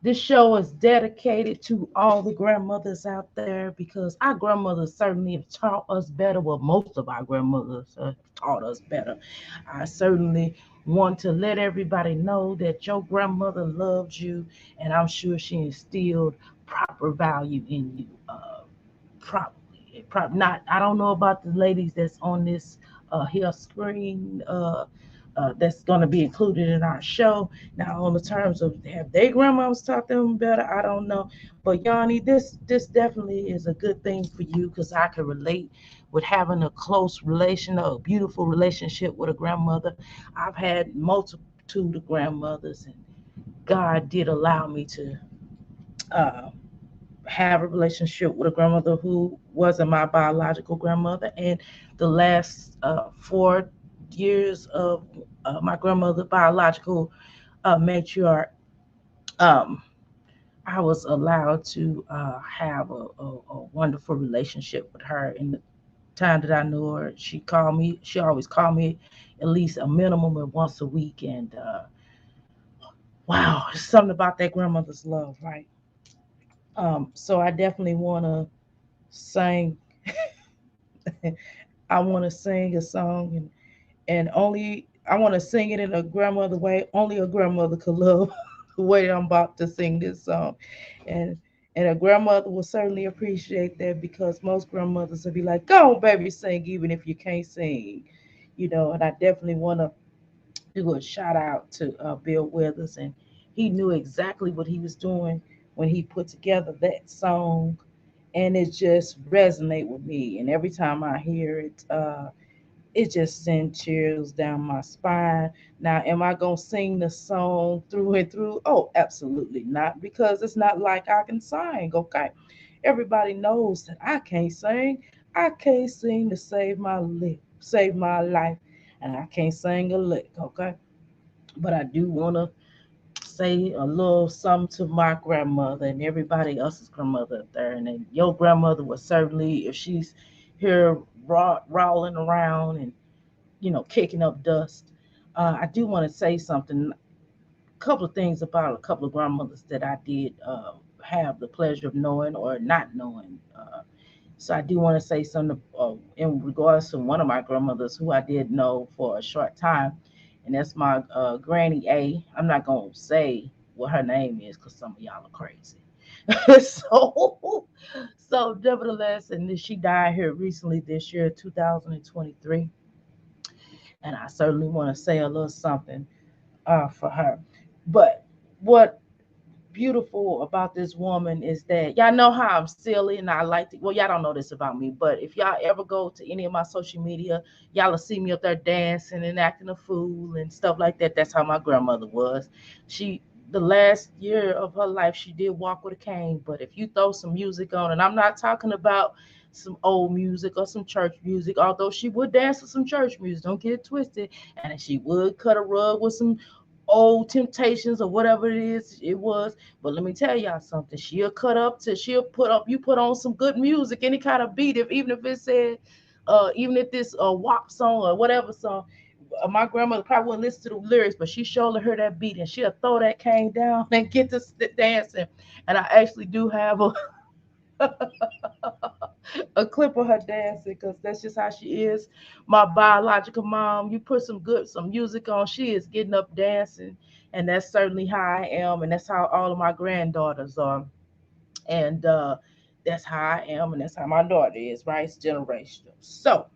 This show is dedicated to all the grandmothers out there because our grandmothers certainly have taught us better. Well, most of our grandmothers taught us better. I certainly want to let everybody know that your grandmother loves you, and I'm sure she instilled proper value in you. Probably not. I don't know about the ladies that's on this here screen. That's going to be included in our show. Now, on the terms of have they grandmas taught them better, I don't know. But Yanni, this definitely is a good thing for you because I can relate with having a close relation, a beautiful relationship with a grandmother. I've had multitude of grandmothers, and God did allow me to uh, have a relationship with a grandmother who wasn't my biological grandmother. And the last 4 years of my grandmother, biological matriarch, um, I was allowed to have a wonderful relationship with her. In the time that I knew her, she always called me at least a minimum of once a week. And wow, there's something about that grandmother's love, right? So I definitely want to sing I want to sing a song, and only I want to sing it in a grandmother way. Only a grandmother could love the way I'm about to sing this song, and and a grandmother will certainly appreciate that because most grandmothers will be like, "Go on, baby, sing even if you can't sing," you know. And I definitely want to do a shout out to Bill Withers, and he knew exactly what he was doing when he put together that song, and it just resonate with me. And every time I hear it, it just sends chills down my spine. Now, am I gonna sing the song through and through? Oh, absolutely not, because it's not like I can sing. Okay, everybody knows that I can't sing. I can't sing to save my life, and I can't sing a lick. Okay, but I do wanna say a little something to my grandmother and everybody else's grandmother up there. And then your grandmother was certainly, if she's here rolling around and kicking up dust. I do want to say something, a couple of things about a couple of grandmothers that I did have the pleasure of knowing or not knowing. So I do want to say something in regards to one of my grandmothers who I did know for a short time, and that's my Granny A. I'm not gonna say what her name is because some of y'all are crazy. So nevertheless, and she died here recently this year, 2023, and I certainly want to say a little something for her. But what beautiful about this woman is that y'all know how I'm silly and I like to, well, y'all don't know this about me, but if y'all ever go to any of my social media, y'all will see me up there dancing and acting a fool and stuff like that. That's how my grandmother was. She the last year of her life she did walk with a cane, but if you throw some music on, and I'm not talking about some old music or some church music, although she would dance to some church music, don't get it twisted, and she would cut a rug with some old temptations or whatever it was. But let me tell y'all something. She'll put up, you put on some good music, any kind of beat, if even if it said, even if this WAP song or whatever song. My grandmother probably wouldn't listen to the lyrics, but she surely heard that beat and she'll throw that cane down and get to dancing. And I actually do have a clip of her dancing because that's just how she is. My biological mom, you put some music on, she is getting up dancing, and that's certainly how I am, and that's how all of my granddaughters are, and that's how I am, and that's how my daughter is. Right, it's generational. So,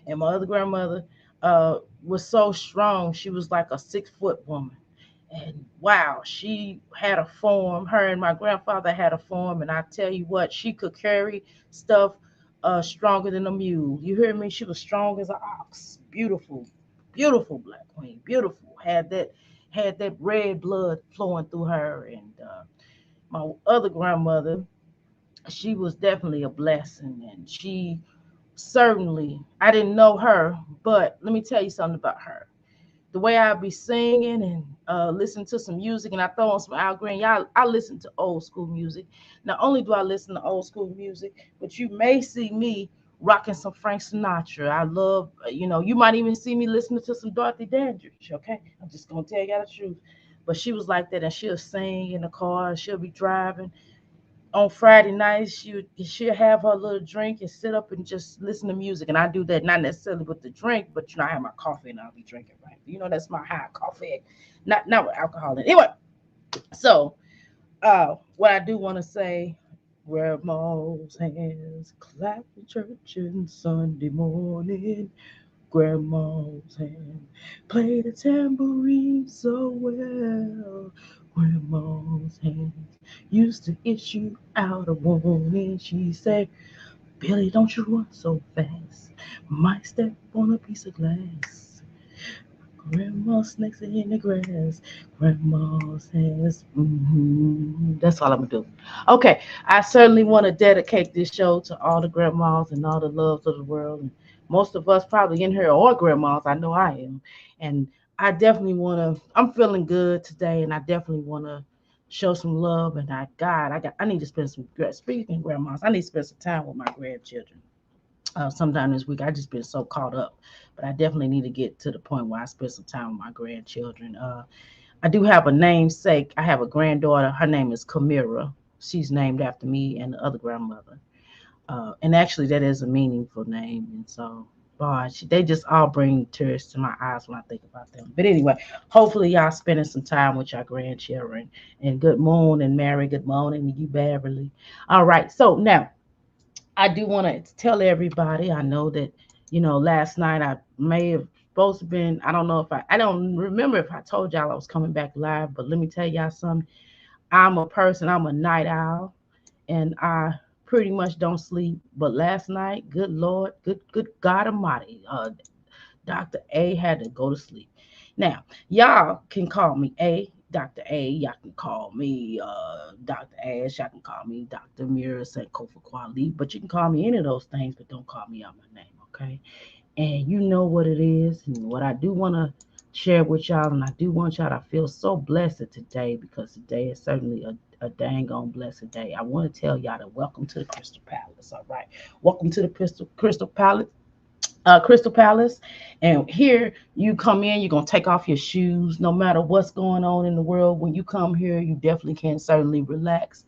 and my other grandmother was so strong; she was like a 6 foot woman. And wow, she had a form. Her and my grandfather had a form, and I tell you what, she could carry stuff stronger than a mule. You hear me? She was strong as an ox. Beautiful, beautiful black queen. Beautiful. Had that red blood flowing through her. And my other grandmother, she was definitely a blessing, and she certainly, I didn't know her, but let me tell you something about her. The way I be singing and listen to some music, and I throw on some Al Green. Y'all, I listen to old school music. Not only do I listen to old school music, but you may see me rocking some Frank Sinatra. I love, you might even see me listening to some Dorothy Dandridge. Okay, I'm just gonna tell y'all the truth. But she was like that, and she'll sing in the car. She'll be driving on Friday nights. She'll have her little drink and sit up and just listen to music. And I do that not necessarily with the drink, but I have my coffee and I'll be drinking, right. That's my high coffee, not with alcohol. Anyway, so what I do want to say, grandma's hands clap in church and Sunday morning. Grandma's hand play the tambourine so well. Grandma's hands used to issue out a warning. She said, Billy, don't you run so fast. Might step on a piece of glass. Grandma snakes in the grass. Grandma's hands. That's all I'm gonna do. Okay, I certainly want to dedicate this show to all the grandmas and all the loves of the world. And most of us probably in here are grandmas. I know I am, and I definitely want to. I'm feeling good today, and I definitely want to show some love. And I need to spend some. Speaking of grandmas, I need to spend some time with my grandchildren sometime this week. I just been so caught up, but I definitely need to get to the point where I spend some time with my grandchildren. I do have a namesake. I have a granddaughter. Her name is Kamira. She's named after me and the other grandmother. And actually, that is a meaningful name. And so, boy, they just all bring tears to my eyes when I think about them. But anyway, hopefully, y'all spending some time with your grandchildren. And good morning, Mary. Good morning to you, Beverly. All right. So now, I do want to tell everybody. I know that last night I may have supposed to been. I don't know if I don't remember if I told y'all I was coming back live, but let me tell y'all something. I'm a person. I'm a night owl, and I pretty much don't sleep. But last night, good Lord, good God Almighty, Dr. A had to go to sleep. Now, y'all can call me Dr. A. Y'all can call me Dr. Ash. Y'all can call me Dr. Mira Sankofa Kwali. But you can call me any of those things, but don't call me out my name, okay? And you know what it is. And what I do want to share with y'all, and I do want y'all to feel so blessed today because today is certainly a dang on blessed day. I want to tell y'all that welcome to the Crystal Palace, all right? Welcome to the Crystal Palace. Crystal Palace, and here you come in. You're gonna take off your shoes, no matter what's going on in the world. When you come here, you definitely can certainly relax,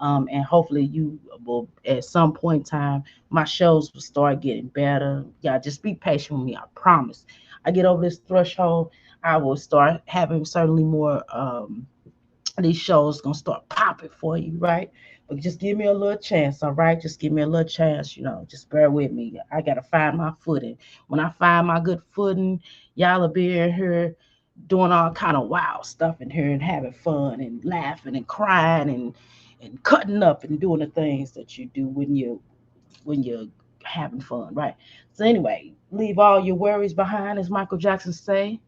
and hopefully you will at some point in time. My shows will start getting better. Yeah, just be patient with me. I promise. I get over this threshold, I will start having certainly more. These shows gonna start popping for you, right? But just give me a little chance, all right? Just give me a little chance, just bear with me. I gotta find my footing. When I find my good footing, y'all will be in here doing all kind of wild stuff in here and having fun and laughing and crying and cutting up and doing the things that you do when you're having fun, right? So anyway, leave all your worries behind, as Michael Jackson say.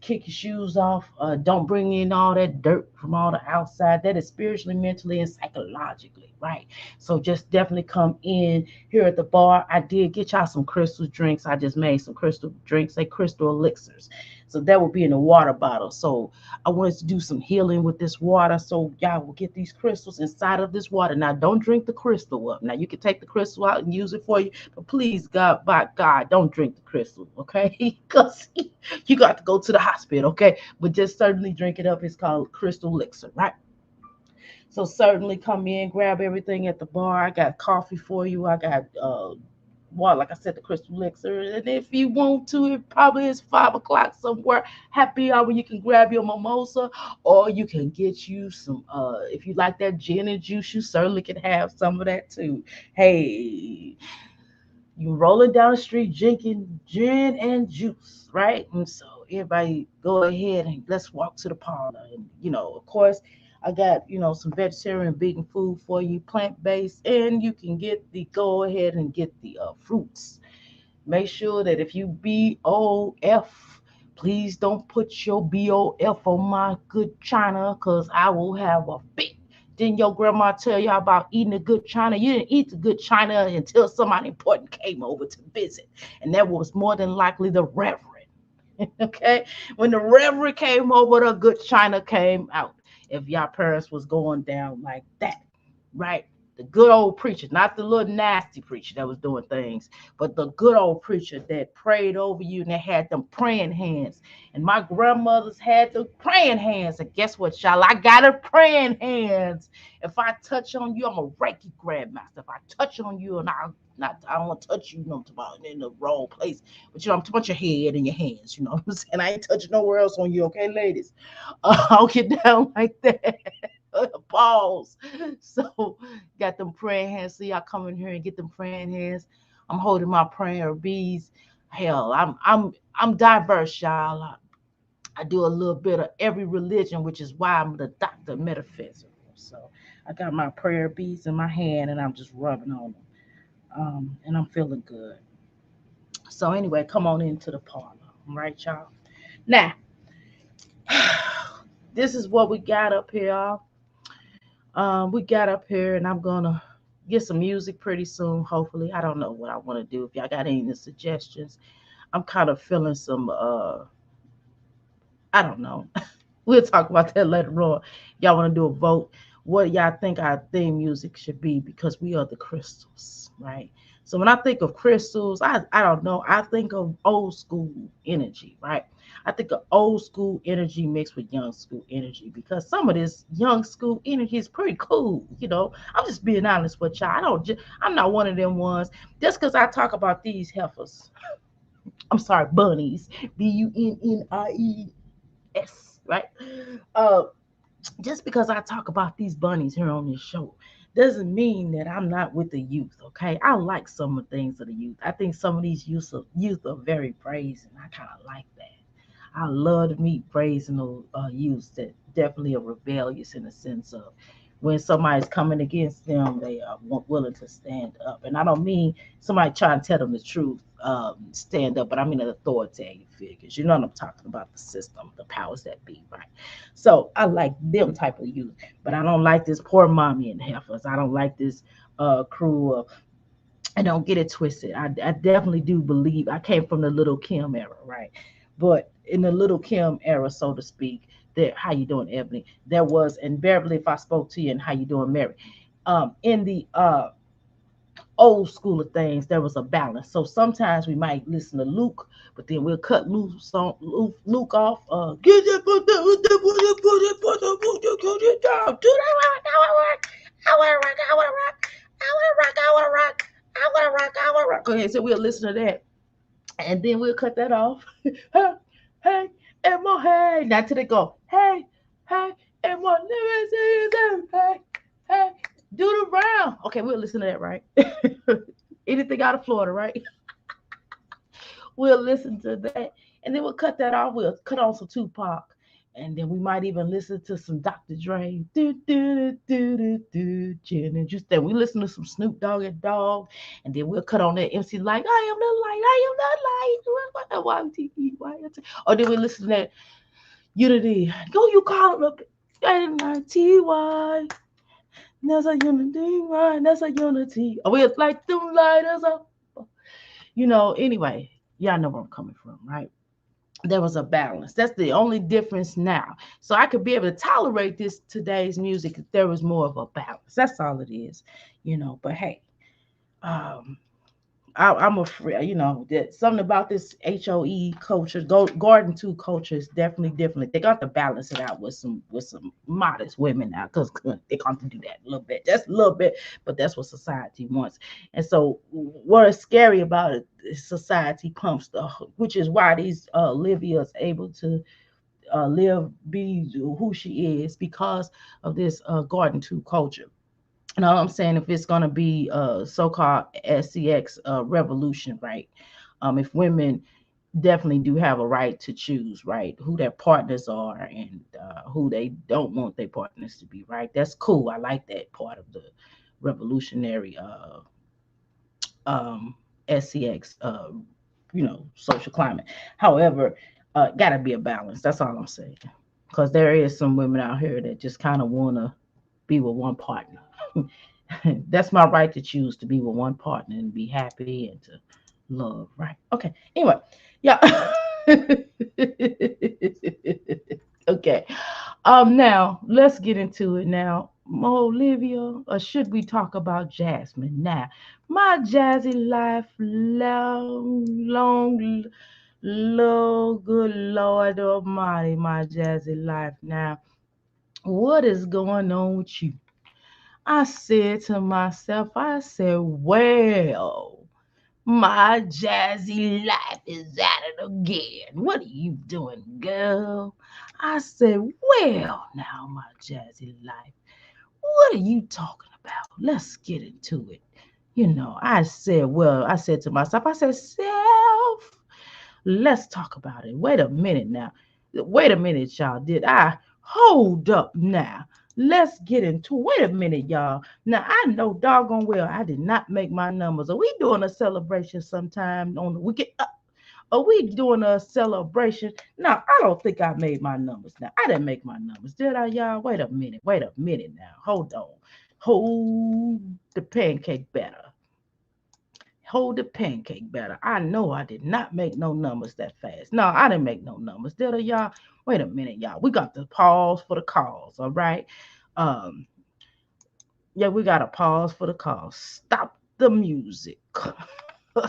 Kick your shoes off. Don't bring in all that dirt from all the outside. That is spiritually, mentally, and psychologically, right? So just definitely come in here at the bar. I did get y'all some crystal drinks. I just made some crystal drinks, they crystal elixirs. So that will be in a water bottle. So I wanted to do some healing with this water. So y'all will get these crystals inside of this water. Now don't drink the crystal up. Now you can take the crystal out and use it for you, but please, God, by God, don't drink the crystal, okay? Because you got to go to the hospital, okay? But just certainly drink it up. It's called crystal elixir, right? So certainly come in, grab everything at the bar. I got coffee for you. I got water, like I said, the crystal elixir. And if you want to, it probably is 5 o'clock somewhere. Happy hour, you can grab your mimosa, or you can get you some. If you like that gin and juice, you certainly can have some of that too. Hey, you rolling down the street drinking gin and juice, right? And so everybody go ahead and let's walk to the parlor. And of course, I got some vegetarian vegan food for you, plant based, and you can get the go ahead and get the fruits. Make sure that if you BOF, please don't put your BOF on my good china, because I will have a fit. Didn't your grandma tell y'all about eating the good china? You didn't eat the good china until somebody important came over to visit. And that was more than likely the reverend. Okay? When the reverend came over, the good china came out. If y'all parents was going down like that, right? The good old preacher, not the little nasty preacher that was doing things, but the good old preacher that prayed over you and they had them praying hands. And my grandmothers had the praying hands. And guess what, y'all? I got a praying hands. If I touch on you, I'm a Reiki grandmaster. If I touch on you, and I don't want to touch you, in the wrong place, but I'm talking about your head and your hands. You know what I'm saying? I ain't touching nowhere else on you, okay, ladies? I'll get down like that. Pause. So got them praying hands. See, I come in here and get them praying hands. I'm holding my prayer beads. Hell, I'm diverse, y'all. I do a little bit of every religion, which is why I'm the doctor of metaphysics. So I got my prayer beads in my hand and I'm just rubbing on them. And I'm feeling good. So anyway, come on into the parlor. All right, y'all. Now, this is what we got up here, y'all. We got up here, and I'm gonna get some music pretty soon. Hopefully, I don't know what I want to do. If y'all got any suggestions, I'm kind of feeling some. I don't know. We'll talk about that later on. Y'all want to do a vote? What y'all think our theme music should be? Because we are the crystals, right? So when I think of crystals, I don't know. I think of old school energy, right? I think of old school energy mixed with young school energy because some of this young school energy is pretty cool. I'm just being honest with y'all. I'm not one of them ones. Just because I talk about these heifers, I'm sorry, bunnies, BUNNIES, right? Uh, just because I talk about these bunnies here on this show doesn't mean that I'm not with the youth. Okay, I like some of the things of the youth. I think some of these youth are very brazen. I kind of like that. I love to meet brazen youths that definitely are rebellious in the sense of when somebody's coming against them, they are willing to stand up. And I don't mean somebody trying to tell them the truth, stand up, but I mean an authoritative figures. You know what I'm talking about? The system, the powers that be, right? So I like them type of youth, but I don't like this poor mommy and heifers. I don't like this crew of. I don't get it twisted. I definitely do believe I came from the Little Kim era, right? But in the Little Kim era, so to speak, there, how you doing, Ebony? There was, and Beverly, if I spoke to you, and how you doing, Mary? In the old school of things, there was a balance. So sometimes we might listen to Luke, but then we'll cut Luke off. Get that, put that, put that, put that, put that, put that, put that, put that, down. Do that, I wanna rock, I wanna rock, I wanna rock, I wanna rock, I wanna rock, I wanna rock. Okay, so we'll listen to that, and then we'll cut that off. Hey, hey, and more hey. Now till they go, hey, hey, and more lyrics, hey, hey, do the round. Okay, we'll listen to that, right? Anything out of Florida, right? We'll listen to that, and then we'll cut that off. We'll cut on some Tupac, and then we might even listen to some Dr. Dre. Do do do do do gin and juice. Then we listen to some Snoop Dogg and Dog, and then we'll cut on that MC like I am the light, I am the light. Y-T-E-Y-T. Or then we listen to that Unity. Go, you call it up. N-I-T-Y. That's a unity, right? That's a unity. Oh, we like them lighters up. Anyway, y'all know where I'm coming from, right? There was a balance. That's the only difference now. So I could be able to tolerate this today's music if there was more of a balance. That's all it is. But hey, um, I'm afraid, that something about this HOE culture, garden two culture is definitely different. They got to balance it out with some modest women now, because they got to do that a little bit, just a little bit. But that's what society wants. And so, what is scary about it is society pumps which is why these Olivia is able to be who she is because of this garden two culture. You know what I'm saying? If it's going to be a so-called SCX revolution, right? If women definitely do have a right to choose, right, who their partners are and who they don't want their partners to be, right? That's cool. I like that part of the revolutionary SCX, social climate. However, got to be a balance. That's all I'm saying. Because there is some women out here that just kind of want to be with one partner. That's my right to choose to be with one partner and be happy and to love, right? Okay. Anyway, yeah. Okay. Now let's get into it. Now, Olivia, or should we talk about Jasmine now? My Jazzy life, long, long, low, good Lord Almighty, my Jazzy life now. What is going on with you? I said to myself, I said, well, my Jazzy life is at it again. What are you doing, girl? I said, well, now, my Jazzy life. What are you talking about? Let's get into it. I said to myself, I said, self, let's talk about it. Wait a minute now. Wait a minute, y'all. Did I hold up now? Let's get into Wait a minute, y'all. Now I know doggone well I did not make my numbers. Are we doing a celebration sometime on the weekend? Are we doing a celebration? No, I don't think I made my numbers now. I didn't make my numbers, did I, y'all? Wait a minute. Wait a minute now. Hold on. Hold the pancake better. Hold the pancake better. I know I did not make no numbers that fast. No, I didn't make no numbers, did I, y'all? Wait a minute, y'all. We got to pause for the calls, all right? Um, yeah, we got to pause for the calls. Stop the music.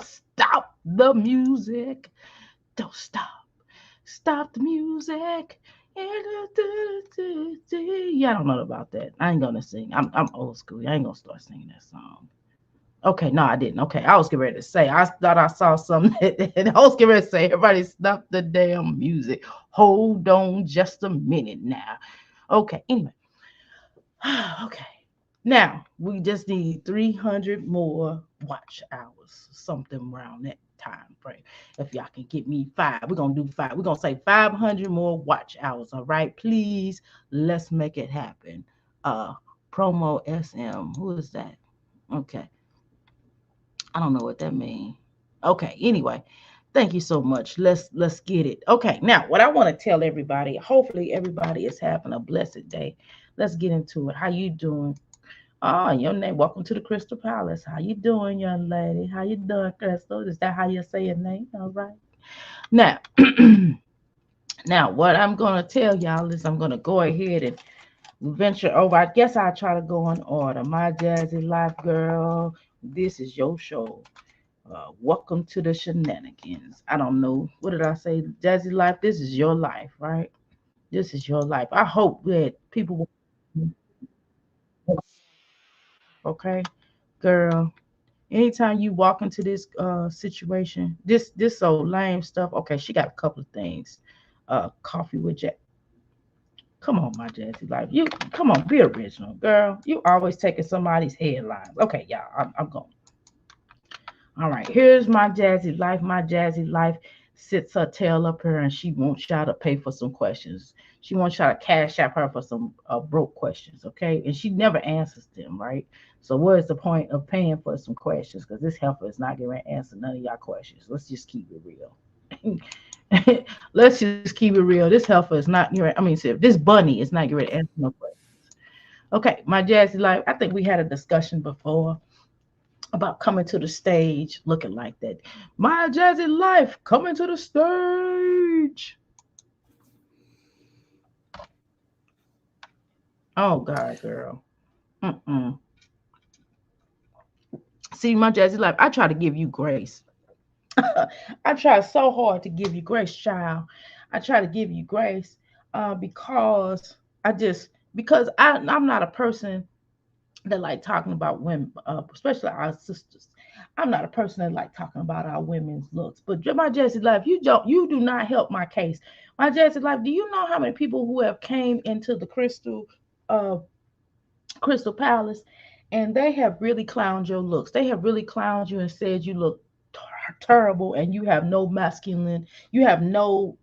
Stop the music. Don't stop. Stop the music. Yeah, I don't know about that. I ain't gonna sing. I'm old school. I ain't gonna start singing that song. Okay, no, I didn't. Okay, I was getting ready to say. I thought I saw something, and I was getting ready to say, everybody stop the damn music. Hold on just a minute now. Okay, anyway. Okay. Now, we just need 300 more watch hours, something around that time frame. If y'all can get me five, we're going to do five. We're going to say 500 more watch hours. All right, please, let's make it happen. Uh, Promo SM. Who is that? Okay. I don't know what that means. Okay, anyway, thank you so much. Let's get it. Okay, now what I want to tell everybody, hopefully everybody is having a blessed day. Let's get into it. How you doing? Oh, your name. Welcome to the Crystal Palace. How you doing, young lady? How you doing, Crystal? Is that how you say your name? All right. Now, now what I'm gonna tell y'all is I'm gonna go ahead and venture over. I guess I'll try to go in order. My Jazzy Life girl, this is your show. Welcome to the shenanigans. I don't know. What did I say? Jazzy Life, this is your life, right? This is your life. I hope that people will, okay? Girl, anytime you walk into this situation, this so lame stuff. Okay, she got a couple of things. Coffee with Jack. Come on, my Jazzy Life. You come on, be original, girl. You always taking somebody's headlines. Okay, y'all, I'm going. All right, here's my Jazzy Life. My Jazzy Life sits her tail up here and she wants y'all to pay for some questions. She wants y'all to cash out her for some broke questions, okay? And she never answers them, right? So what is the point of paying for some questions? Because this helper is not going to answer none of y'all questions. Let's just keep it real. Let's just keep it real. This helper is not going. I mean, see, this bunny is not going to answer no questions. Okay, my Jazzy Life. I think we had a discussion before about coming to the stage looking like that. My Jazzy Life coming to the stage. Oh God, girl. Mm-mm. See, my Jazzy Life, I try to give you grace. I try so hard to give you grace, child. I try to give you grace because I'm not a person that like talking about women, especially our sisters. I'm not a person that like talking about our women's looks. But my Jesse Life, you do not help my case. My Jesse Life, do you know how many people who have came into the uh Crystal Palace and they have really clowned your looks? They have really clowned you and said you look terrible and you have no masculine, you have no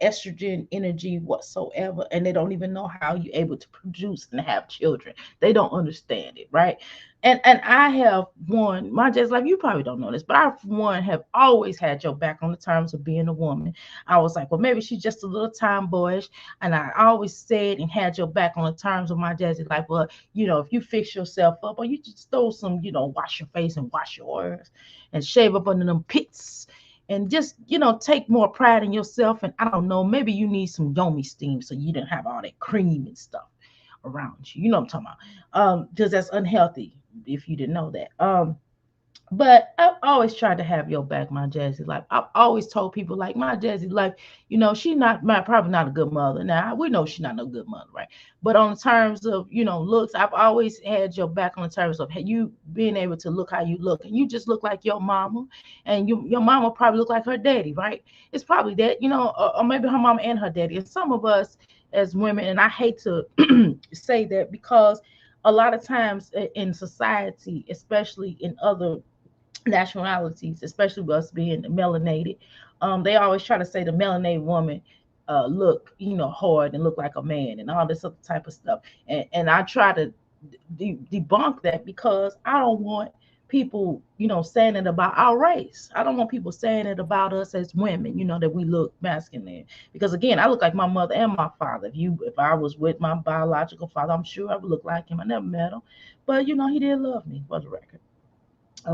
estrogen energy whatsoever, and they don't even know how you're able to produce and have children. They don't understand it, right? And I have one, my just like, you probably don't know this, but I one have always had your back on the terms of being a woman. I was like, well, maybe she's just a little tomboyish, and I always said and had your back on the terms of my Jazzy life. Well, if you fix yourself up, or you just throw some, wash your face and wash your oils and shave up under them pits and just take more pride in yourself. And I don't know, maybe you need some yomi steam so you didn't have all that cream and stuff. around you. You know what I'm talking about? Because that's unhealthy if you didn't know that. But I've always tried to have your back, my Jazzy life. I've always told people like my Jazzy life, she not probably not a good mother. Now we know she's not no good mother, right? But on the terms of looks, I've always had your back on the terms of you being able to look how you look, and you just look like your mama, and your mama probably look like her daddy, right? It's probably that, or maybe her mama and her daddy. And some of us as women, and I hate to say that because a lot of times in society, especially in other nationalities, especially with us being melanated. They always try to say the melanated woman look, hard and look like a man and all this other type of stuff. And I try to debunk that because I don't want people, saying it about our race. I don't want people saying it about us as women, that we look masculine. Because again, I look like my mother and my father. If I was with my biological father, I'm sure I would look like him. I never met him, but he did love me, for the record.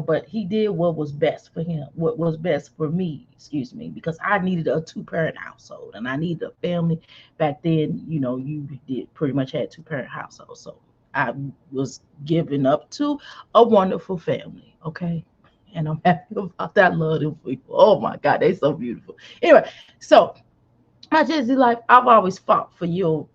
But he did what was best for him, what was best for me, excuse me, because I needed a two-parent household and I needed a family. Back then, you did pretty much had two-parent household. So I was given up to a wonderful family, okay? And I'm happy about that. I love them people. Oh my God, they so beautiful. Anyway, so my Jazzy life, I've always fought for your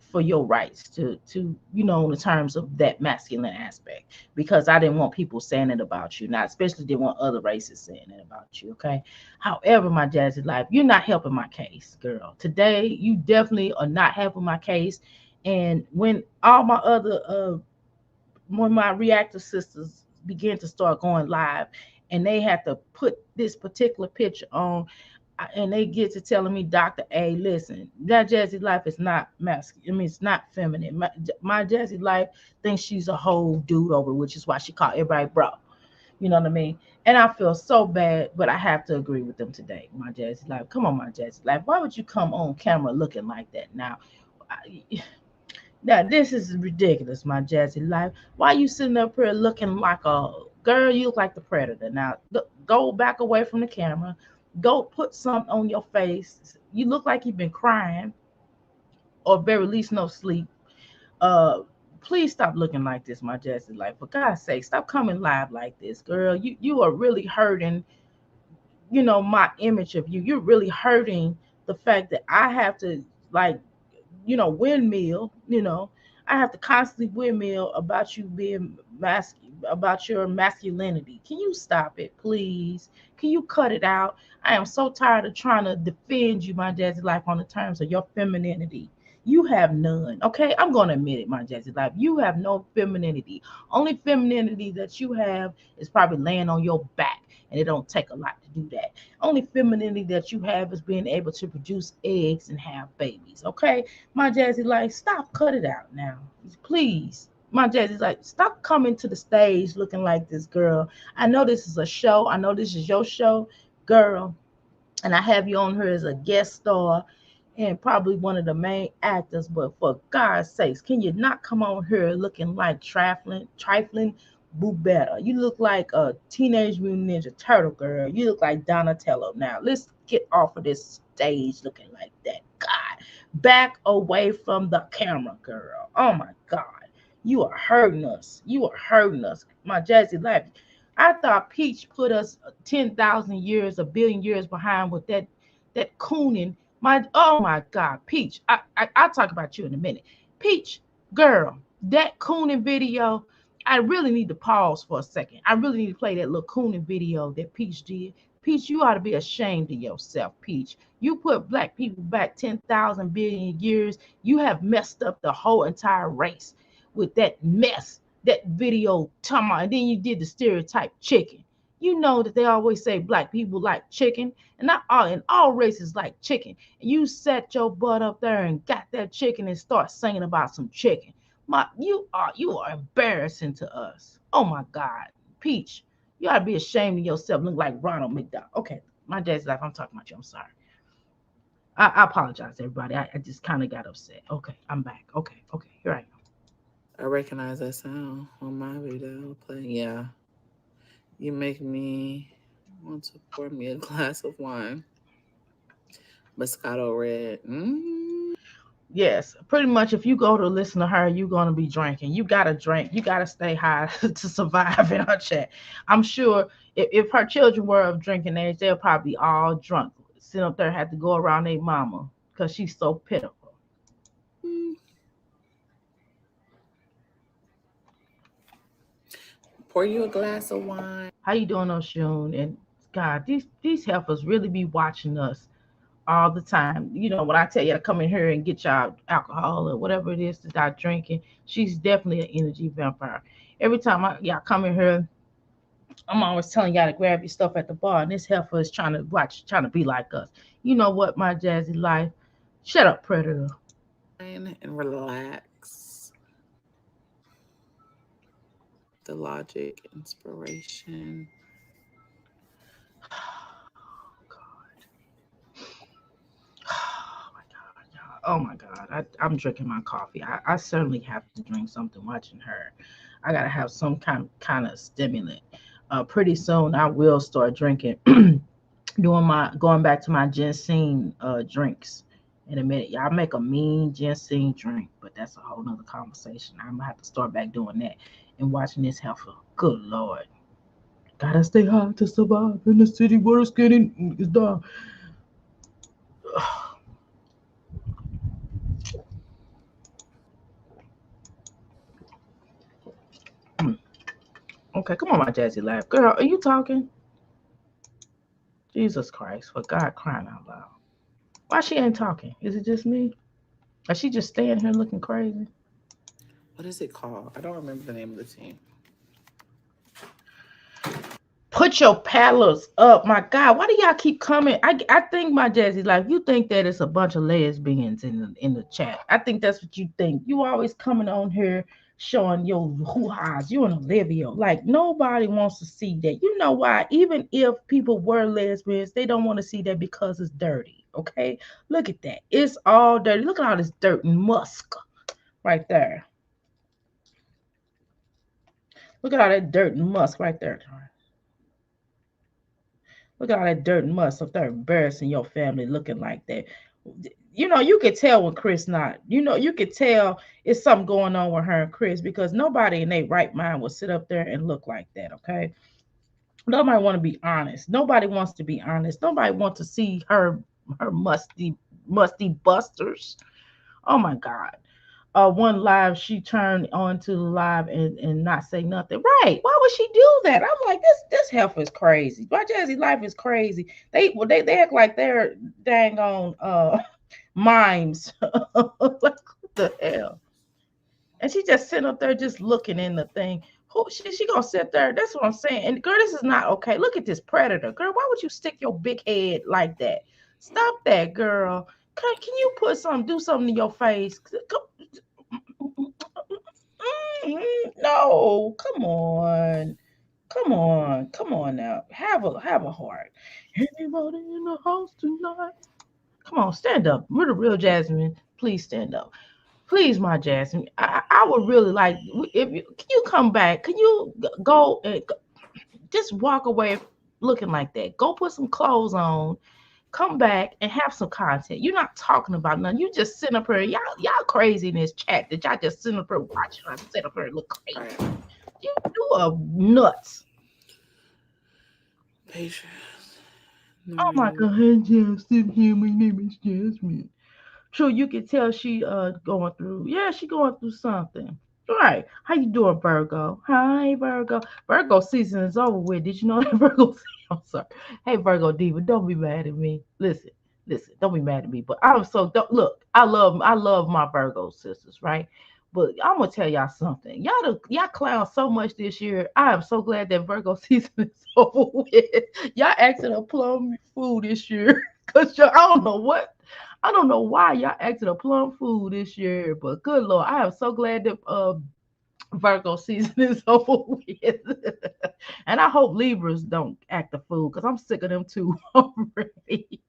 rights to in the terms of that masculine aspect because I didn't want people saying it about you, not especially didn't want other races saying it about you. Okay. However, my Jazzy life, you're not helping my case, girl. Today, you definitely are not helping my case. And when my reactor sisters began to start going live, and they had to put this particular picture on, and they get to telling me, Dr. A, listen, that Jazzy life is not masculine. I mean, it's not feminine. My Jazzy life thinks she's a whole dude over, which is why she called everybody bro. You know what I mean? And I feel so bad, but I have to agree with them today. My Jazzy life, come on, my Jazzy life. Why would you come on camera looking like that now? I, Now this is ridiculous, my Jazzy life. Why you sitting up here looking like a girl? You look like the predator. Now go back away from the camera. Go put something on your face. You look like you've been crying, or very least no sleep. Uh, please stop looking like this, my Jazzy life. For God's sake, stop coming live like this, girl. You are really hurting, my image of you. You're really hurting the fact that I have to, like, windmill, I have to constantly windmill about you being about your masculinity. Can you stop it, please? Can you cut it out? I am so tired of trying to defend you, my Jazzy life, on the terms of your femininity. You have none. Okay, I'm gonna admit it, my Jazzy life. You have no femininity. Only femininity that you have is probably laying on your back, and it don't take a lot to do that. Only femininity that you have is being able to produce eggs and have babies. Okay, my Jazzy like, stop, cut it out now, please. My Jazzy's like, stop coming to the stage looking like this, girl. I know this is a show. I know this is your show, girl, and I have you on here as a guest star and probably one of the main actors. But for God's sakes, can you not come on here looking like trifling boo better? You look like a Teenage Mutant Ninja Turtle, girl. You look like Donatello. Now let's get off of this stage looking like that. God, back away from the camera, girl. Oh my God. You are hurting us. You are hurting us. My Jazzy life. I thought Peach put us 10,000 years, a billion years behind with that cooning. Oh my God, Peach. I'll talk about you in a minute. Peach, girl, that cooning video. I really need to pause for a second. I really need to play that little cooning video that Peach did. Peach, you ought to be ashamed of yourself, Peach. You put black people back 10,000 billion years. You have messed up the whole entire race with that mess, that video talking about, and then you did the stereotype chicken. You know that they always say black people like chicken, and not all, and all races like chicken. And you set your butt up there and got that chicken and start singing about some chicken. You are embarrassing to us. Oh my God, Peach, you ought to be ashamed of yourself. Look like Ronald McDonald. Okay, my dad's like, I'm talking about you. I'm sorry. I apologize, everybody. I just kind of got upset. Okay, I'm back. Okay, here I am. I recognize that sound on my video playing. Yeah, you make me want to pour me a glass of wine. Moscato red. Mm. Yes, pretty much. If you go to listen to her, you're gonna be drinking. You gotta drink. You gotta stay high to survive in her chat. I'm sure if her children were of drinking age, they'll probably be all drunk, sit up there, had to go around their mama because she's so pitiful. Mm, pour you a glass of wine. How you doing, Oshun? And God, these heifers really be watching us all the time. You know, when I tell you to come in here and get y'all alcohol or whatever it is that y'all drinking, she's definitely an energy vampire. Every time y'all come in here, I'm always telling y'all to grab your stuff at the bar, and this heifer is trying to watch, trying to be like us. You know what, my jazzy life? Shut up, predator. And relax. The logic, inspiration. Oh my god, y'all. Oh my god. I'm drinking my coffee. I certainly have to drink something watching her. I gotta have some kind of stimulant. Pretty soon I will start drinking doing my going back to my ginseng drinks in a minute. Y'all make a mean ginseng drink, but that's a whole nother conversation. I'm gonna have to start back doing that and watching this heifer. Good lord. Gotta stay high to survive in the city where it's getting is down. Okay, come on, my jazzy laugh. Girl, are you talking? Jesus Christ, for God crying out loud. Why she ain't talking? Is it just me? Or she just staying here looking crazy? What is it called? I don't remember the name of the team. Put your paddlers up. My God, why do y'all keep coming? I think my Jazzy life, you think that it's a bunch of lesbians in the chat. I think that's what you think. You always coming on here showing your hoo-has. You and Olivia. Like nobody wants to see that. You know why? Even if people were lesbians, they don't want to see that because it's dirty. Okay? Look at that. It's all dirty. Look at all this dirt and musk right there. Look at all that dirt and musk right there. Look at all that dirt and must up there embarrassing your family looking like that. You know, you could tell when Chris not. You know, you could tell it's something going on with her and Chris because nobody in their right mind would sit up there and look like that, okay? Nobody want to be honest. Nobody wants to be honest. Nobody wants to see her musty busters. Oh my God. One live she turned on to the live and not say nothing. Right. Why would she do that? I'm like, this heifer is crazy. My Jazzy life is crazy. They act like they're dang on mimes. Like what the hell? And she just sitting up there just looking in the thing. Who she gonna sit there? That's what I'm saying. And girl, this is not okay. Look at this predator. Girl, why would you stick your big head like that? Stop that, girl. Can you put some do something to your face? No, come on. Come on now. Have a heart. Anybody in the house tonight? Come on, stand up. We're the real Jasmine. Please stand up. Please, my Jasmine. I would really like if you can you come back. Can you go and just walk away looking like that? Go put some clothes on. Come back and have some content. You're not talking about nothing. You just sitting up here. Y'all crazy in this chat that y'all just sitting up here watching us sit up here and look crazy. Right. You are nuts. Patience. Oh my No. God, hey Jasmine, here, my name is Jasmine. True, you can tell she going through. Yeah, she going through something. Right. How you doing, Virgo? Hi, Virgo. Virgo season is over with. Did you know that Virgo? I'm sorry. Hey, Virgo Diva, don't be mad at me. Listen. Don't be mad at me. But I'm so don't look. I love my Virgo sisters, right? But I'm gonna tell y'all something. Y'all clown so much this year. I am so glad that Virgo season is over with. Y'all acting a plum fool this year. Cause I don't know what I don't know why y'all acted a plum fool this year, but good lord, I am so glad that Virgo season is over with. And I hope Libras don't act a fool because I'm sick of them too already.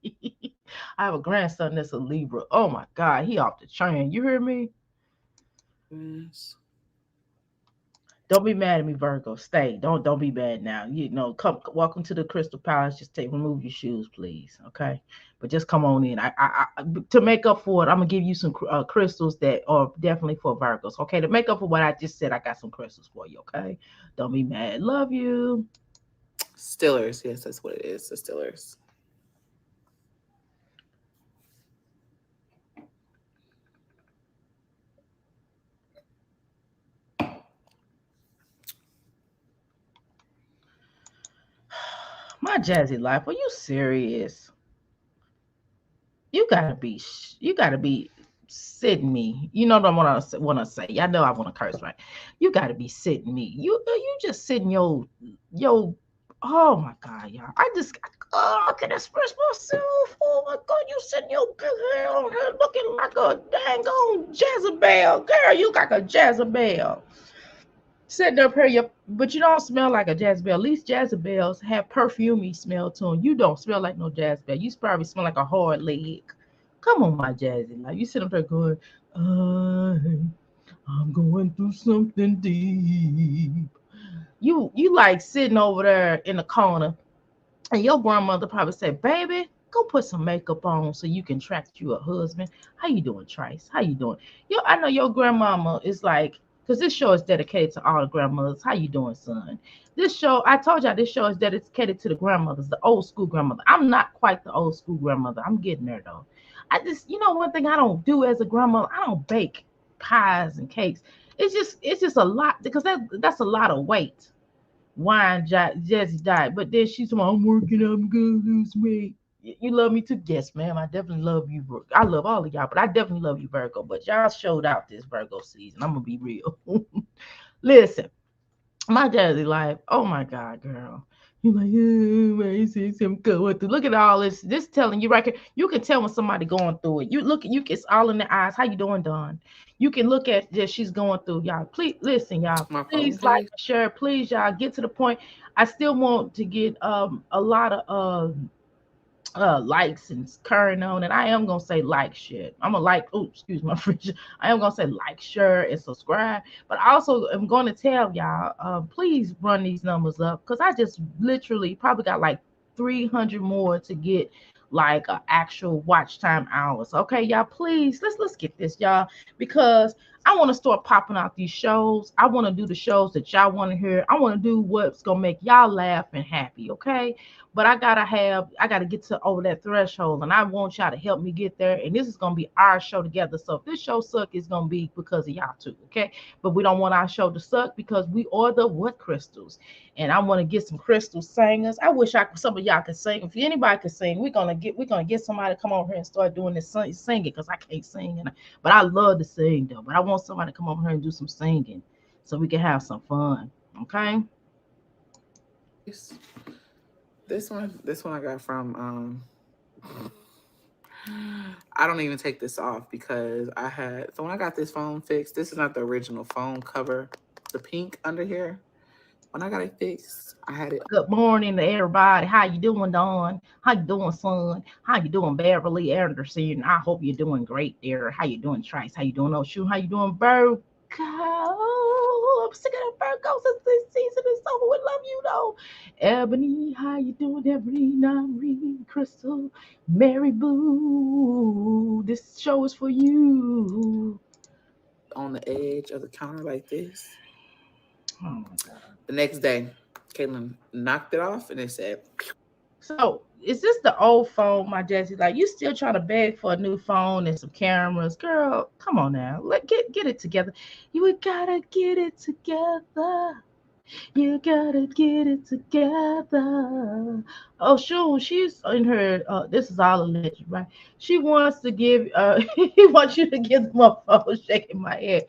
I have a grandson that's a Libra. Oh my God, he off the chain. You hear me? Yes. Don't be mad at me, Virgo. Stay. Don't be bad now. You know, come welcome to the Crystal Palace. Just take remove your shoes, please. Okay, but just come on in. To make up for it, I'm gonna give you some crystals that are definitely for Virgos. Okay, to make up for what I just said, I got some crystals for you. Okay, don't be mad. Love you. Stillers, yes, that's what it is. The Stillers. My Jazzy life. Are you serious? You gotta be sitting me. You know what I want to say. Y'all know I want to curse, right? You gotta be sitting me. You just sitting your. Oh my God, y'all! I can express myself. Oh my God, you sitting your big head on here looking like a dang on Jezebel, girl. You like a Jezebel. Sitting up here, but you don't smell like a Jezebel. At least Jezebels have perfumey smell to them. You don't smell like no Jezebel. You probably smell like a hard leg. Come on, my Jazzy. Like you sit up there going, I'm going through something deep. You like sitting over there in the corner, and your grandmother probably said, "Baby, go put some makeup on so you can attract you a husband." How you doing, Trice? How you doing? I know your grandmama is like, because this show is dedicated to all the grandmothers. How you doing, son? This show, I told y'all, this show is dedicated to the grandmothers, the old school grandmother. I'm not quite the old school grandmother. I'm getting there though. I just, one thing I don't do as a grandmother, I don't bake pies and cakes. It's just a lot because that's a lot of weight. Jazzy died, but then she's like, I'm working, I'm gonna lose weight. You love me too? Yes, ma'am. I definitely love you. I love all of y'all, but I definitely love you, Virgo. But y'all showed out this Virgo season. I'm gonna be real. Listen, my daddy like, oh my God, girl. You like, oh, man, I'm going through. Look at all this. This telling you right here. You can tell when somebody going through it. You look at you. It's all in the eyes. How you doing, Dawn? You can look at that she's going through. Y'all, please listen, y'all. My phone Please like case. and share. Please, y'all, get to the point. I still want to get a lot of likes and current on, and I am gonna say like shit. I'm gonna like, oh, excuse my French. I am gonna say like, share, and subscribe. But I also am gonna tell y'all, please run these numbers up because I just literally probably got like 300 more to get like actual watch time hours. Okay, y'all, please let's get this, y'all, because I want to start popping out these shows. I want to do the shows that y'all want to hear. I want to do what's gonna make y'all laugh and happy. Okay, but I gotta get to over that threshold, and I want y'all to help me get there. And this is gonna be our show together. So if this show suck, it's gonna be because of y'all too, okay? But we don't want our show to suck because we are the what crystals, and I want to get some crystal singers. I wish some of y'all could sing. If anybody could sing, we're gonna get somebody to come over here and start doing this singing because I can't sing, but I love to sing though. But I want somebody to come over here and do some singing so we can have some fun, okay? This one I got from I don't even take this off because when I got this phone fixed, this is not the original phone cover. The pink under here. When I got it fixed, I had it. Good morning to everybody. How you doing, Dawn? How you doing, son? How you doing, Beverly Anderson? I hope you're doing great there. How you doing, Trice? How you doing, Oshun? How you doing, Virgo? I'm sick of that Virgo since this season is over. We love you though. Ebony, how you doing, Ebony? Nari, Crystal, Mary Boo. This show is for you. On the edge of the counter like this. Oh my God. The next day, Caitlin knocked it off and it said, So is this the old phone, my Jesse? Like you still trying to beg for a new phone and some cameras, girl? Come on now, get it together. You gotta get it together. You gotta get it together. Oh, sure, she's in her. This is all alleged, right? She wants to give. He wants you to give them a phone. Shaking my head.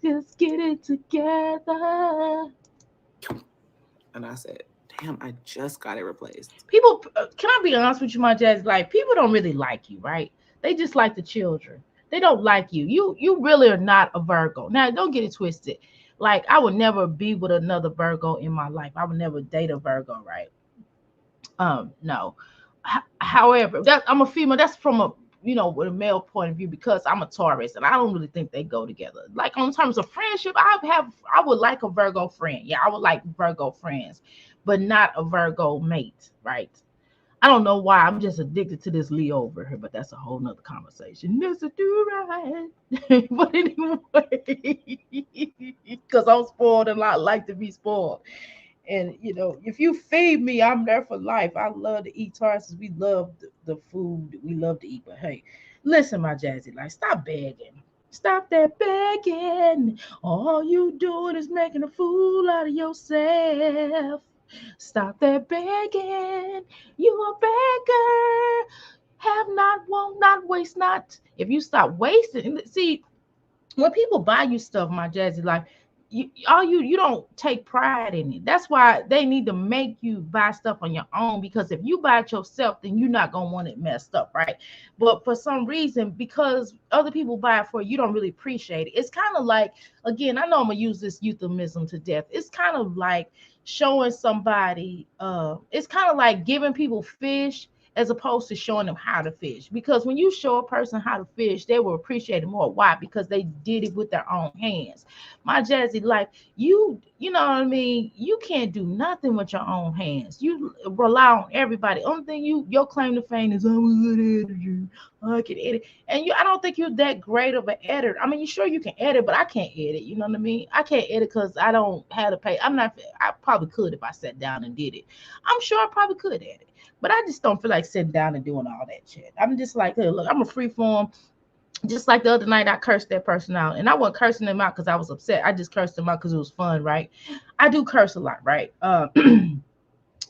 Just get it together. and I said, damn, I just got it replaced. People, can I be honest with you, my jazz? Like people don't really like you, right? They just like the children. They don't like you. You really are not a Virgo. Now, don't get it twisted. Like I would never be with another Virgo in my life. I would never date a Virgo, right? No. However, that I'm a female. That's from a with a male point of view, because I'm a Taurus and I don't really think they go together. Like on terms of friendship, I would like a Virgo friend. Yeah, I would like Virgo friends, but not a Virgo mate, right? I don't know why. I'm just addicted to this Leo over here, but that's a whole nother conversation. Mr. Do right. But anyway, because I'm spoiled and I like to be spoiled. And if you feed me, I'm there for life. I love to eat tarts. We love the food. We love to eat. But hey, listen, my Jazzy, like, stop begging. Stop that begging. All you doing is making a fool out of yourself. Stop that begging. You a beggar. Have not, won't not, waste not. If you stop wasting, see, when people buy you stuff, my Jazzy, like, you don't take pride in it. That's why they need to make you buy stuff on your own, because if you buy it yourself, then you're not gonna want it messed up, right? But for some reason, because other people buy it for you, you don't really appreciate it. It's kind of like, again, I know I'm gonna use this euphemism to death. It's kind of like showing somebody, it's kind of like giving people fish as opposed to showing them how to fish. Because when you show a person how to fish, they will appreciate it more. Why? Because they did it with their own hands. My Jazzy, like, you know what I mean? You can't do nothing with your own hands. You rely on everybody. Only thing your claim to fame is, I'm a good editor. I can edit. And I don't think you're that great of an editor. I mean, you sure you can edit, but I can't edit. You know what I mean? I can't edit because I don't have to pay. I'm not. I probably could if I sat down and did it. I'm sure I probably could edit. But I just don't feel like sitting down and doing all that shit. I'm just like, hey, look, I'm a free form. Just like the other night, I cursed that person out, and I wasn't cursing them out because I was upset. I just cursed them out because it was fun, right? I do curse a lot, right?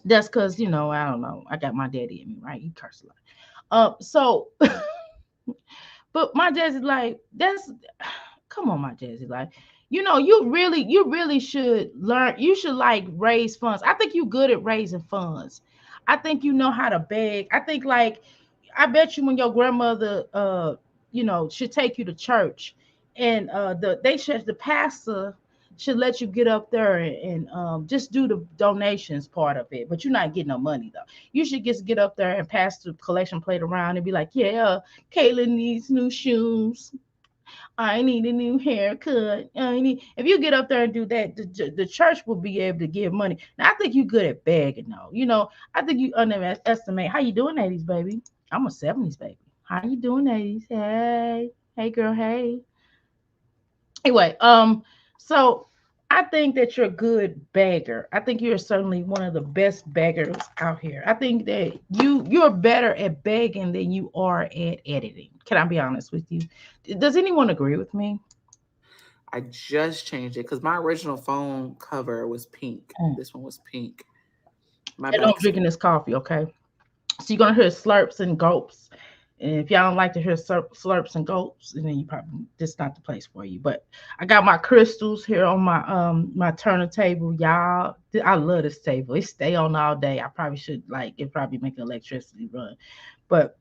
That's because I don't know. I got my daddy in me, right? He curse a lot. So, but my Jazzy, like, that's, come on, my Jazzy, like, you really should learn. You should, like, raise funds. I think you good at raising funds. I think you know how to beg. I think, like, I bet you when your grandmother should take you to church, and the pastor should let you get up there and just do the donations part of it, but you're not getting no money though. You should just get up there and pass the collection plate around and be like, yeah, Caitlin needs new shoes. I need a new haircut. If you get up there and do that, the church will be able to give money. Now I think you good at begging though. I think you underestimate. How you doing, 80s baby? I'm a 70s baby. How you doing, 80s? Hey, hey girl, hey. Anyway, so I think that you're a good beggar. I think you're certainly one of the best beggars out here. I think that you're better at begging than you are at editing. Can I be honest with you? Does anyone agree with me? I just changed it because my original phone cover was pink. Mm. This one was pink. My And I'm back drinking screen. this coffee, okay? So you're gonna hear slurps and gulps. And if y'all don't like to hear slurps and gulps, then you probably this not the place for you. But I got my crystals here on my turntable, y'all. I love this table. It stay on all day. I probably should, like, it probably make the electricity run. But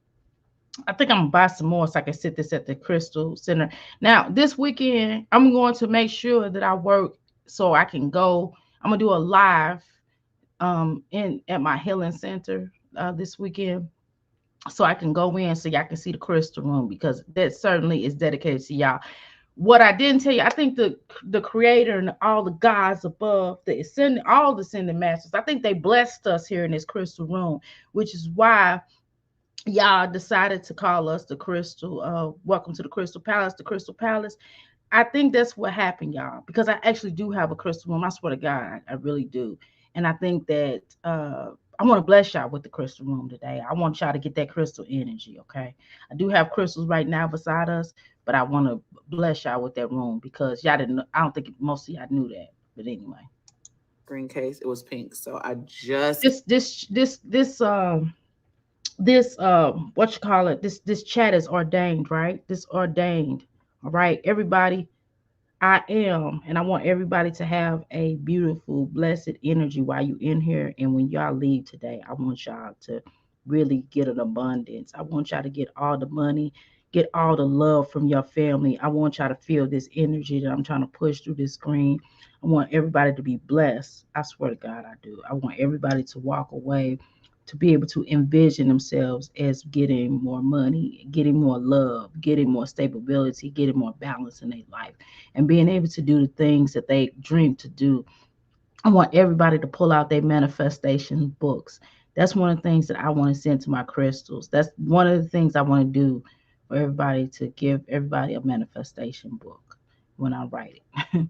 I think I'm gonna buy some more so I can sit this at the Crystal Center. Now this weekend, I'm going to make sure that I work so I can go. I'm gonna do a live in at my healing center this weekend, so I can go in so y'all can see the crystal room, because that certainly is dedicated to y'all. What I didn't tell you, I think the creator and all the gods above, the ascending, all the ascending masters, I think they blessed us here in this crystal room, which is why y'all decided to call us the crystal. Welcome to the Crystal Palace. The Crystal Palace. I think that's what happened, y'all, because I actually do have a crystal room. I swear to God, I really do. And I think that I want to bless y'all with the crystal room today. I want y'all to get that crystal energy, okay? I do have crystals right now beside us, but I want to bless y'all with that room because y'all didn't. I don't think most of y'all knew that. But anyway, Green case. It was pink. So I just this what you call it? This chat is ordained, right? This ordained. All right, everybody, I am, and I want everybody to have a beautiful, blessed energy while you in here. And when y'all leave today, I want y'all to really get an abundance. I want y'all to get all the money, get all the love from your family. I want y'all to feel this energy that I'm trying to push through this screen. I want everybody to be blessed. I swear to God, I do. I want everybody to walk away to be able to envision themselves as getting more money, getting more love, getting more stability, getting more balance in their life, and being able to do the things that they dream to do. I want everybody to pull out their manifestation books. That's one of the things that I want to send to my crystals. That's one of the things I want to do for everybody, to give everybody a manifestation book when I write it.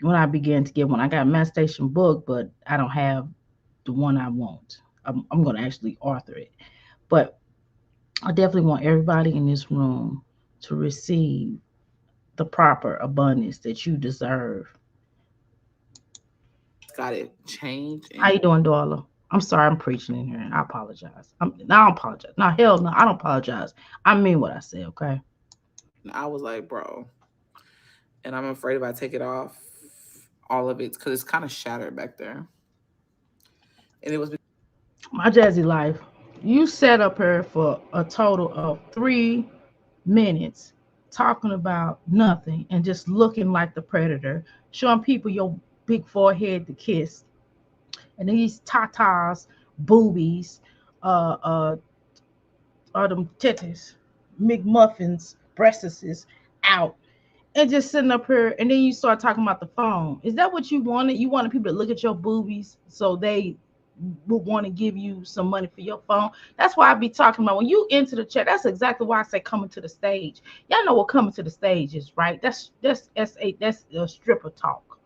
When I begin to get one, I got a manifestation book, but I don't have the one I want. I'm going to actually author it. But I definitely want everybody in this room to receive the proper abundance that you deserve. got it changed How and you doing, Darla? I'm sorry, I'm preaching in here. I apologize. I don't apologize. No, hell no, I don't apologize. I mean what I said, okay? I was like, bro, and I'm afraid if I take it off, all of it, because it's kind of shattered back there. And it was My Jazzy life, you sat up here for a total of 3 minutes talking about nothing and just looking like the predator, showing people your big forehead to kiss, and these tatas, boobies, uh, them titties, McMuffins, breastises out, and just sitting up here, and then you start talking about the phone. Is that what you wanted? You wanted people to look at your boobies so they would want to give you some money for your phone? That's why I be talking about when you enter the chat. That's exactly why I say coming to the stage. Y'all know what coming to the stage is, right? That's a stripper talk.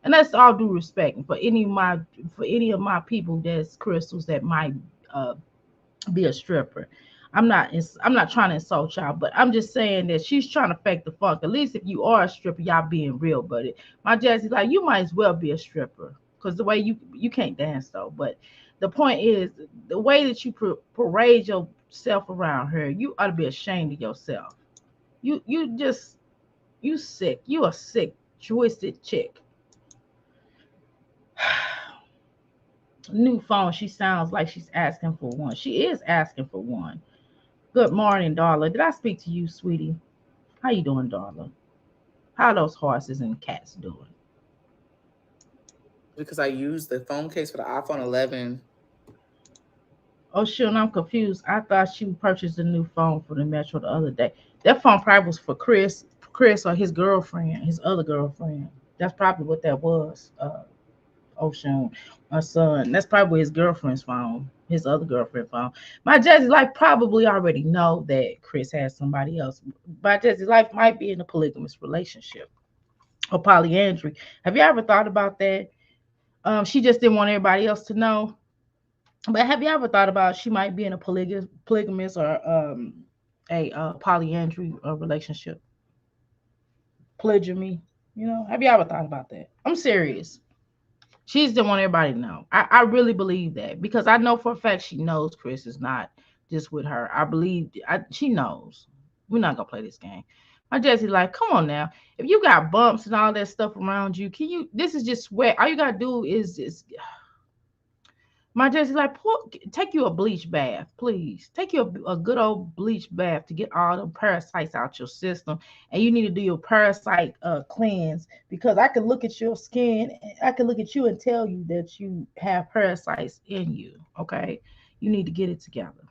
And that's all due respect for any of my people that's crystals that might uh be a stripper. I'm not trying to insult y'all, but I'm just saying that she's trying to fake the funk. At least if you are a stripper, y'all being real. But my Jazzy, like, you might as well be a stripper because the way you can't dance though. But the point is, the way that you parade yourself around her, you ought to be ashamed of yourself. You just you sick. You a sick, twisted chick. New phone. She sounds like she's asking for one. She is asking for one. Good morning, darling. Did I speak to you, sweetie? How you doing, darling? How are those horses and cats doing? because I used the phone case for the iPhone 11. Oh, sure, and I'm confused. I thought she purchased a new phone for the Metro the other day. That phone probably was for Chris or his girlfriend, his other girlfriend. That's probably what that was. Ocean, my son. That's probably his girlfriend's phone, his other girlfriend phone. My Jazzy Life probably already know that Chris has somebody else. My Jazzy Life might be in a polygamous relationship or polyandry. Have you ever thought about that? She just didn't want everybody else to know. But have you ever thought about she might be in a polygamous or a polyandry relationship, polygamy? You know, have you ever thought about that? I'm serious. She just didn't want everybody to know. I really believe that because I know for a fact she knows Chris is not just with her. I believe she knows. We're not gonna play this game. My Jesse, like, come on now. If you got bumps and all that stuff around you, can you? This is just sweat. All you gotta do is just. My Jesse, like, take you a bleach bath, please. Take you a good old bleach bath to get all the parasites out your system. And you need to do your parasite cleanse because I can look at your skin, I can look at you and tell you that you have parasites in you. Okay, you need to get it together.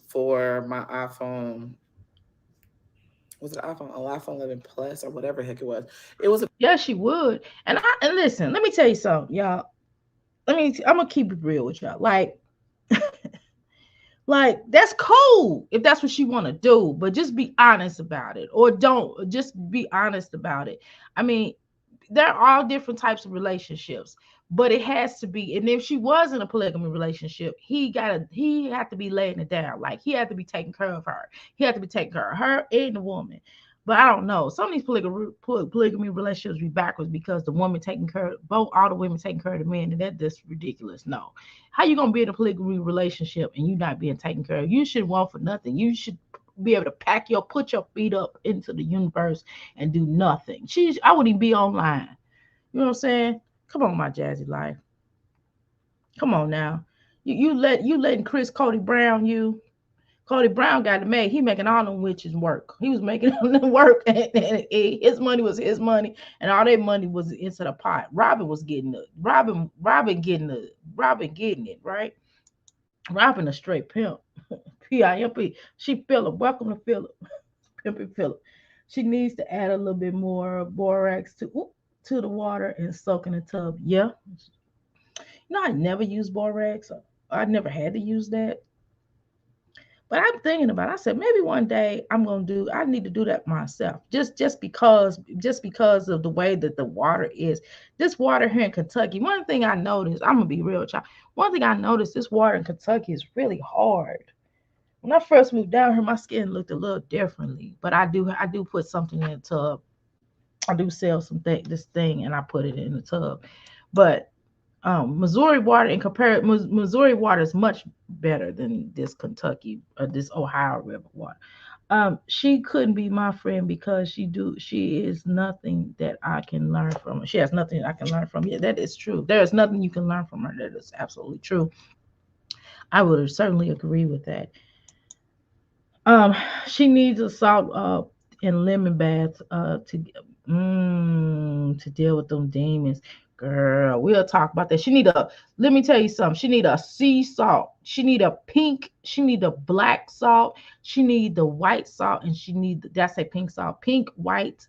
For my iPhone, was it iPhone? Oh, iPhone 11 Plus or whatever the heck it was. It was a Yes, she would. And listen, let me tell you something, y'all. I'm gonna keep it real with y'all. Like, that's cool if that's what you want to do, but just be honest about it, or don't just be honest about it. I mean, there are all different types of relationships, but it has to be. And if she was in a polygamy relationship, he had to be laying it down. Like, he had to be taking care of her. He had to be taking care of her and the woman. But I don't know. Some of these polygamy relationships be backwards because the woman taking care of both, all the women taking care of the men, and that's ridiculous. No, how you gonna be in a polygamy relationship and you not being taken care of? You should want for nothing. You should be able to put your feet up into the universe and do nothing. I wouldn't even be online. You know what I'm saying? Come on, my Jazzy life. Come on now. You letting Chris Cody Brown you. Cody Brown got it made. He making all them witches work. He was making them work, and his money was his money, and all their money was into the pot. Robin was getting it. Robin getting it right. Robin a straight pimp. P-I-M-P. She Philip. Welcome to Philip. Pimpy Philip. She needs to add a little bit more borax to the water and soak in the tub. Yeah. I never use borax. I never had to use that. But I'm thinking about it. I said maybe one day I need to do that myself. Just because of the way that the water is. This water here in Kentucky, one thing I noticed, I'm gonna be real, child. One thing I noticed, this water in Kentucky is really hard. When I first moved down here, my skin looked a little differently. But I do put something in the tub. I do sell this thing and I put it in the tub. But Missouri water Missouri water is much better than this Kentucky or this Ohio River water. She couldn't be my friend because she is nothing that I can learn from her. She has nothing I can learn from. Yeah, that is true. There is nothing you can learn from her. That is absolutely true. I would certainly agree with that. Um, she needs a salt and lemon bath to deal with them demons. Girl, we'll talk about that. Let me tell you something. She need a sea salt. She need a pink. She need a black salt. She need the white salt, and that's a pink salt, pink, white,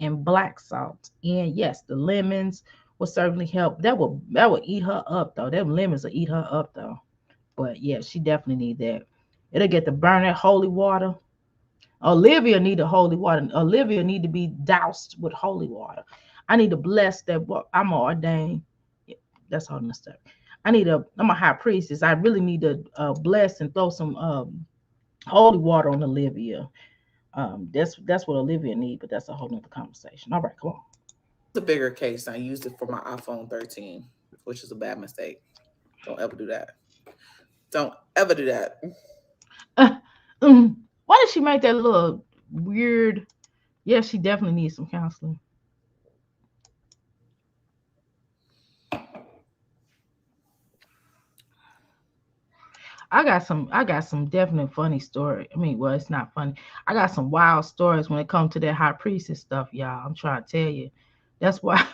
and black salt. And yes, the lemons will certainly help. That will eat her up though. Them lemons will eat her up though. But yeah, she definitely need that. It'll get to burn that holy water. Olivia need the holy water. Olivia need to be doused with holy water. I need to bless that. I'm ordained. Yeah, that's all messed up. I'm a high priestess. I really need to bless and throw some holy water on Olivia. That's what Olivia need, but that's a whole nother conversation. All right, come It's a bigger case. I used it for my iPhone 13, which is a bad mistake. Don't ever do that. Don't ever do that. on. Why did she make that little weird? Yeah, she definitely needs some counseling. I got some definite funny story. I mean, well, it's not funny. I got some wild stories when it comes to that high priestess stuff, y'all. I'm trying to tell you. That's why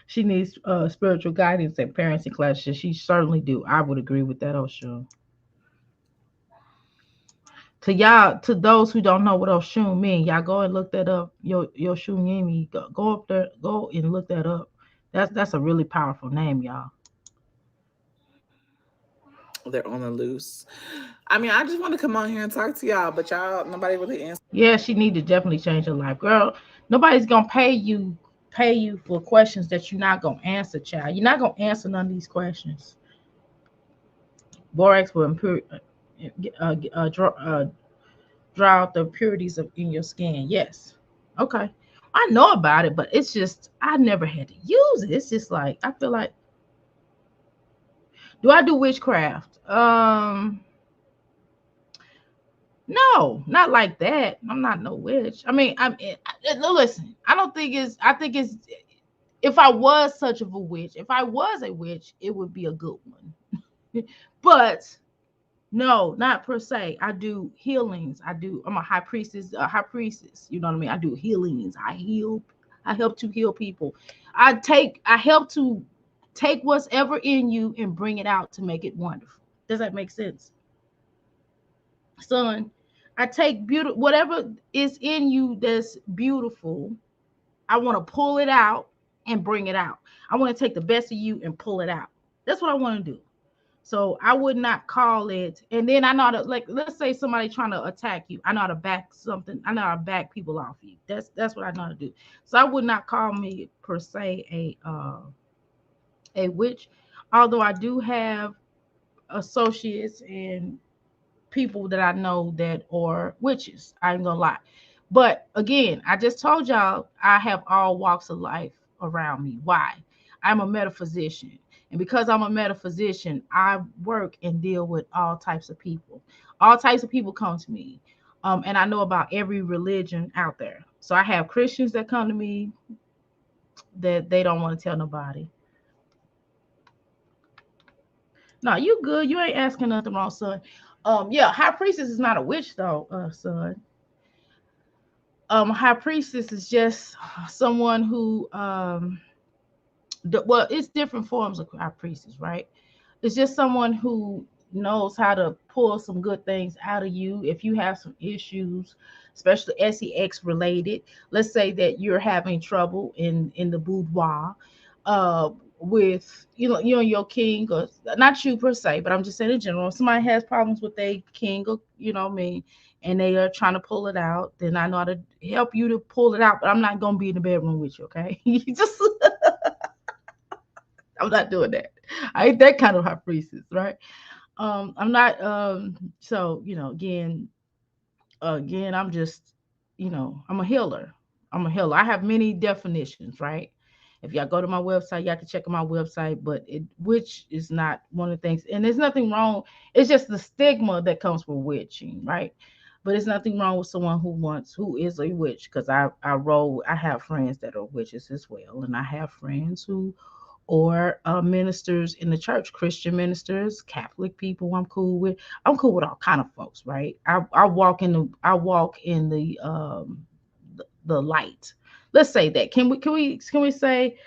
she needs spiritual guidance and parenting classes. She certainly do. I would agree with that, Oshun. To those who don't know what Oshun mean, y'all go and look that up. Yoshun Yemi, go up there, go and look that up. That's a really powerful name, y'all. They're on the loose. I mean, I just want to come on here and talk to y'all, but y'all, nobody really answers. Yeah, she need to definitely change her life, girl. Nobody's gonna pay you for questions that you're not gonna answer, child. You're not gonna answer none of these questions. Borax will draw out the impurities in your skin. Yes, okay, I know about it, but it's just I never had to use it. It's just like I feel like, do I do witchcraft? No, not like that. I'm not no witch. I mean, listen. I don't think it's. I think it's. If I was such of a witch, if I was a witch, it would be a good one. But no, not per se. I do healings. I'm a high priestess. A high priestess. You know what I mean? I do healings. I heal. I help to heal people. I help to take what's ever in you and bring it out to make it wonderful. Does that make sense, son? I take whatever is in you that's beautiful. I want to pull it out and bring it out. I want to take the best of you and pull it out. That's what I want to do. So I would not call it. And then I know how to, like, let's say somebody trying to attack you. I know how to back something. I know how to back people off you. That's what I know how to do. So I would not call me per se a witch, although I do have associates and people that I know that are witches. I ain't gonna lie. But again, I just told y'all I have all walks of life around me. Why? I'm a metaphysician. And because I'm a metaphysician, I work and deal with all types of people. All types of people come to me. And I know about every religion out there. So I have Christians that come to me that they don't want to tell nobody. No, you good. You ain't asking nothing wrong, son. Yeah, high priestess is not a witch though, son. High priestess is just someone who Well, it's different forms of high priestess, right? It's just someone who knows how to pull some good things out of you if you have some issues, especially sex related. Let's say that you're having trouble in the boudoir, uh with you and your king, or not you per se, but I'm just saying in general. If somebody has problems with a king, or me, and they are trying to pull it out, then I know how to help you to pull it out, but I'm not gonna be in the bedroom with you, okay? You just I'm not doing that. I ain't that kind of high priestess, right? I'm not. So again, I'm just, I'm a healer. I'm a healer. I have many definitions, right? If y'all go to my website, y'all can check on my website, but witch is not one of the things, and there's nothing wrong. It's just the stigma that comes with witching, right? But it's nothing wrong with someone who is a witch, because I have friends that are witches as well, and I have friends who or ministers in the church, Christian ministers, Catholic people. I'm cool with. I'm cool with all kind of folks, right? I walk in the light. Let's say that. Can we say,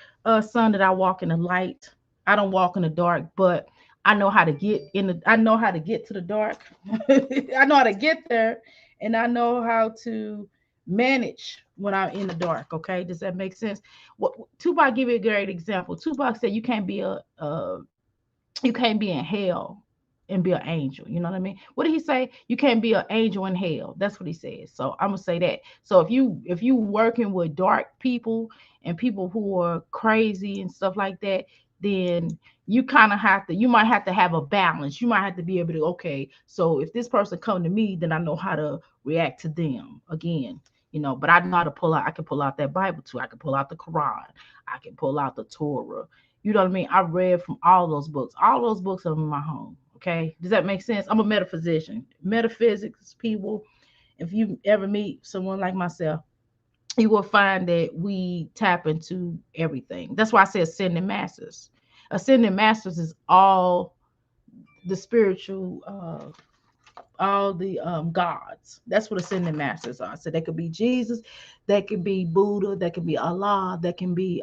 son, that I walk in the light? I don't walk in the dark, but I know how to get in the. I know how to get to the dark. I know how to get there, and I know how to manage when I'm in the dark. Okay, does that make sense? What Tupac give you a great example. Tupac said you can't be in hell and be an angel. You know what I mean? What did he say? You can't be an angel in hell. That's what he says. So I'm gonna say that. So if you working with dark people and people who are crazy and stuff like that, then you might have to have a balance. You might have to be able to, okay, so if this person come to me, then I know how to react to them again. But I know how to pull out. I can pull out that Bible too. I can pull out the Quran. I can pull out the Torah. You know what I mean? I read from all those books. All those books are in my home. Okay. Does that make sense? I'm a metaphysician. Metaphysics people, if you ever meet someone like myself, you will find that we tap into everything. That's why I say ascending masters. Ascending masters is all the spiritual, all the gods. That's what ascending masters are. So they could be Jesus, that could be Buddha, that could be Allah, that can be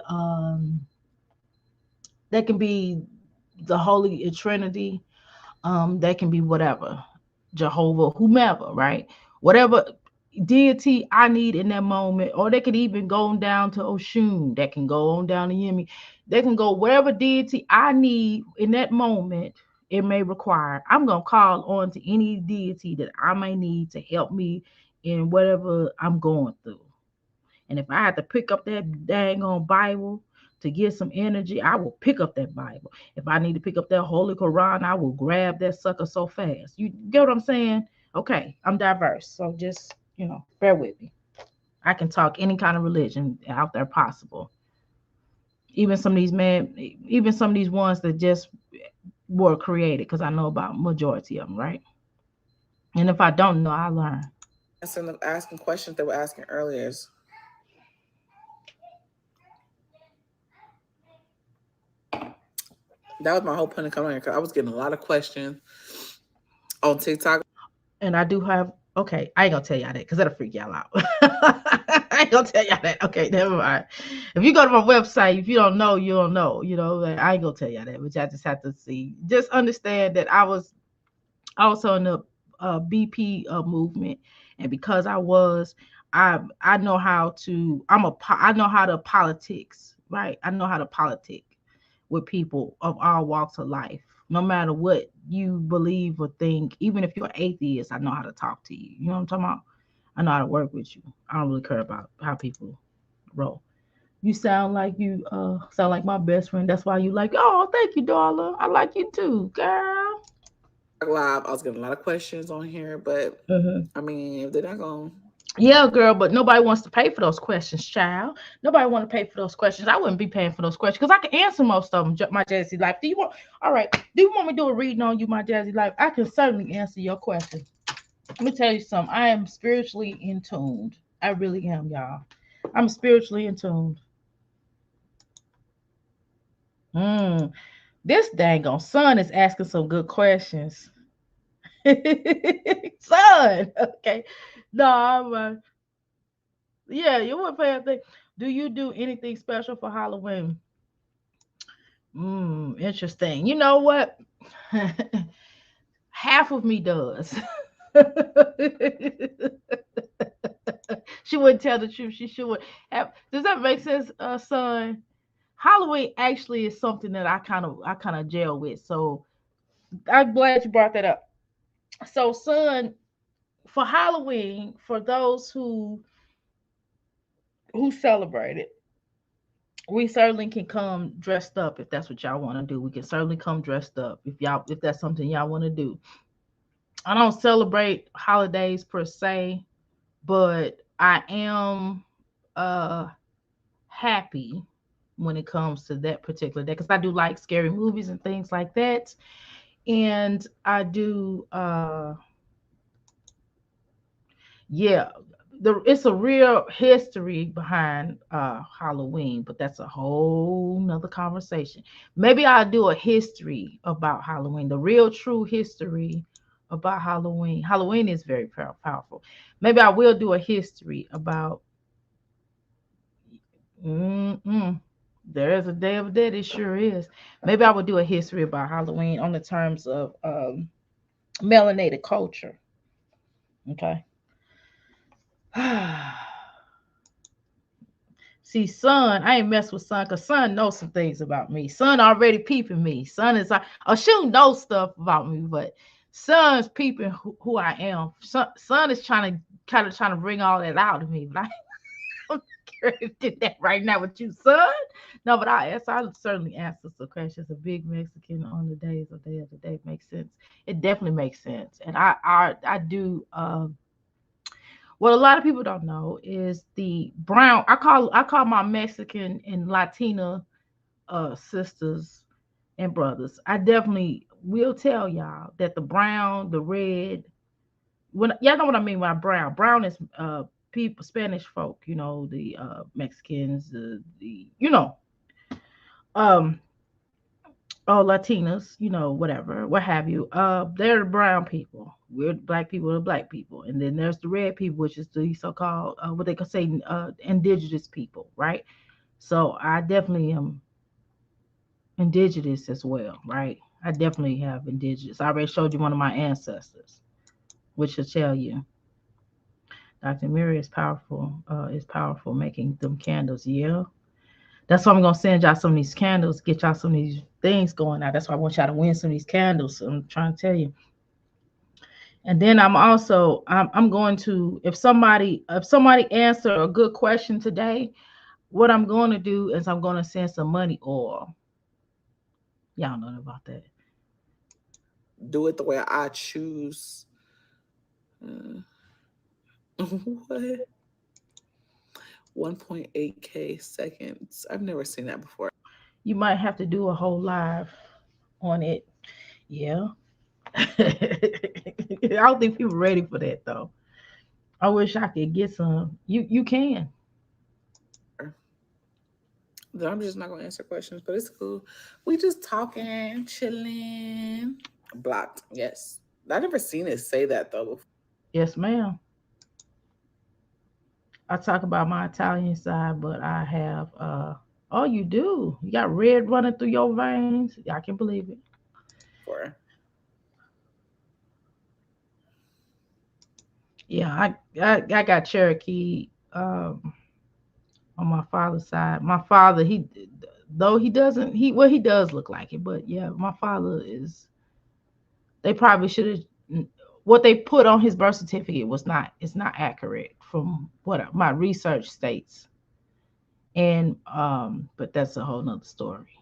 the Holy Trinity, that can be whatever, Jehovah, whomever, right? Whatever deity I need in that moment, or they could even go on down to Oshun, that can go on down to Yemi, they can go wherever deity I need in that moment. It may require. I'm gonna call on to any deity that I may need to help me in whatever I'm going through. And if I had to pick up that dang on Bible to get some energy, I will pick up that Bible. If I need to pick up that Holy Quran, I will grab that sucker so fast. You get what I'm saying? Okay, I'm diverse. So just, bear with me. I can talk any kind of religion out there possible. Even some of these ones that just were created, because I know about majority of them, right? And if I don't know, I learn. Asking questions they were asking earlier is that was my whole point of coming here because I was getting a lot of questions on TikTok. And I do have. Okay, I ain't gonna tell y'all that because that'll freak y'all out. I ain't gonna tell y'all that. Okay, never mind. If you go to my website, if you don't know, you don't know. Like, I ain't gonna tell y'all that, but y'all just have to see. Just understand that I was also in the BP movement, and because I know how to. I know how to politics, right? I know how to politic with people of all walks of life. No matter what you believe or think, even if you're atheist, I know how to talk to you. You know what I'm talking about? I know how to work with you. I don't really care about how people roll. You sound like my best friend. That's why you like. Oh, thank you, darling. I like you too, girl. Live, I was getting a lot of questions on here, but Mhm. I mean, if they're not going, Yeah, girl, but nobody wants to pay for those questions, child. Nobody want to pay for those questions. I wouldn't be paying for those questions because I can answer most of them. My Jazzy Life. Do you want? All right. Do you want me to do a reading on you, my Jazzy Life? I can certainly answer your questions. Let me tell you something. I am spiritually in tuned. I really am, y'all. I'm spiritually in tuned. Mm. This dang on son is asking some good questions. Son, okay. No, yeah, you would pay a thing. Do you do anything special for Halloween? Interesting. You know what? Half of me does. She wouldn't tell the truth. She should have. Does that make sense, son? Halloween actually is something that I kind of jail with. So I'm glad you brought that up. So, son, for Halloween, for those who celebrate it, we certainly can come dressed up if that's what y'all want to do. We can certainly come dressed up if that's something y'all want to do. I don't celebrate holidays per se, but I am uh happy when it comes to that particular day because I do like scary movies and things like that. And I do yeah, it's a real history behind Halloween, but that's a whole nother conversation. Maybe I'll do a history about Halloween, the real true history about Halloween. Halloween is very powerful. Maybe I will do a history about mm there is a day of the dead, it sure is. Maybe I will do a history about Halloween on the terms of melanated culture. Okay. See, son, I ain't mess with son because son knows some things about me. Son already peeping me. Son is like, oh, she'll know stuff about me, but son's peeping who I am. Son is trying to trying to bring all that out of me, but I don't care if I did that right now with you, son. No, but I'll certainly answer some questions. A big Mexican on the days of day of the day makes sense. It definitely makes sense, and I do. What a lot of people don't know is the brown. I call my Mexican and Latina sisters and brothers. I definitely will tell y'all that the brown, the red. When y'all know what I mean by brown. Brown is people, Spanish folk. You know the Mexicans, the um oh Latinas, whatever, what have you. They're the brown people. We're black people are black people, and then there's the red people, which is the so-called what they could say indigenous people, right? So I definitely am indigenous as well, right? I definitely have indigenous. I already showed you one of my ancestors, which will tell you Dr. Mary is powerful making them candles. Yeah. That's why I'm gonna send y'all some of these candles, get y'all some of these things going out. That's why I want y'all to win some of these candles. So I'm trying to tell you. And then I'm going to if somebody answer a good question today, what I'm going to do is I'm going to send some money oil. Y'all know about that. Do it the way I choose. Uh, what? 1.8K seconds. I've never seen that before. You might have to do a whole live on it. Yeah. I don't think people are ready for that though. I wish I could get some. You can. Then I'm just not gonna answer questions, but it's cool. We just talking, chilling. Blocked. Yes. I never seen it say that though before. Yes, ma'am. I talk about my Italian side, but I have oh you do. You got red running through your veins. I can believe it. Yeah, I got Cherokee on my father's side. My father, he though he doesn't he does look like it, but yeah, my father is they probably should have what they put on his birth certificate was not it's not accurate from what my research states. And but that's a whole nother story.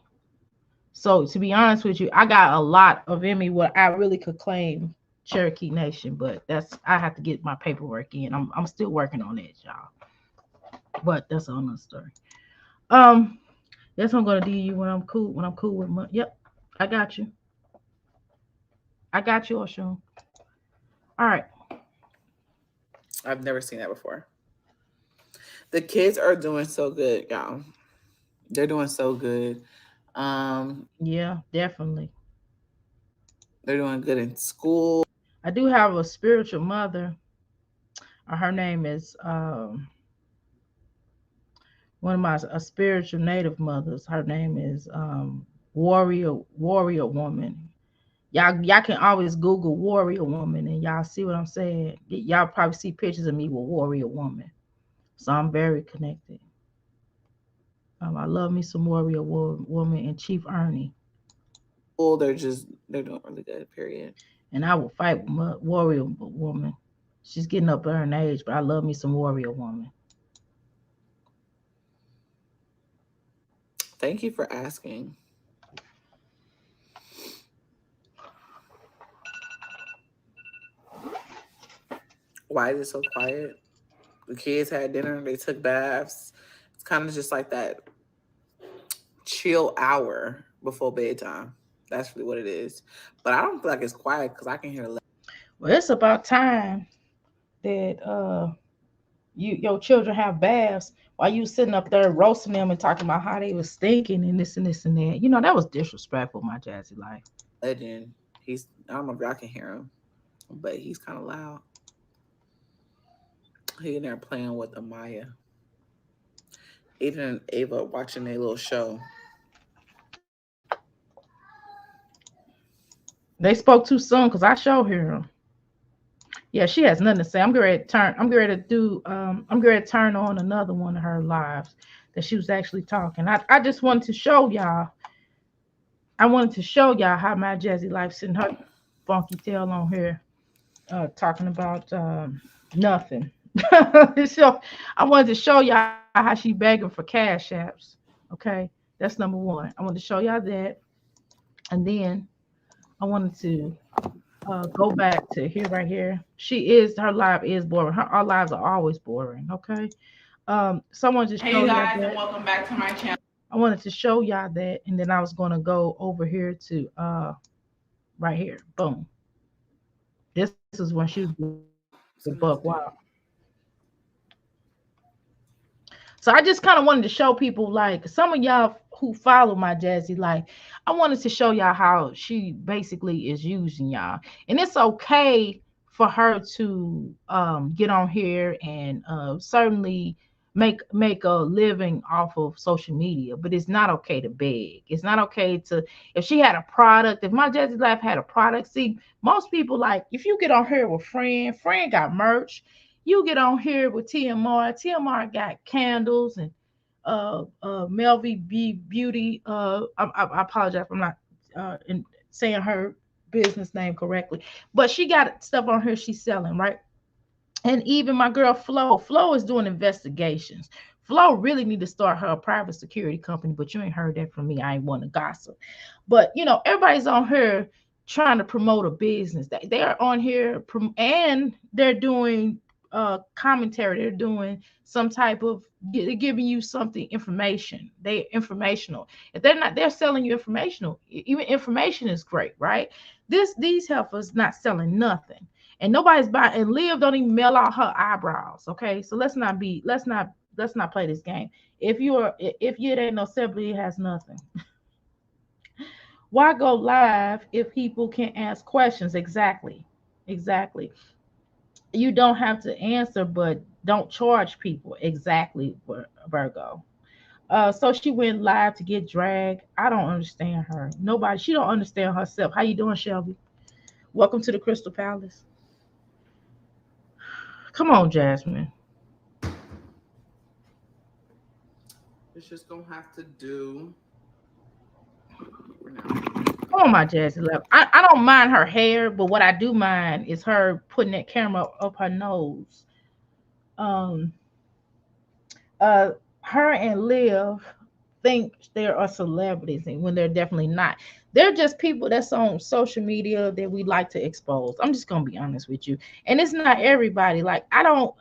So to be honest with you, I got a lot of in me what I really could claim Cherokee Nation, but that's I have to get my paperwork in. I'm still working on it, y'all. But that's another story. Um, that's what I'm gonna do you when I'm cool with my yep. I got you. I got you, Oshun. All right. I've never seen that before. The kids are doing so good, y'all. They're doing so good. Um, Yeah, definitely. they're doing good in school. I do have a spiritual mother. Her name is one of my a spiritual native mothers. Her name is warrior woman. Y'all can always Google warrior woman and y'all see what I'm saying. Y'all probably see pictures of me with warrior woman. So I'm very connected. I love me some warrior woman and Chief Ernie. They're doing really good. Period. And I will fight with my warrior woman. She's getting up there in age, but I love me some warrior woman. Thank you for asking. Why is it so quiet? The kids had dinner. They took baths. It's kind of just like that chill hour before bedtime. That's really what it is. But I don't feel like it's quiet because I can hear. Well, it's about time that your children have baths while you sitting up there roasting them and talking about how they was stinking and this and this and that. That was disrespectful, my Jazzy life. Legend. I don't know if y'all can hear him, but he's kind of loud. He in there playing with Amaya. Aiden and Ava watching their little show. They spoke too soon because I showed her. Yeah, she has nothing to say. I'm getting ready to turn. I'm getting ready to do. I'm getting ready to turn on another one of her lives that she was actually talking. I just wanted to show y'all. I wanted to show y'all how my Jazzy life sitting her funky tail on here, talking about nothing. So I wanted to show y'all how she begging for cash apps. Okay, that's number one. I wanted to show y'all that, and then I wanted to go back to here right here. Her live is boring. Our lives are always boring. Okay. So I wanted to Hey, show you y'all guys, and that. welcome back to my channel. I wanted to show y'all that, and then I was gonna go over here to right here. Boom. This is when she was buck wild. What's gonna have to do? So I just kind of wanted to show people, like some of y'all who follow my Jazzy life, I wanted to show y'all how she basically is using y'all. And it's okay for her to get on here and certainly make a living off of social media, but it's not okay to beg. It's not okay to, if she had a product, if my Jazzy life had a product. See, most people, like if you get on here with friend got merch. You get on here with TMR. TMR got candles and Melvy B Beauty. I apologize if I'm not saying her business name correctly, but she got stuff on here she's selling, right? And even my girl Flo is doing investigations. Flo really need to start her private security company, but you ain't heard that from me. I ain't want to gossip. But everybody's on here trying to promote a business. They are on here and they're doing commentary. They're doing some type of, they're giving you something information. They informational. If they're not, they're selling you informational. Even information is great, right? These heifers not selling nothing, and nobody's buying. And Liv don't even mail out her eyebrows. Okay, so let's not play this game. If you it ain't no celebrity, it has nothing. Why go live if people can't ask questions? Exactly. You don't have to answer, but don't charge people. Exactly, Virgo. So she went live to get dragged. I don't understand her. Nobody. She don't understand herself. How you doing, Shelby? Welcome to the Crystal Palace. Come on, Jasmine. It's just gonna have to do for now. Come on, my Jazzy love. I don't mind her hair, but what I do mind is her putting that camera up her nose. Um, uh, her and Liv think there are celebrities, and when they're definitely not. They're just people that's on social media that we like to expose. I'm just gonna be honest with you. And it's not everybody. Like I don't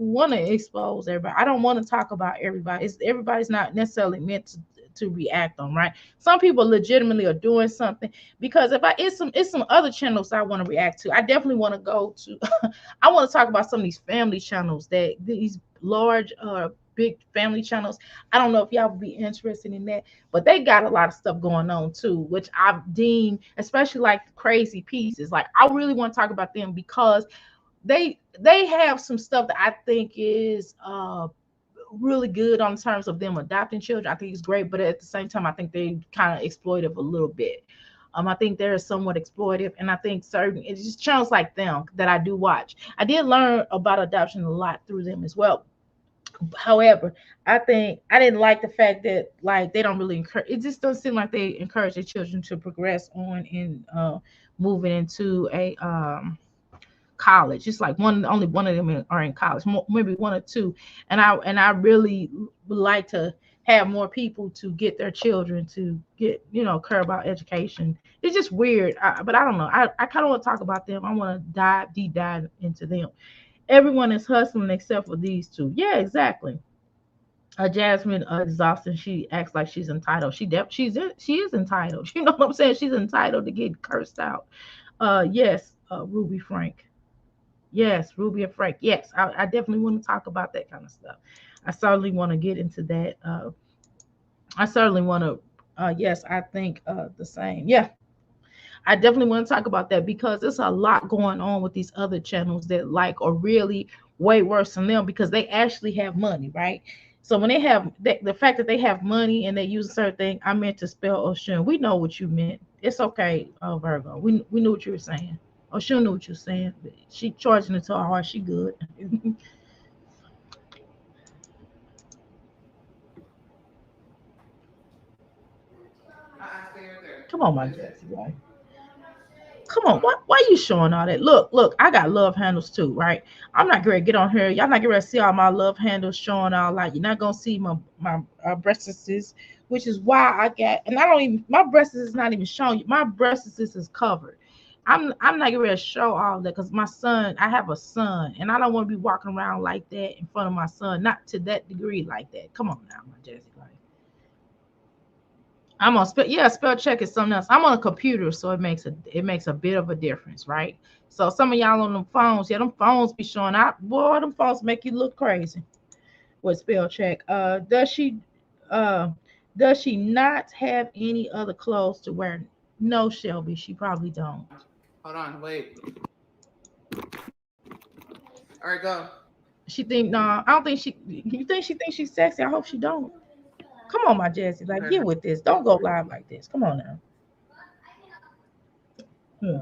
want to expose everybody. I don't want to talk about everybody. Everybody's not necessarily meant to react on, right? Some people legitimately are doing something, because if I it's some other channels I want to react to. I definitely want to go to I want to talk about some of these family channels, that these large big family channels. I don't know if y'all would be interested in that, but they got a lot of stuff going on too, which I deem, especially like the crazy pieces. Like I really want to talk about them because they have some stuff that I think is really good on terms of them adopting children. I think it's great, but at the same time, I think they kind of exploitive a little bit. I think they're somewhat exploitive, and I think certain it's just channels like them that I do watch. I did learn about adoption a lot through them as well. However, I think I didn't like the fact that like they don't really encourage. It just doesn't seem like they encourage their children to progress on in moving into a college. It's like one only one of them are in college, maybe one or two. And I really would like to have more people to get their children to get care about education. It's just weird, but I don't know. I kind of want to talk about them. I want to dive deep dive into them. Everyone is hustling except for these two. Yeah, exactly. Jasmine exhausting. She acts like she's entitled. She is entitled. You know what I'm saying? She's entitled to get cursed out. Yes, Ruby Frank. Yes, Ruby and Frank. Yes, I definitely want to talk about that kind of stuff. I certainly want to get into that. I certainly want to. Yes, I think the same. Yeah, I definitely want to talk about that because there's a lot going on with these other channels that like are really way worse than them because they actually have money, right? So when they have the fact that they have money and they use a certain thing, I meant to spell Oshun. We know what you meant. It's okay, Virgo. We knew what you were saying. Oshun knew what you were saying. She charging it to her heart. She good. Stay right there. Come on, my What is it? Jazzy, right? Come on, Hold on. why you showing all that? Look, I got love handles too, right? I'm not gonna get on here. Y'all not gonna see all my love handles showing all like you're not gonna see my breasts, which is why I got and I don't even my breasts is not even showing you. My breasts is covered. I'm not gonna show all that because my son, I have a son, and I don't want to be walking around like that in front of my son. Not to that degree like that. Come on now, my Jazzy. Like I'm on spell. Yeah, spell check is something else. I'm on a computer, so it makes a bit of a difference, right? So some of y'all on them phones, yeah, them phones be showing out. Boy, them phones make you look crazy with spell check. Uh does she not have any other clothes to wear? No, Shelby, she probably don't. Hold on. Wait. All right, go. She think no, I don't think she you think she thinks she's sexy. I hope she don't. Come on, my Jazzy, like Okay. get with this. Don't go live like this. Come on now. Hmm.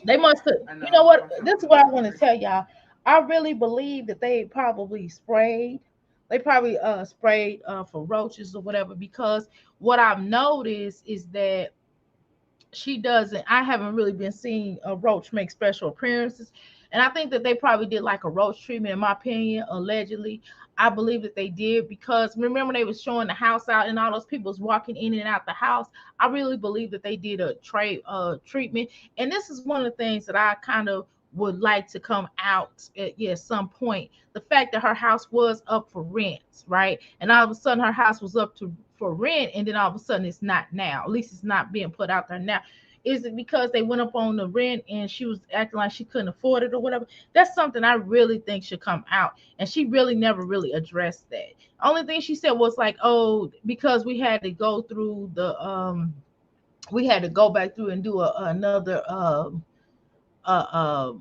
They must have, I you know know. what? I'm trying This to is put it what I on want to first. tell y'all. I really believe that they probably sprayed. They probably sprayed for roaches or whatever because what I've noticed is that she doesn't. I haven't really been seeing a roach make special appearances, and I think that they probably did like a roach treatment. In my opinion, allegedly, I believe that they did because remember they was showing the house out and all those people was walking in and out the house. I really believe that they did a trade treatment, and this is one of the things that I kind of would like to come out at yeah, some point. The fact that her house was up for rent, right? And all of a sudden her house was up to for rent, and then all of a sudden it's not now. At least it's not being put out there now. Is it because they went up on the rent and she was acting like she couldn't afford it or whatever? That's something I really think should come out. And she really never really addressed that. Only thing she said was like, oh, because we had to go back through and do another uh, uh,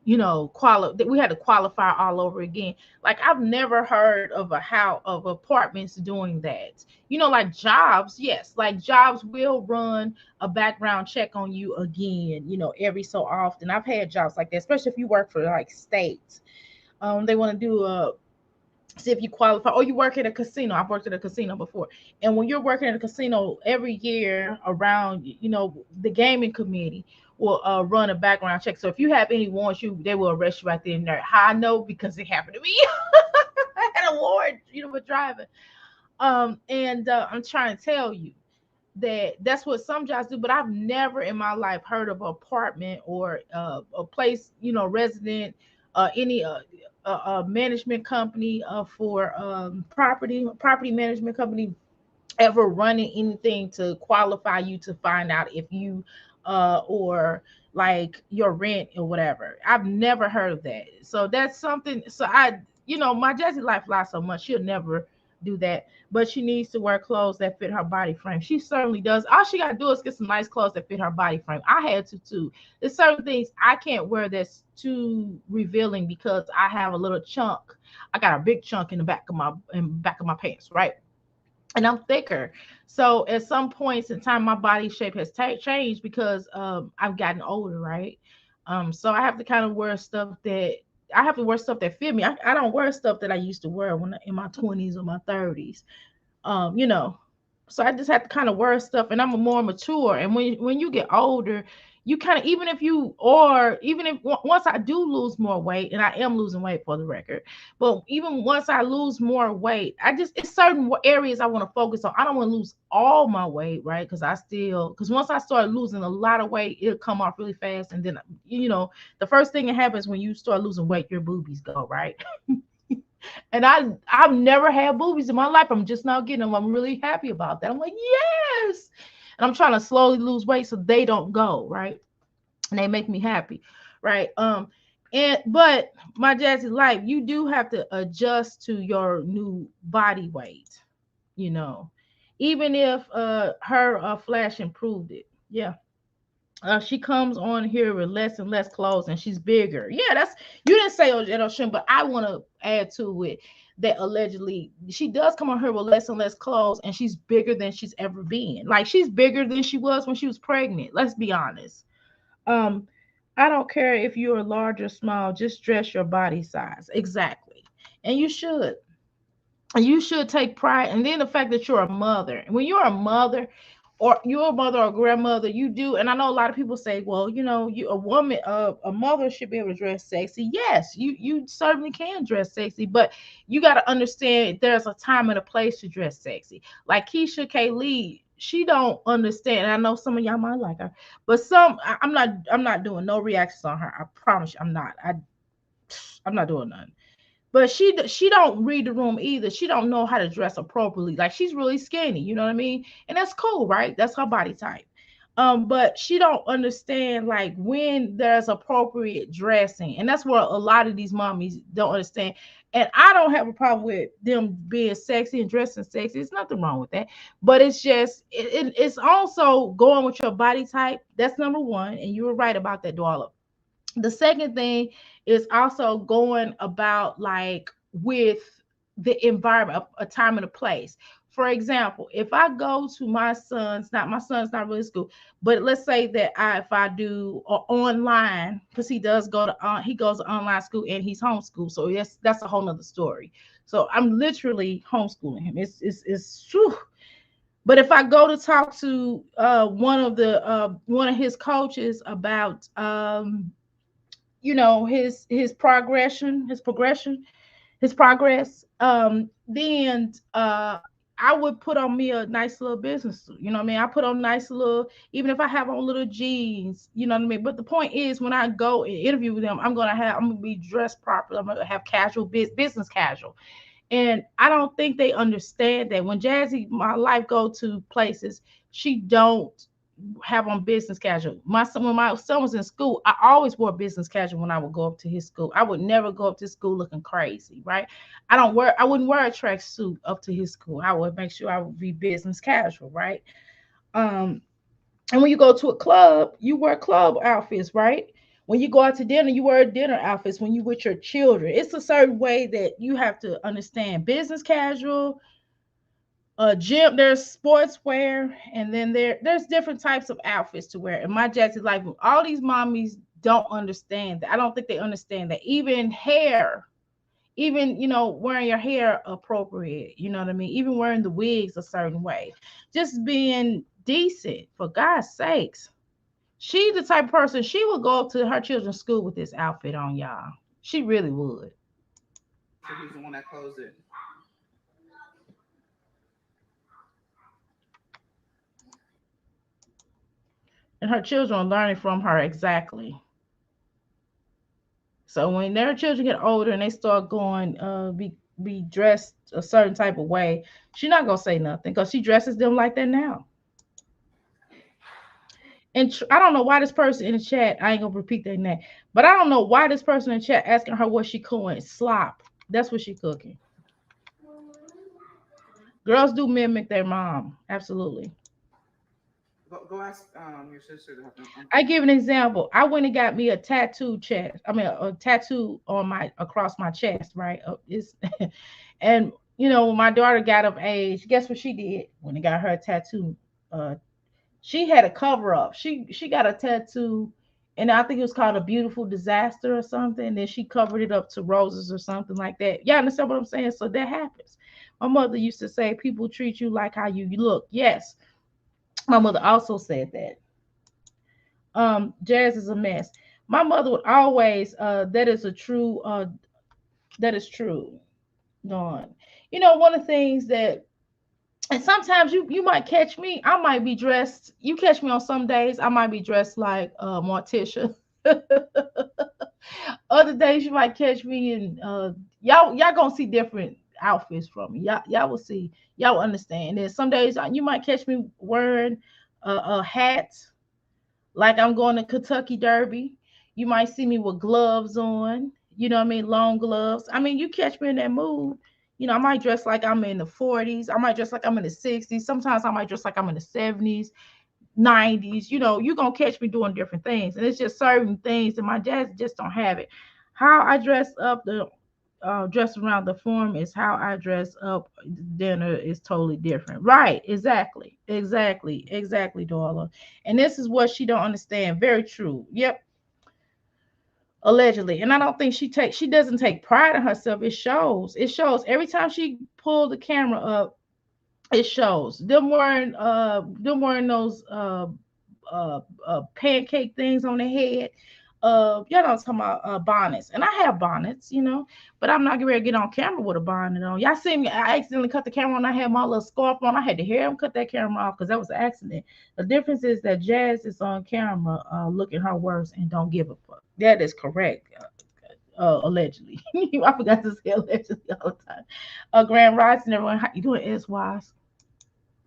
we had to qualify all over again. Like I've never heard of a how of apartments doing that. Like jobs, yes, like jobs will run a background check on you again, every so often. I've had jobs like that, especially if you work for like states. They want to do a see if you qualify or you work at a casino. I've worked at a casino before. And when you're working at a casino every year around, the gaming committee will run a background check. So if you have any warrants, they will arrest you right there and there. How I know because it happened to me. I had a warrant, for driving. And I'm trying to tell you that's what some jobs do, but I've never in my life heard of an apartment or a place, resident, any management company for property management company ever running anything to qualify you to find out if you or like your rent or whatever. I've never heard of that. So that's something. So my Jessie life lies so much. She'll never do that, but she needs to wear clothes that fit her body frame. She certainly does. All she gotta do is get some nice clothes that fit her body frame. I had to too. There's certain things I can't wear that's too revealing because I have a little chunk. I got a big chunk in the back of my pants, right? And I'm thicker. So at some points in time, my body shape has changed because I've gotten older, right? So I have to kind of wear stuff that I have to wear stuff that fit me. I don't wear stuff that I used to wear when in my 20s or my 30s. You know, so I just have to kind of wear stuff, and I'm a more mature. And when you get older, you kind of, even if you, or even if once I do lose more weight, and I am losing weight for the record, but even once I lose more weight, I just, it's certain areas I want to focus on. I don't want to lose all my weight, right? Because once I start losing a lot of weight, it'll come off really fast, and then the first thing that happens when you start losing weight, your boobies go, right? And I've never had boobies in my life. I'm just now getting them. I'm really happy about that. I'm like, yes. And I'm trying to slowly lose weight so they don't go, right? And they make me happy, right? But my Jazzy life, you do have to adjust to your new body weight, you know. Even if her flash improved it. Yeah. She comes on here with less and less clothes, and she's bigger. Yeah, that's, you didn't say Ocean, but I want to add to it that allegedly she does come on here with less and less clothes, and she's bigger than she's ever been. Like, she's bigger than she was when she was pregnant. Let's be honest. Um, I don't care if you're large or small, just dress your body size exactly, and you should. And you should take pride. And then the fact that you're a mother, and when you're a mother, or you're a mother or grandmother, you do. And I know a lot of people say, well, you, a woman, a mother should be able to dress sexy. Yes, you certainly can dress sexy, but you got to understand there's a time and a place to dress sexy. Like Keisha K Lee, she don't understand. And I know some of y'all might like her, but I'm not doing no reactions on her. I promise you, I'm not doing nothing. But she don't read the room either. She don't know how to dress appropriately. Like, she's really skinny, you know what I mean? And that's cool, right? That's her body type. But she don't understand like when there's appropriate dressing, and that's what a lot of these mommies don't understand. And I don't have a problem with them being sexy and dressing sexy. There's nothing wrong with that. But it's just it's also going with your body type. That's number one, and you were right about that, Dwalla. The second thing is also going about like with the environment, a time and a place. For example, if I go to my son's not really school, but let's say that if I do online, because he goes to online school and he's homeschooled, so that's a whole nother story. So I'm literally homeschooling him. It's whew. But if I go to talk to one of his coaches about his progress, then I would put on me a nice little business suit. You know what I mean? I put on nice little, even if I have on little jeans, you know what I mean? But the point is, when I go and interview with them, I'm gonna be dressed properly. I'm gonna have casual business casual. And I don't think they understand that when Jazzy, my life, go to places, she don't have on business casual. When my son was in school, I always wore business casual when I would go up to his school. I would never go up to school looking crazy, right? I wouldn't wear a track suit up to his school. I would make sure I would be business casual, right? Um, and when you go to a club, you wear club outfits, right? When you go out to dinner, you wear dinner outfits. When you with your children, it's a certain way that you have to understand business casual, gym, there's sportswear, and then there's different types of outfits to wear. And my Jazzy life, all these mommies don't understand that. I don't think they understand that. Even hair, even wearing your hair appropriate, you know what I mean? Even wearing the wigs a certain way, just being decent, for God's sakes. She the type of person, she would go up to her children's school with this outfit on, y'all. She really would. So he's the one that closed it. And her children are learning from her exactly. So when their children get older and they start going, be dressed a certain type of way, she's not gonna say nothing because she dresses them like that now. And I don't know why this person in the chat, I ain't gonna repeat their name, but I don't know why this person in the chat asking her what she cooking. Slop. That's what she cooking. Girls do mimic their mom, absolutely. Go ask your sister. I give an example. I went and got me a tattoo chest. I mean, a tattoo on my across my chest, right? It's and when my daughter got of age, guess what she did when it got her tattoo? Uh, she had a cover up. She got a tattoo, and I think it was called a beautiful disaster or something. And then she covered it up to roses or something like that. Y'all understand what I'm saying? So that happens. My mother used to say, "People treat you like how you look." Yes, my mother also said that. Jazz is a mess. My mother would always. That is a true. That is true. Dawn. One of the things that and sometimes you might catch me. I might be dressed. You catch me on some days. I might be dressed like Morticia. Other days you might catch me and y'all gonna see different outfits from me. Y'all will see. Y'all will understand. And some days you might catch me wearing a hat like I'm going to Kentucky Derby. You might see me with gloves on. You know what I mean? Long gloves. I mean, you catch me in that mood. I might dress like I'm in the 40s. I might dress like I'm in the 60s. Sometimes I might dress like I'm in the 70s, 90s. You're going to catch me doing different things. And it's just certain things that my jazz just don't have it. How I dress around the form is how I dress up dinner is totally different. Right, exactly. Exactly. Exactly, Darla. And this is what she don't understand. Very true. Yep, allegedly. And I don't think she doesn't take pride in herself. It shows. It shows every time she pulled the camera up. It shows them wearing those pancake things on their head. Y'all know what I'm talking about, bonnets. And I have bonnets, but I'm not ready to get on camera with a bonnet on. Y'all see me, I accidentally cut the camera on. I had my little scarf on. I had to hear him cut that camera off because that was an accident. The difference is that Jazz is on camera looking her worst and don't give a fuck. That is correct. Allegedly. I forgot to say allegedly all the time. Grand Rising, everyone. How you doing, S Wise?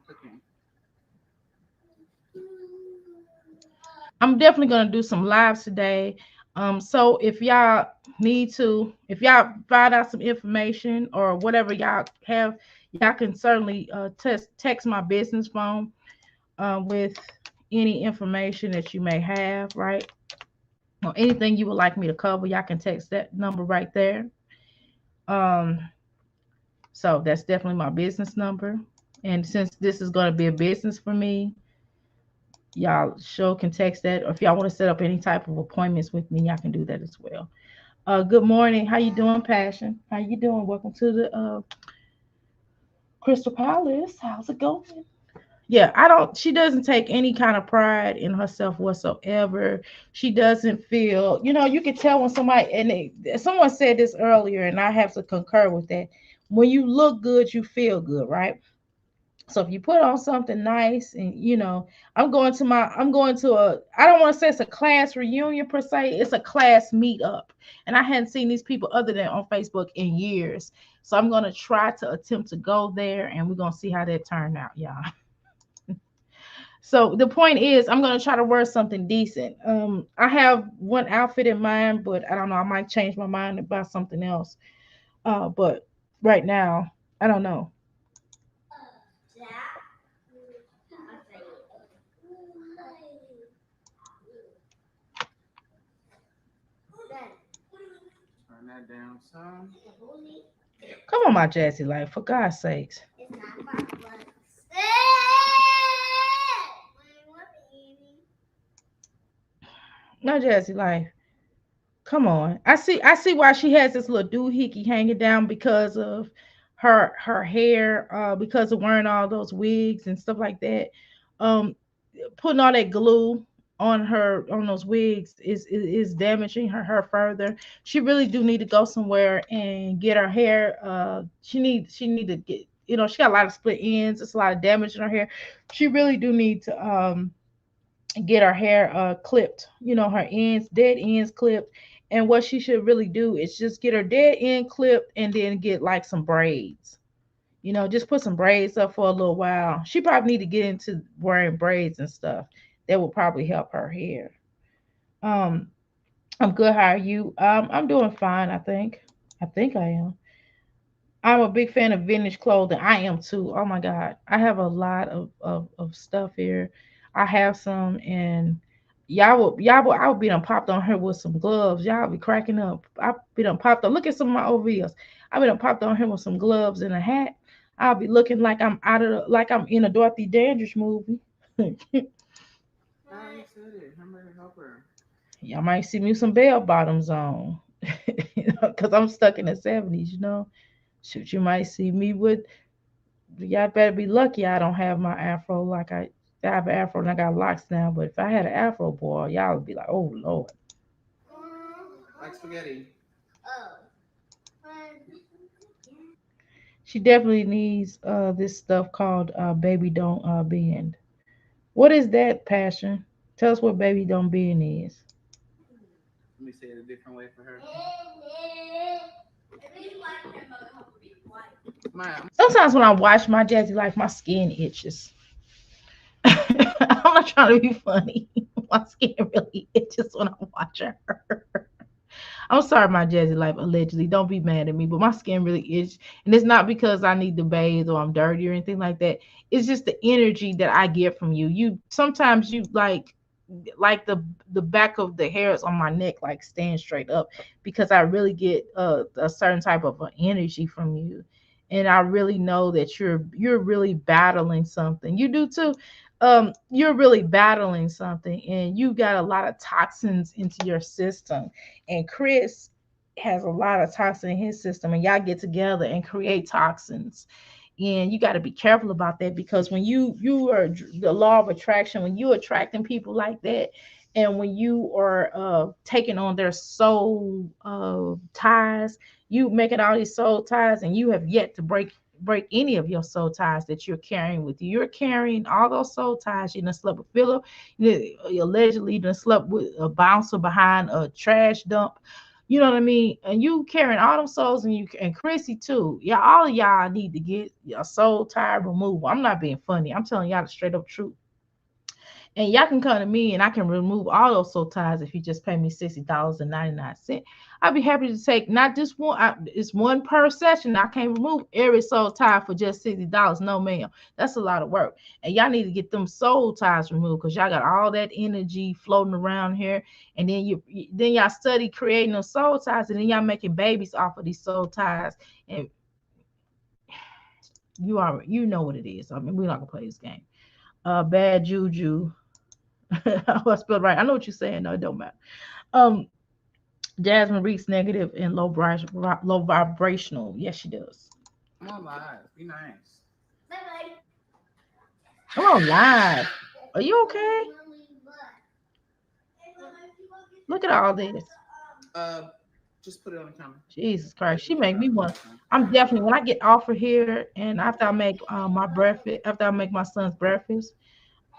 Cooking. I'm definitely gonna do some lives today. So if y'all find out some information or whatever y'all have, y'all can certainly text my business phone with any information that you may have, right? Or anything you would like me to cover, y'all can text that number right there. Um, so that's definitely my business number. And since this is gonna be a business for me, y'all sure can text that. Or if y'all want to set up any type of appointments with me, y'all can do that as well. Good morning. How you doing, Passion? How you doing? Welcome to the Crystal Palace. How's it going? Yeah, I don't. She doesn't take any kind of pride in herself whatsoever. She doesn't feel. You can tell when somebody someone said this earlier, and I have to concur with that. When you look good, you feel good, right? So if you put on something nice and I'm going to I don't want to say it's a class reunion per se, it's a class meetup. And I hadn't seen these people other than on Facebook in years. So I'm gonna try to attempt to go there and we're gonna see how that turned out, y'all. So the point is I'm gonna try to wear something decent. I have one outfit in mind, but I don't know, I might change my mind about something else. But right now, I don't know. Turn that down some. Come on, my Jazzy life, for God's sakes. No, Jazzy life. Come on. I see why she has this little doohickey hanging down because of her hair, because of wearing all those wigs and stuff like that. Um, Putting all that glue on those wigs is damaging her further. She really do need to go somewhere and get her hair. She need to get, she got a lot of split ends. It's a lot of damage in her hair. She really do need to get her hair clipped, her ends, dead ends clipped. And what she should really do is just get her dead end clipped and then get like some braids. Just put some braids up for a little while. She probably need to get into wearing braids and stuff. That will probably help her hair. Um, I'm good. How are you? I'm doing fine, I think. I think I am. I'm a big fan of vintage clothing. I am too. Oh my God. I have a lot of stuff here. I have some, and I would be done popped on here with some gloves. Y'all be cracking up. I be done popped on. Look at some of my OVs. I be done popped on here with some gloves and a hat. I'll be looking like I'm out of like I'm in a Dorothy Dandridge movie. I said it. Hamburger helper. Y'all might see me with some bell bottoms on. Because I'm stuck in the 70s, you know. Shoot, you might see me with, y'all better be lucky I don't have my afro like I have an afro and I got locks now. But if I had an afro, boy, y'all would be like, oh Lord. Like spaghetti. She definitely needs this stuff called Baby Don't Bend. What is that, Passion? Tell us what Baby Don't Bend is. Let me say it a different way for her. My Sometimes when I watch my Jazzy Life, my skin itches. I'm not trying to be funny. My skin really itches when I'm watching her. I'm sorry, my Jazzy Life allegedly. Don't be mad at me, but my skin really itch, and it's not because I need to bathe or I'm dirty or anything like that. It's just the energy that I get from you. You sometimes you like the back of the hairs on my neck like stand straight up because I really get a certain type of energy from you, and I really know that you're really battling something. You do too. You're really battling something, and you got a lot of toxins into your system, and Chris has a lot of toxin in his system, and y'all get together and create toxins, and you got to be careful about that because when you are the law of attraction, when you attracting people like that, and when you are taking on their soul ties, you making all these soul ties, and you have yet to break any of your soul ties that you're carrying with you. You're carrying all those soul ties. You done slept with Philip. You allegedly done slept with a bouncer behind a trash dump. You know what I mean? And you carrying all them souls, and you and Chrissy too. Yeah, all of y'all need to get your soul tie removed. I'm not being funny. I'm telling y'all the straight up truth. And y'all can come to me and I can remove all those soul ties if you just pay me $60.99. I'd be happy to take not just one, it's one per session. I can't remove every soul tie for just $60. No, ma'am. That's a lot of work. And y'all need to get them soul ties removed because y'all got all that energy floating around here. And then then y'all study creating those soul ties, and then y'all making babies off of these soul ties. And you know what it is. I mean, we're not gonna play this game. Bad juju. I spelled right. I know what you're saying. No, it don't matter. Um, Jasmine reads negative and low vibrational. Yes, she does. I'm on live. Be nice. I'm on live. Are you okay? Look at all this. Uh, just put it on the counter. Jesus Christ, Like she we took make it me out. want. I'm definitely when I get off of here and after I make my breakfast, after I make my son's breakfast,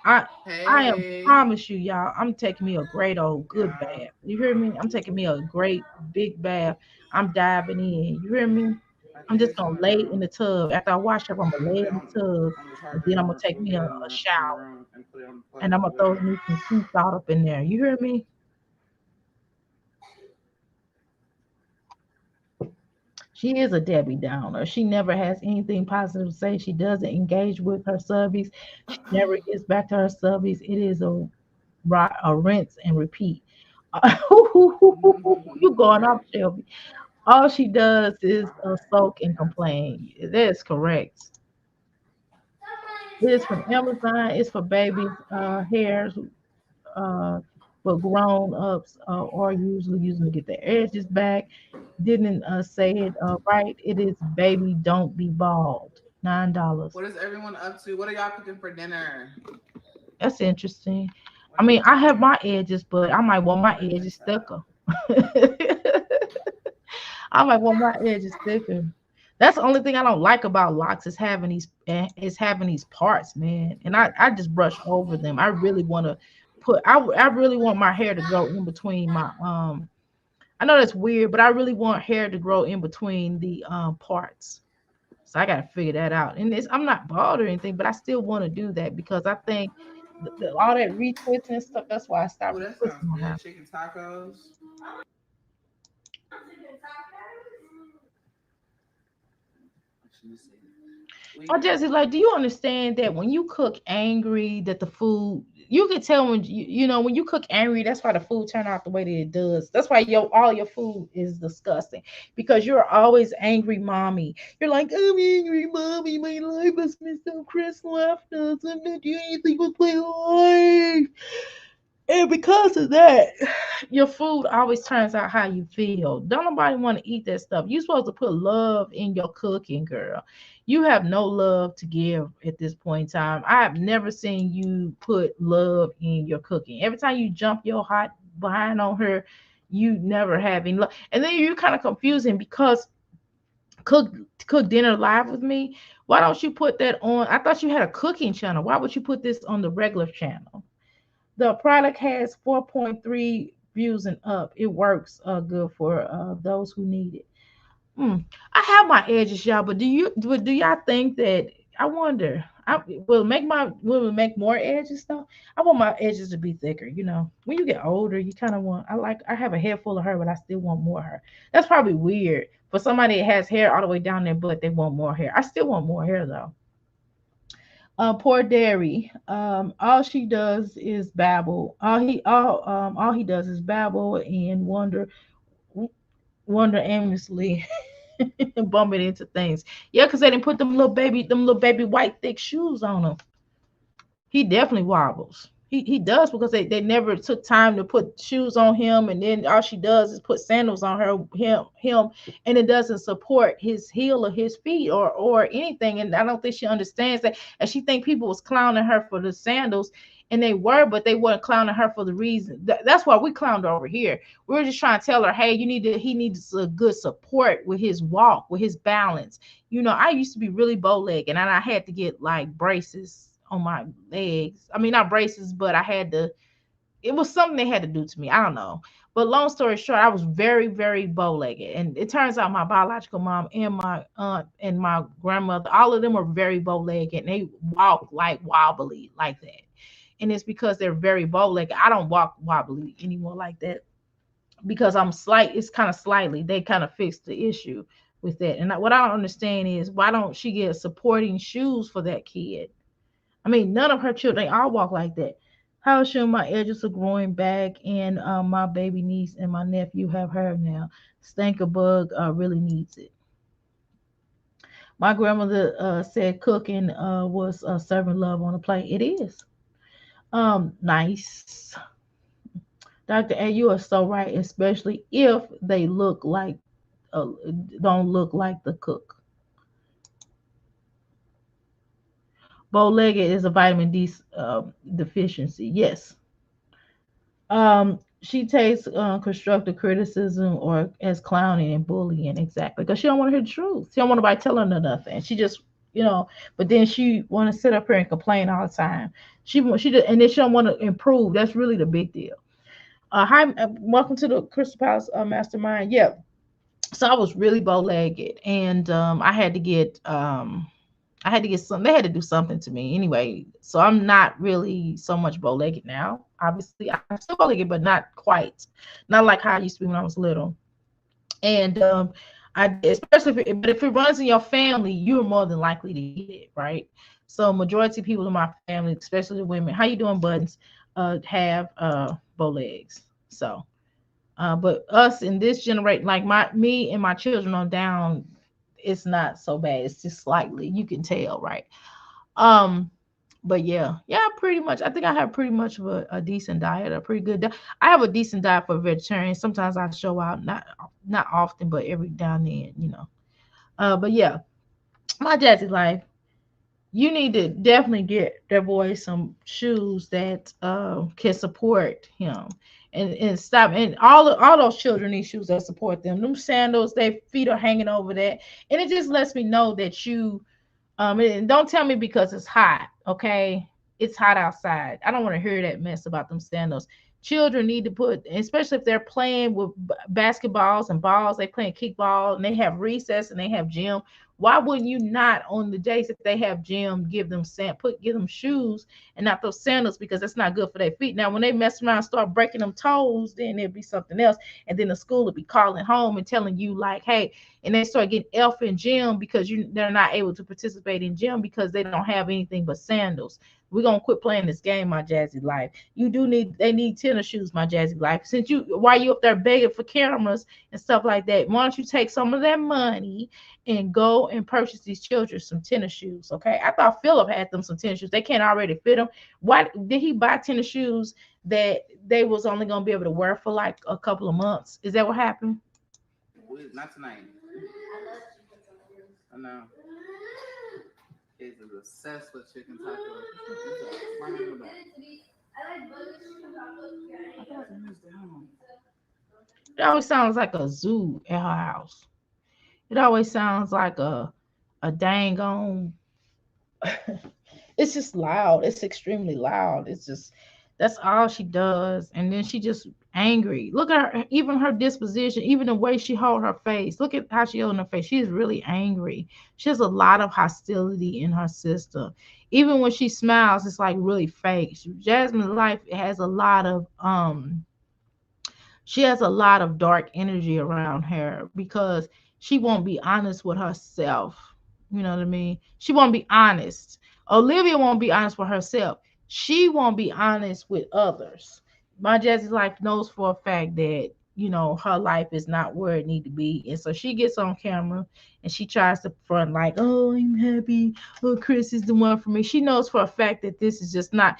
I I am Hey. promise you, y'all, I'm taking me a great old good bath. You hear me? I'm taking me a great big bath. I'm diving in. You hear me? I I'm think just it's gonna on lay in the tub. After I wash up, I'm gonna lay put it in the tub, on the and charger then and I'm gonna take we'll me get it a in the shower, room and put it on the plug and I'm in gonna the throw living room. me some sea salt up in there. You hear me? She is a Debbie Downer. She never has anything positive to say. She doesn't engage with her subbies. She never gets back to her subbies. It is a rinse and repeat. You going Right. up, Shelby? All she does is sulk and complain. That is correct. It is from Amazon. It's for babies' hairs, uh, for grown ups, or usually using to get their edges back. Didn't say it right. It is baby, don't be bald. $9. What is everyone up to? What are y'all cooking for dinner? That's interesting. What I are you mean, I have cooking? my edges, but I might want my Put it edges next to thicker. I might want my edges thicker. That's the only thing I don't like about locks is having these parts, man. And I just brush over them. I really want to I really want my hair to grow in between my I know that's weird, but I really want hair to grow in between the parts. So I got to figure that out. And I'm not bald or anything, but I still want to do that because I think all that retwisting and stuff. That's why I Oh, stopped that sounds retwisting my good. hair. Chicken tacos. Oh, Jesse, like, do you understand that when you cook angry, that the food you can tell when when you cook angry, that's why the food turn out the way that it does. That's why your all your food is disgusting because you're always angry, mommy. You're like, I'm angry, mommy. My life has been so Chris left us. I'm not doing anything with my life. And because of that, your food always turns out how you feel. Don't nobody want to eat that stuff. You're supposed to put love in your cooking, girl. You have no love to give at this point in time. I have never seen you put love in your cooking. Every time you jump your hot behind on her, you never have any love. And then you're kind of confusing because cook cook dinner live with me. Why don't you put that on? I thought you had a cooking channel. Why would you put this on the regular channel? The product has 4.3 views and up. It works good for those who need it. Hmm. I have my edges, y'all, but do y'all think that I wonder I will it make more edges though? I want my edges to be thicker, you know. When you get older, you kind of want I have a head full of hair, but I still want more hair. That's probably weird for somebody that has hair all the way down their butt, they want more hair. I still want more hair though. Poor Derry. All she does is babble. All he does is babble and wonder aimlessly bumping into things. Yeah, because they didn't put them little baby white thick shoes on him. He definitely wobbles. He does because they never took time to put shoes on him, and then all she does is put sandals on him, and it doesn't support his heel or his feet or anything. And I don't think she understands that. And she think people was clowning her for the sandals, and they were, but they weren't clowning her for the reason. That's why we clowned her over here. We were just trying to tell her, hey, he needs a good support with his walk, with his balance. I used to be really bow legged, and I had to get like braces on my legs. I mean, not braces, but I had to. It was something they had to do to me. I don't know. But long story short, I was very, very bow legged, and it turns out my biological mom and my aunt and my grandmother, all of them are very bow legged, and they walk like wobbly like that. And it's because they're very bow legged. I don't walk wobbly anymore like that because I'm slight. It's kind of slightly. They kind of fixed the issue with that. And what I don't understand is why don't she get supporting shoes for that kid? I mean, none of her children, they all walk like that. How sure my edges are growing back, and my baby niece and my nephew have hair now. Stanker bug really needs it. My grandmother said cooking was serving love on a plate. It is. Nice. Dr. A, you are so right, especially if they uh, don't look like the cook. Bow-legged is a vitamin D deficiency. Yes. She takes constructive criticism or as clowning and bullying, exactly, because she don't want to hear the truth. She don't want nobody telling her nothing. She just, but then she want to sit up here and complain all the time. And then she don't want to improve. That's really the big deal. Hi, welcome to the Crystal Palace Mastermind. Yeah, so I was really bow legged, and I had to get some. They had to do something to me anyway. So I'm not really so much bow legged now. Obviously, I'm still bow legged, but not quite, not like how I used to be when I was little. And especially but if it runs in your family, you're more than likely to get it, right? So majority of people in my family, especially the women, how you doing, buttons, have bow legs. So, but us in this generation, like me and my children on down, it's not so bad. It's just slightly, you can tell, right? Um, but yeah, pretty much. I think I have pretty much of a decent diet, a pretty good. I have a decent diet for vegetarian. Sometimes I show out, not often, but every now and then. But yeah, my Jazzy life. You need to definitely get that boy some shoes that can support him. And stop, and all those children need shoes that support them. Them sandals, their feet are hanging over that, and it just lets me know that you and don't tell me because it's hot, okay? It's hot outside. I don't want to hear that mess about them sandals. Children need to put, especially if they're playing with basketballs and balls, they playing kickball and they have recess and they have gym. Why wouldn't you not on the days that they have gym give them give them shoes and not those sandals, because that's not good for their feet. Now when they mess around and start breaking them toes, then it'll be something else. And then the school will be calling home and telling you like, hey, and they start getting F in gym because they're not able to participate in gym because they don't have anything but sandals. We're gonna quit playing this game, my Jazzy life. You do need They need tennis shoes, my Jazzy life. Since you While you up there begging for cameras and stuff like that, why don't you take some of that money and go and purchase these children some tennis shoes? Okay. I thought Philip had them some tennis shoes. They can't already fit them. Why did he buy tennis shoes that they was only gonna be able to wear for like a couple of months? Is that what happened? Not tonight. I know. Kids is obsessed with chicken tacos. My name is It always sounds like a zoo at her house. It always sounds like a dang on. It's just loud. It's extremely loud. It's just that's all she does. And then she just angry. Look at her, even her disposition, even the way she hold her face. Look at how she holding her face. She's really angry. She has a lot of hostility in her system. Even when she smiles, it's like really fake. Jasmine's life has a lot of she has a lot of dark energy around her because she won't be honest with herself. You know what I mean? She won't be honest. Olivia won't be honest with herself. She won't be honest with others. My Jazzy's life knows for a fact that her life is not where it need to be, and so she gets on camera and she tries to front like, "Oh, I'm happy. Oh, Chris is the one for me." She knows for a fact that this is just not.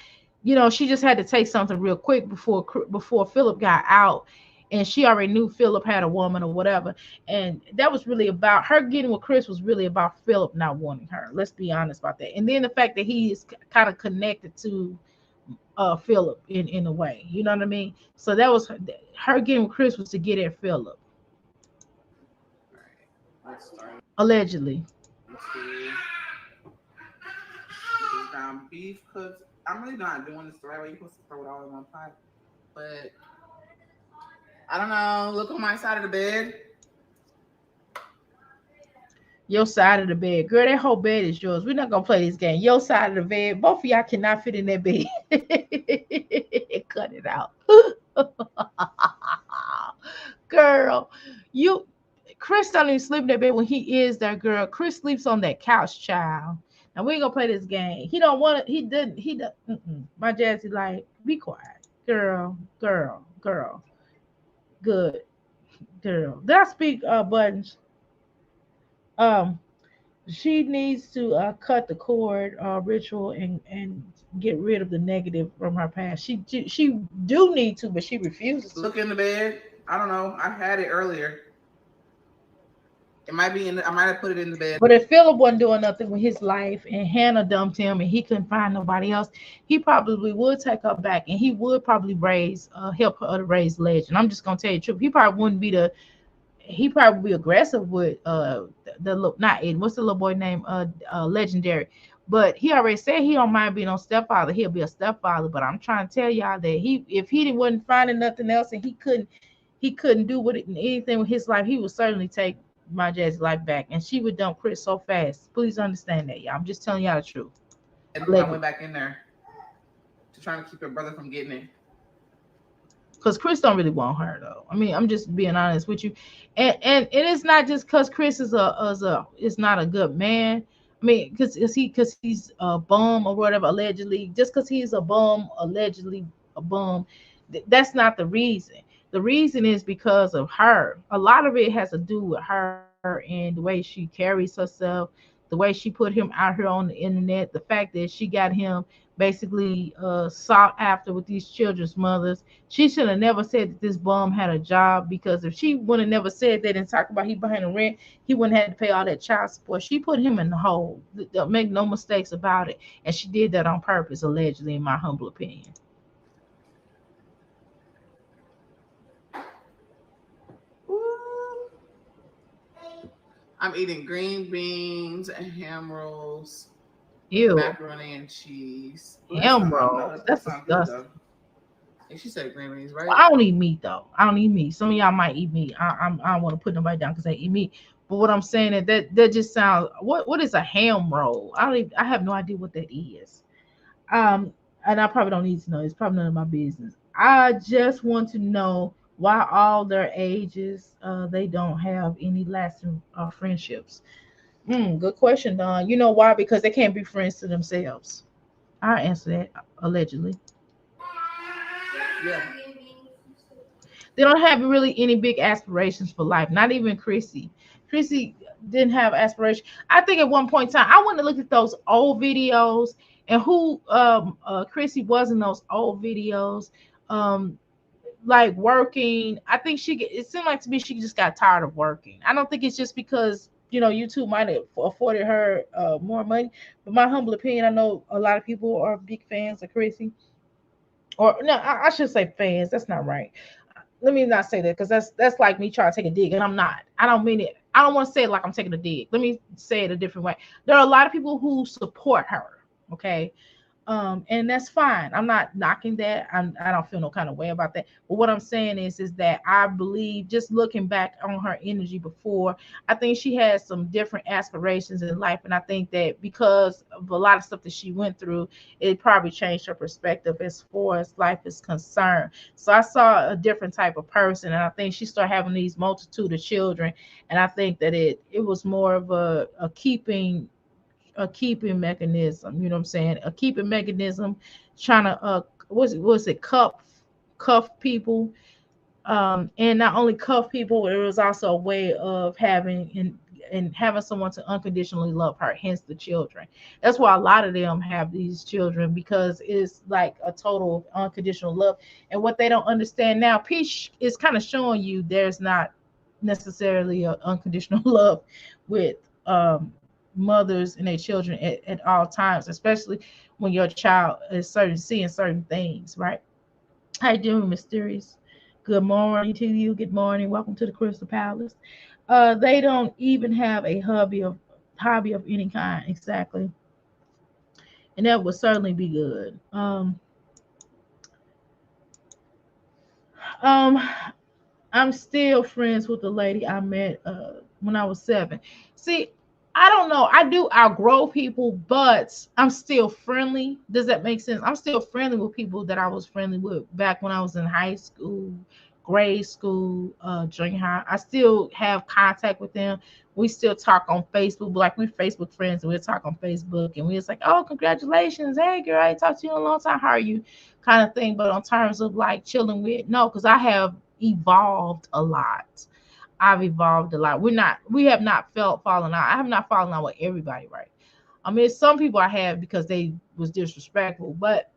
She just had to take something real quick before Philip got out, and she already knew Philip had a woman or whatever. And that was really about her getting with Chris was really about Philip not wanting her. Let's be honest about that. And then the fact that he is kind of connected to Philip in a way. You know what I mean? So that was her getting with Chris was to get at Philip. Allegedly. to down beef because I'm really not doing this the right way. You're supposed to throw it all in one pot. But I don't know. Look on my side of the bed. Your side of the bed. Girl, that whole bed is yours. We're not gonna play this game. Your side of the bed. Both of y'all cannot fit in that bed. Cut it out. Girl, you Chris don't even sleep in that bed when he is there, girl. Chris sleeps on that couch, child. Now we ain't gonna play this game. He don't want to. He didn't. He does. My Jazzy like, be quiet, girl, girl, girl. Good, girl. Did I speak buttons? Um, she needs to cut the cord ritual and get rid of the negative from her past. She do need to, but she refuses to. Look in the bed. I don't know. I had it earlier. It might be in. I might have put it in the bed. But if Philip wasn't doing nothing with his life and Hannah dumped him and he couldn't find nobody else, he probably would take her back and he would probably help her to raise Legend. I'm just gonna tell you the truth. He probably wouldn't be the he probably be aggressive with the look not Aiden. What's the little boy name? Legendary. But he already said he don't mind being on stepfather. He'll be a stepfather. But I'm trying to tell y'all that if he wasn't finding nothing else and he couldn't do anything with his life, he would certainly take my Jazzy's life back, and she would dump Chris so fast. Please understand that, y'all. I'm just telling y'all the truth. And I went back in there to try to keep her brother from getting it. Because Chris don't really want her though. I mean, I'm just being honest with you, and it's not just because Chris is not a good man. I mean, because he's a bum or whatever allegedly. Just because he's a bum allegedly a bum, that's not the reason. The reason is because of her. A lot of it has to do with her and the way she carries herself, the way she put him out here on the internet, the fact that she got him basically sought after with these children's mothers. She should have never said that this bum had a job, because if she would have never said that and talked about he behind the rent, he wouldn't have to pay all that child support. She put him in the hole. Make no mistakes about it. And she did that on purpose, allegedly, in my humble opinion. I'm eating green beans and ham rolls, Ew. macaroni and cheese. Ham rolls. That's disgusting. And she said green beans, Well, right? I don't eat meat though. I don't eat meat. Some of y'all might eat meat. I don't want to put nobody down because they eat meat. But what I'm saying is that just sounds. What is a ham roll? I have no idea what that is. Um, and I probably don't need to know. It's probably none of my business. I just want to know why all their ages they don't have any lasting friendships. Good question, Don. You know why? Because they can't be friends to themselves. I answer that allegedly. Yeah. They don't have really any big aspirations for life. Not even Chrissy. Chrissy didn't have aspirations. I think at one point in time, I went to look at those old videos and who Chrissy was in those old videos. Um, like working. I think it seemed like to me she just got tired of working. I don't think it's just because YouTube might have afforded her more money. But my humble opinion, I know a lot of people are big fans of Chrissy, or no, I should say fans. That's not right. Let me not say that because that's like me trying to take a dig, and I'm not. I don't mean it. I don't want to say it like I'm taking a dig. Let me say it a different way. There are a lot of people who support her. Okay, and that's fine. I'm not knocking that. I don't feel no kind of way about that. But what I'm saying is that I believe, just looking back on her energy before, I think she had some different aspirations in life, and I think that because of a lot of stuff that she went through, it probably changed her perspective as far as life is concerned. So I saw a different type of person, and I think she started having these multitude of children, and I think that it was more of a keeping mechanism. You know what I'm saying? A keeping mechanism, trying to was it cuff people, and not only cuff people, it was also a way of having and having someone to unconditionally love her, hence the children. That's why a lot of them have these children, because it's like a total of unconditional love. And what they don't understand now, Peach is kind of showing you there's not necessarily a unconditional love with mothers and their children at all times, especially when your child is seeing certain things, right? How you doing, Mysterious? Good morning to you. Good morning. Welcome to the Crystal Palace. They don't even have a hobby of any kind, exactly, and that would certainly be good. Um, I'm still friends with the lady I met when I was 7. See, I don't know. I do outgrow people, but I'm still friendly. Does that make sense? I'm still friendly with people that I was friendly with back when I was in high school, grade school, junior high. I still have contact with them. We still talk on Facebook, like we're Facebook friends, and we'll talk on Facebook, and we're just like, oh, congratulations. Hey, girl, I ain't talked to you in a long time. How are you? Kind of thing. But on terms of like chilling with, no, because I have evolved a lot. I've evolved a lot. We have not felt fallen out. I have not fallen out with everybody, right? I mean, some people I have because they was disrespectful, but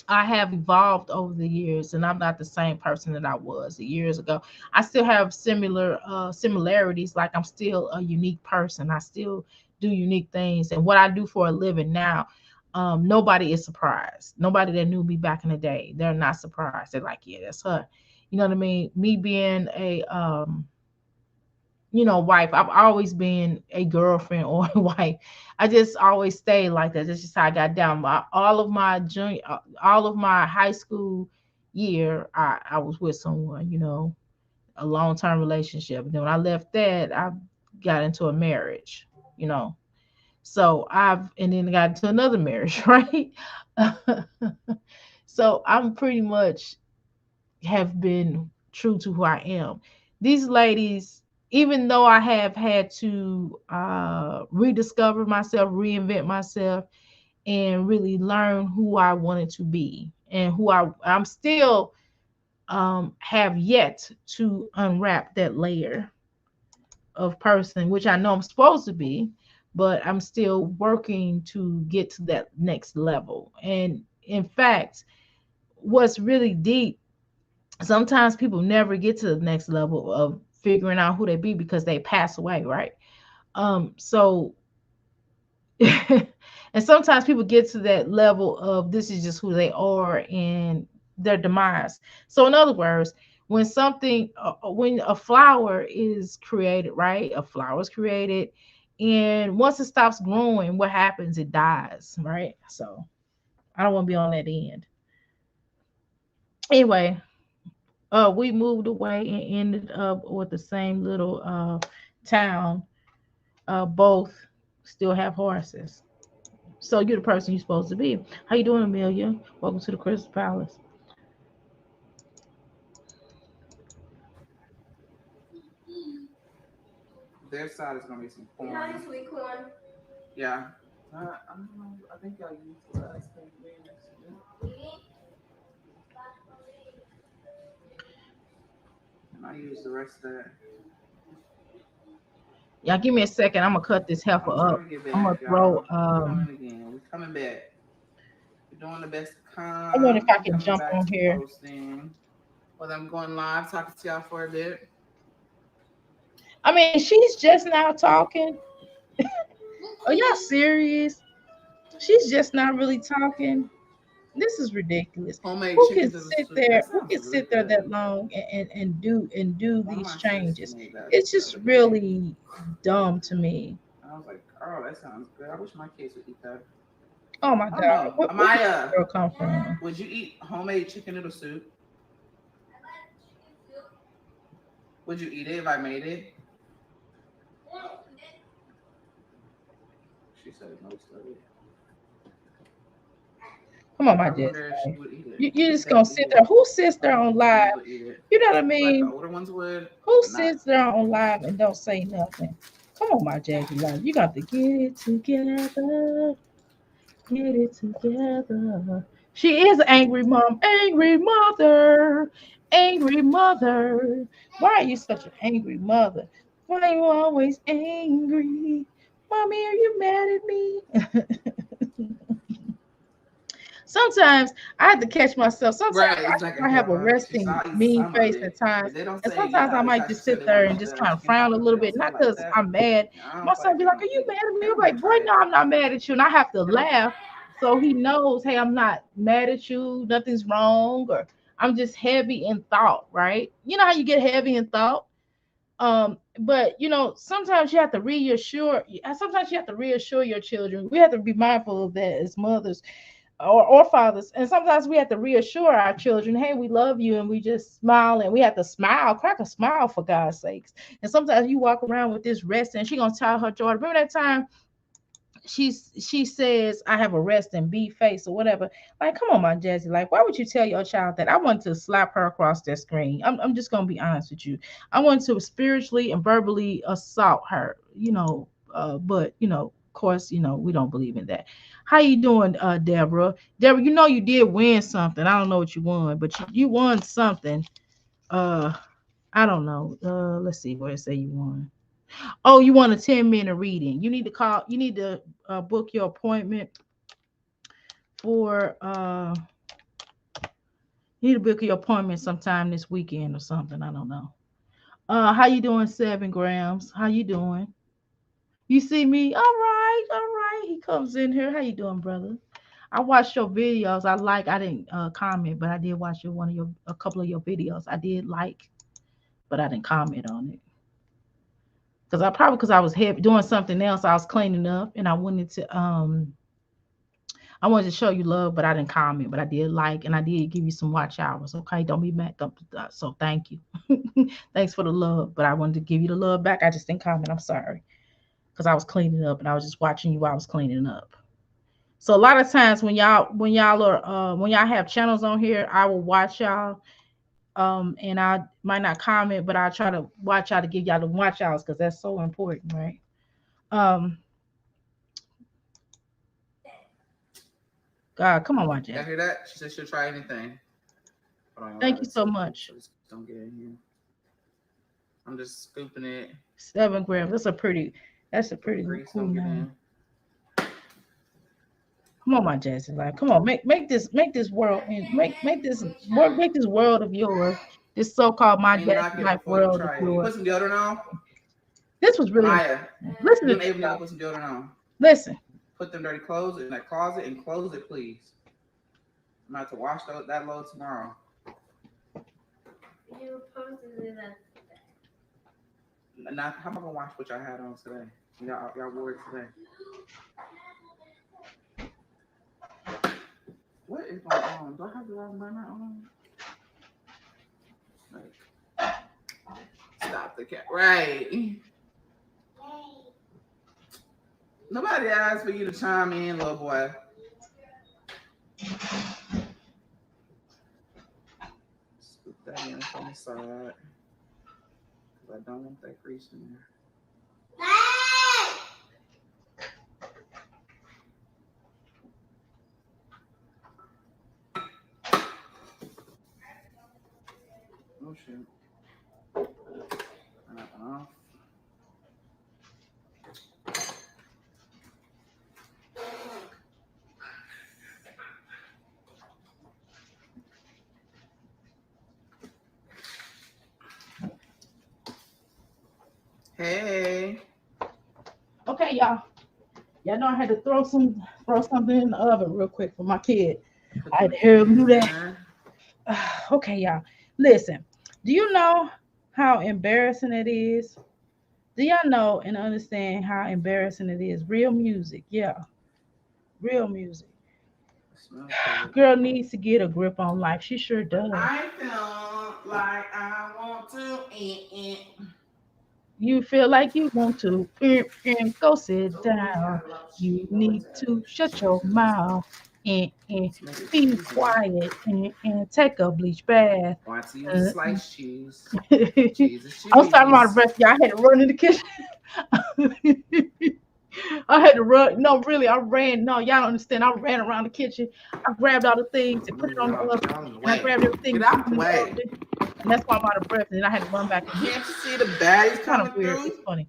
I have evolved over the years, and I'm not the same person that I was years ago. I still have similarities. Like, I'm still a unique person. I still do unique things, and what I do for a living now, nobody is surprised. Nobody that knew me back in the day, they're not surprised. They're like, yeah, that's her. You know what I mean? Me being a wife. I've always been a girlfriend or a wife. I just always stayed like that. That's just how I got down. All of my high school year, I was with someone, a long term relationship. And then when I left that, I got into a marriage, you know. So and then got into another marriage, right? So I'm pretty much have been true to who I am. These ladies, even though I have had to rediscover myself, reinvent myself, and really learn who I wanted to be, and I'm still have yet to unwrap that layer of person, which I know I'm supposed to be, but I'm still working to get to that next level. And in fact, what's really deep, sometimes people never get to the next level of figuring out who they be because they pass away, right? So and sometimes people get to that level of this is just who they are and their demise. So in other words, when a flower is created, right? A flower is created, and once it stops growing, what happens? It dies, right? So I don't want to be on that end. Anyway, we moved away and ended up with the same little town. Both still have horses. So you're the person you're supposed to be. How you doing, Amelia? Welcome to the Crystal Palace. Their side is gonna be some corn. Nice sweet corn. Yeah. I don't know. I think y'all used the last thing. And I use the rest of that. Y'all give me a second. I'm gonna cut this heifer I'm up. trying to get I'm gonna back, throw y'all. We coming again. We coming back. We're doing the best to I wonder if come. I We can coming jump back on to here. posting. Well, I'm going live, talking to y'all for a bit. I mean, she's just now talking. Are y'all serious? She's just not really talking. This is ridiculous. Homemade Who chicken can noodle sit soup. there? That Who sounds can really sit there good. that long and do One of these my sis changes? made that It's the just other day. really dumb to me. I was like, oh, that sounds good. I wish my kids would eat that. Oh my I don't God, know. where did this Amaya, girl come from? would you eat homemade chicken noodle soup? Would you eat it if I made it? She said most of it. Come on, But my I Jess. wonder if she would eat it. You If just they gonna would eat sit it. there? Who sits I there don't on think the live? ones would eat it. You know what I Like the mean? older ones would, Who but not. sits there on live and don't say nothing? Come on, my Jazzy Life. You got to get it together. Get it together. She is an angry mom, angry mother, angry mother. Why are you such an angry mother? Why are you always angry? Mommy, are you mad at me? Sometimes I have to catch myself. Sometimes Right, it's like a I have a grandma. She resting saw eat mean some of face it. at times. If they don't And say, you sometimes I gotta might try. She just said sit they there want and just the kind of chicken frown a tacos. little They don't bit. say Not it like because that. I'm mad. And I My was son like, be they like, gonna are you eat mad it. at me? They're I'm gonna like, boy, try no, it. I'm not mad at you. And I have to They don't. laugh. So he knows, hey, I'm not mad at you. Nothing's wrong. Or I'm just heavy in thought, right? You know how you get heavy in thought? But sometimes you have to sometimes you have to reassure your children. We have to be mindful of that as mothers or fathers. And sometimes we have to reassure our children, hey, we love you, and we just smile, and we have to smile, crack a smile for God's sakes. And sometimes you walk around with this rest, and she gonna tell her daughter, remember that time she says I have a rest and be face or whatever. Like, come on, my Jazzy. Like, why would you tell your child that? I want to slap her across that screen. I'm just gonna be honest with you. I want to spiritually and verbally assault her. But of course, we don't believe in that. How you doing, Deborah? Deborah, you did win something. I don't know what you won, but you won something. Uh, I don't know. Let's see where it say you won. Oh, you want a 10-minute reading. You need to book your appointment for you need to book your appointment sometime this weekend or something. I don't know. How you doing, 7 grams? How you doing? You see me? All right, all right. He comes in here. How you doing, brother? I watched your videos. I didn't comment, but I did watch a couple of your videos. I did like, but I didn't comment on it. Because I was heavy doing something else. I was cleaning up and I wanted to show you love, but I didn't comment. But I did like, and I did give you some watch hours. Okay, don't be mad. So thank you. Thanks for the love, but I wanted to give you the love back. I just didn't comment. I'm sorry, because I was cleaning up and I was just watching you while I was cleaning up. So a lot of times when y'all have channels on here, I will watch y'all. And I might not comment, but I'll try to watch y'all to give y'all the watch hours because that's so important, right? Um, God, come on, watch Y'all it. hear that? She said she'll try anything. Hold on, I Thank gotta you so take it much. so this don't get in here. I'm just scooping it 7 grams. That's a pretty grease cool don't get name. in. Come on, my Jazzy life. Come on, make this world and make this world of yours. This so-called my Clean Jazzy knock it life before you world of try it. You yours. put some deodorant on? This was really Amaya, important. Listen to you and this, Ava need to y'all. put some deodorant on. Listen. Put them dirty clothes in that closet and close it, please. I'm about to wash that load tomorrow. You were supposed to do that. Not, how am I gonna wash what y'all had on today? Y'all wore it today. What is going on? Do I have the wrong burner on? Like, stop the cat. Right. Nobody asked for you to chime in, little boy. Scoop that in from the side. Because I don't want that grease in there. Oh, shit. Uh-uh. Hey. Okay, y'all. Y'all know I had to throw something in the oven real quick for my kid. I Cooking had to hear him do that. dinner. Okay, y'all. Listen, do you know how embarrassing it is? Do y'all know and understand how embarrassing it is? Real music, yeah, real music. It smells good. Girl needs to get a grip on life. She sure does. I feel like I want to eat. You feel like you want to go sit Oh, it's down. got a lot of You cheese on need to shut your mouth and Let's make it be cheesy. quiet and take a bleach bath. Oh, I have to use Uh, sliced cheese. I Cheese is was talking about a cheese. breath, y'all. I had to run in the kitchen. I had to run. No, really, I ran. No, y'all don't understand. I ran around the kitchen. I grabbed all the things and put Move it on the y'all. oven. Y'all in the And I way. grabbed everything Get and put out it the in the way. oven. And that's why I'm out of breath. And then I had to run back in here. Can't you see the baddies Kind of coming weird. through? It's funny.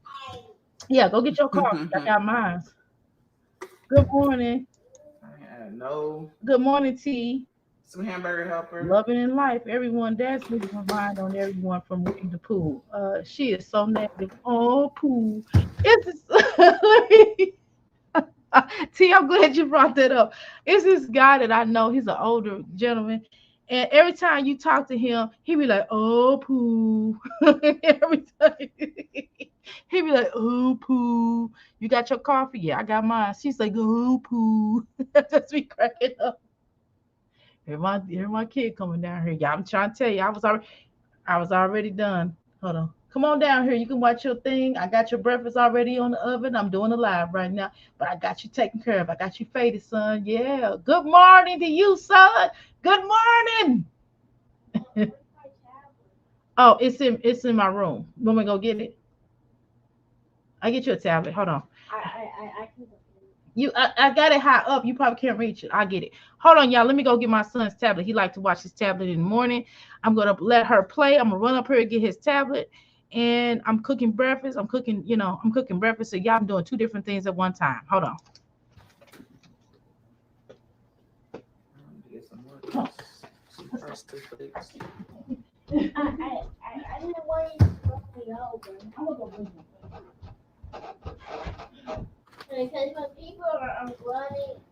Yeah, go get your coffee. I got mine. Good morning. I had no Good morning, T. some hamburger helper. Loving in life. Everyone, that's losing my mind on everyone from Winnie the Pooh. She is so negative. Oh, Pooh. It's T, I'm glad you brought that up. It's this guy that I know. He's an older gentleman. And every time you talk to him, he be like, oh, Pooh. Every time. He be like, oh, Pooh. You got your coffee? Yeah, I got mine. She's like, oh, Pooh. That's me cracking up. Here my kid coming down here. Yeah, I'm trying to tell you, I was already done. Hold on. Come on down here. You can watch your thing. I got your breakfast already on the oven. I'm doing a live right now, but I got you taken care of. I got you faded, son. Yeah. Good morning to you, son. Good morning. Oh, it's in my room. Want me to go get it? I get you a tablet. Hold on. I got it high up. You probably can't reach it. I get it. Hold on, y'all. Let me go get my son's tablet. He like to watch his tablet in the morning. I'm gonna let her play. I'm gonna run up here and get his tablet. And I'm cooking breakfast. I'm cooking breakfast. So y'all, I'm doing two different things at one time. Hold on. I need to get some more of this. Some frosted flakes.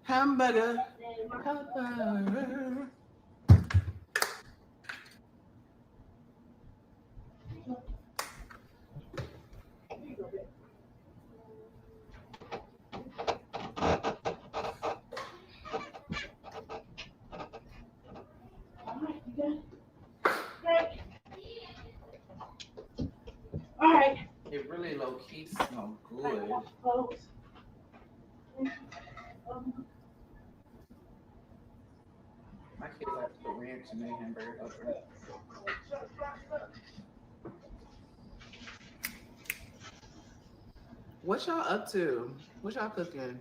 Hamburger helper. All right. It really low key smell good. My kids like to put ranch in their hamburger helper. What y'all up to? What y'all cooking?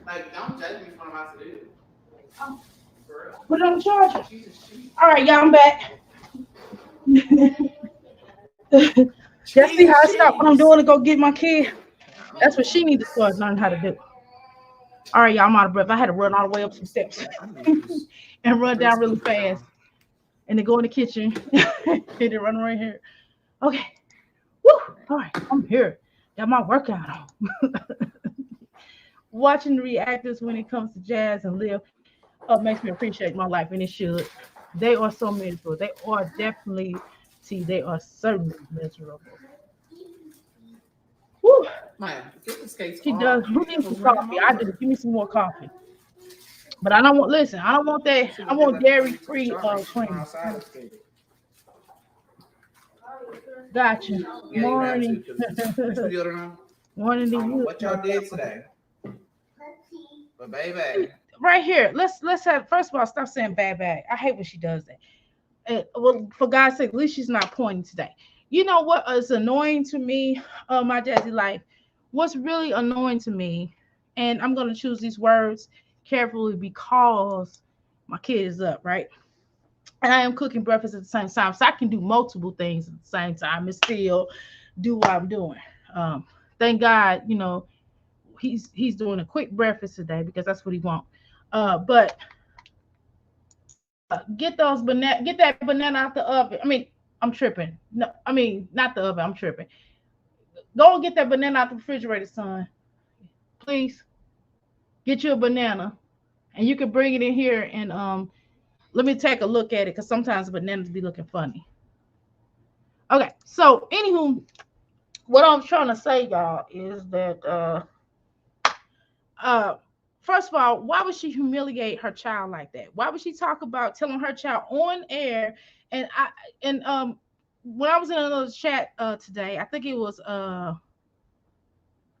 Like, don't judge me for what I'm about to do. For real. Put it on the charger. Cheese is cheese. All right, y'all. I'm back. Just Cheese see how is I stop what I'm cheese. doing to go get my kid. I don't That's know what she all needs to start this. learning how to do. All right, y'all. I'm out of breath. I had to run all the way up some steps I need to use and run three down really scoopers, fast, y'all. and then go in the kitchen and then run right here. Okay. Woo. All right. I'm here. Got my workout on. Watching the reactors when it comes to jazz and live makes me appreciate my life, and it should. They are so miserable. They are definitely, see, they are certainly miserable. Woo. Maya, get the skates She does. off. Who needs We'll some run them coffee? I do. over. Give me some more coffee. But I don't want. Listen, I don't want that. See, I but they want let the dairy honey to the free strawberry shit from cream. outside instead. Gotcha. Yeah, you have to, Morning. because it's the deodorant on. Morning to I don't know you. what y'all did today, but baby. Right here. Let's have. First of all, stop saying bad bag. I hate when she does that. Well, for God's sake, at least she's not pointing today. You know what is annoying to me, my Jazzy life? What's really annoying to me, and I'm gonna choose these words carefully because my kid is up, right? And I am cooking breakfast at the same time, so I can do multiple things at the same time and still do what I'm doing. Um, thank God, he's doing a quick breakfast today because that's what he wants. But get that banana out the oven. I mean, I'm tripping. No, I mean not the oven. I'm tripping. Go and get that banana out the refrigerator, son. Please get you a banana, and you can bring it in here and let me take a look at it because sometimes bananas be looking funny. Okay, so anywho, what I'm trying to say, y'all, is that uh first of all, why would she humiliate her child like that? Why would she talk about telling her child on air? And when I was in another chat today, I think it was God,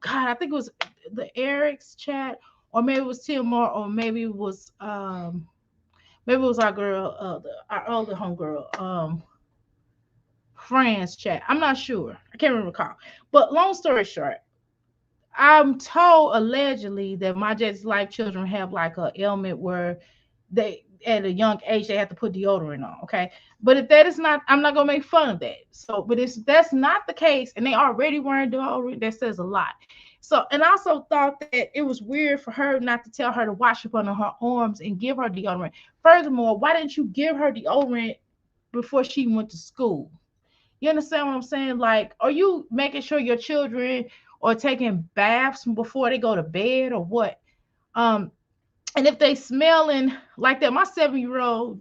I think it was the Eric's chat, or maybe it was Tim Moore, or maybe it was our girl, our other homegirl, friends chat. I'm not sure. I can't remember recall. But long story short, I'm told allegedly that my Jets Life children have like a ailment where they at a young age they have to put deodorant on. Okay, but if that is not, I'm not gonna make fun of that. So, but if that's not the case, and they already wearing deodorant, that says a lot. So, and I also thought that it was weird for her not to tell her to wash up under her arms and give her deodorant. Furthermore, why didn't you give her deodorant before she went to school? You understand what I'm saying? Like, are you making sure your children are taking baths before they go to bed or what? Um, and if they smelling like that, my 7-year-old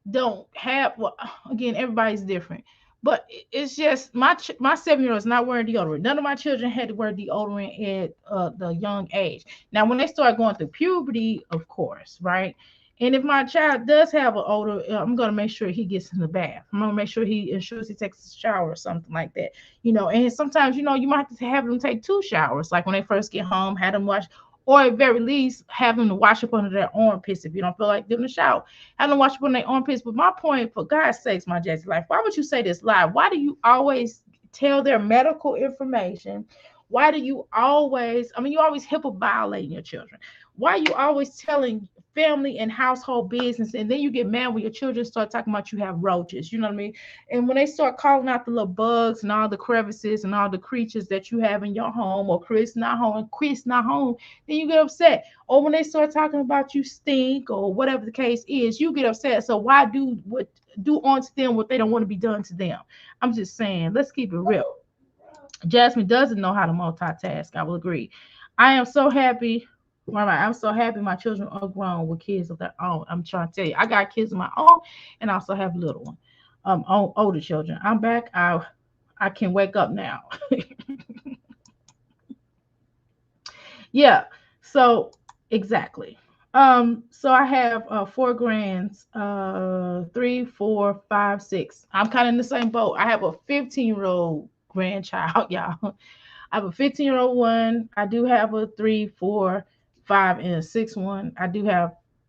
don't have, well, again, everybody's different, but it's just my 7-year-old is not wearing deodorant. None of my children had to wear deodorant at the young age. Now when they start going through puberty, of course, right? And if my child does have an odor, I'm gonna make sure he gets in the bath. I'm gonna make sure he ensures he takes a shower or something like that. And sometimes you might have to have them take 2 showers, like when they first get home, have them wash, or at very least have them to wash up under their armpits if you don't feel like giving a shower. I don't watch when they armpits. But my point, for God's sakes, my Jazzy life, why would you say this lie? Why do you always tell their medical information? Why do you always, I mean, you always HIPAA violating your children. Why are you always telling family and household business, and then you get mad when your children start talking about you have roaches? You know what I mean? And when they start calling out the little bugs and all the crevices and all the creatures that you have in your home, or Chris not home, then you get upset. Or when they start talking about you stink or whatever the case is, you get upset. So why do onto them what they don't want to be done to them? I'm just saying, let's keep it real. Jasmine doesn't know how to multitask. I will agree. I am so happy. I'm so happy my children are grown with kids of their own. I'm trying to tell you, I got kids of my own, and I also have little one, older children. I'm back. I can wake up now. Yeah. So exactly. So I have four grands, three, four, five, six. I'm kind of in the same boat. I have a 15-year-old grandchild, y'all. I have a 15-year-old one. I do have a three, four, five, and a six one.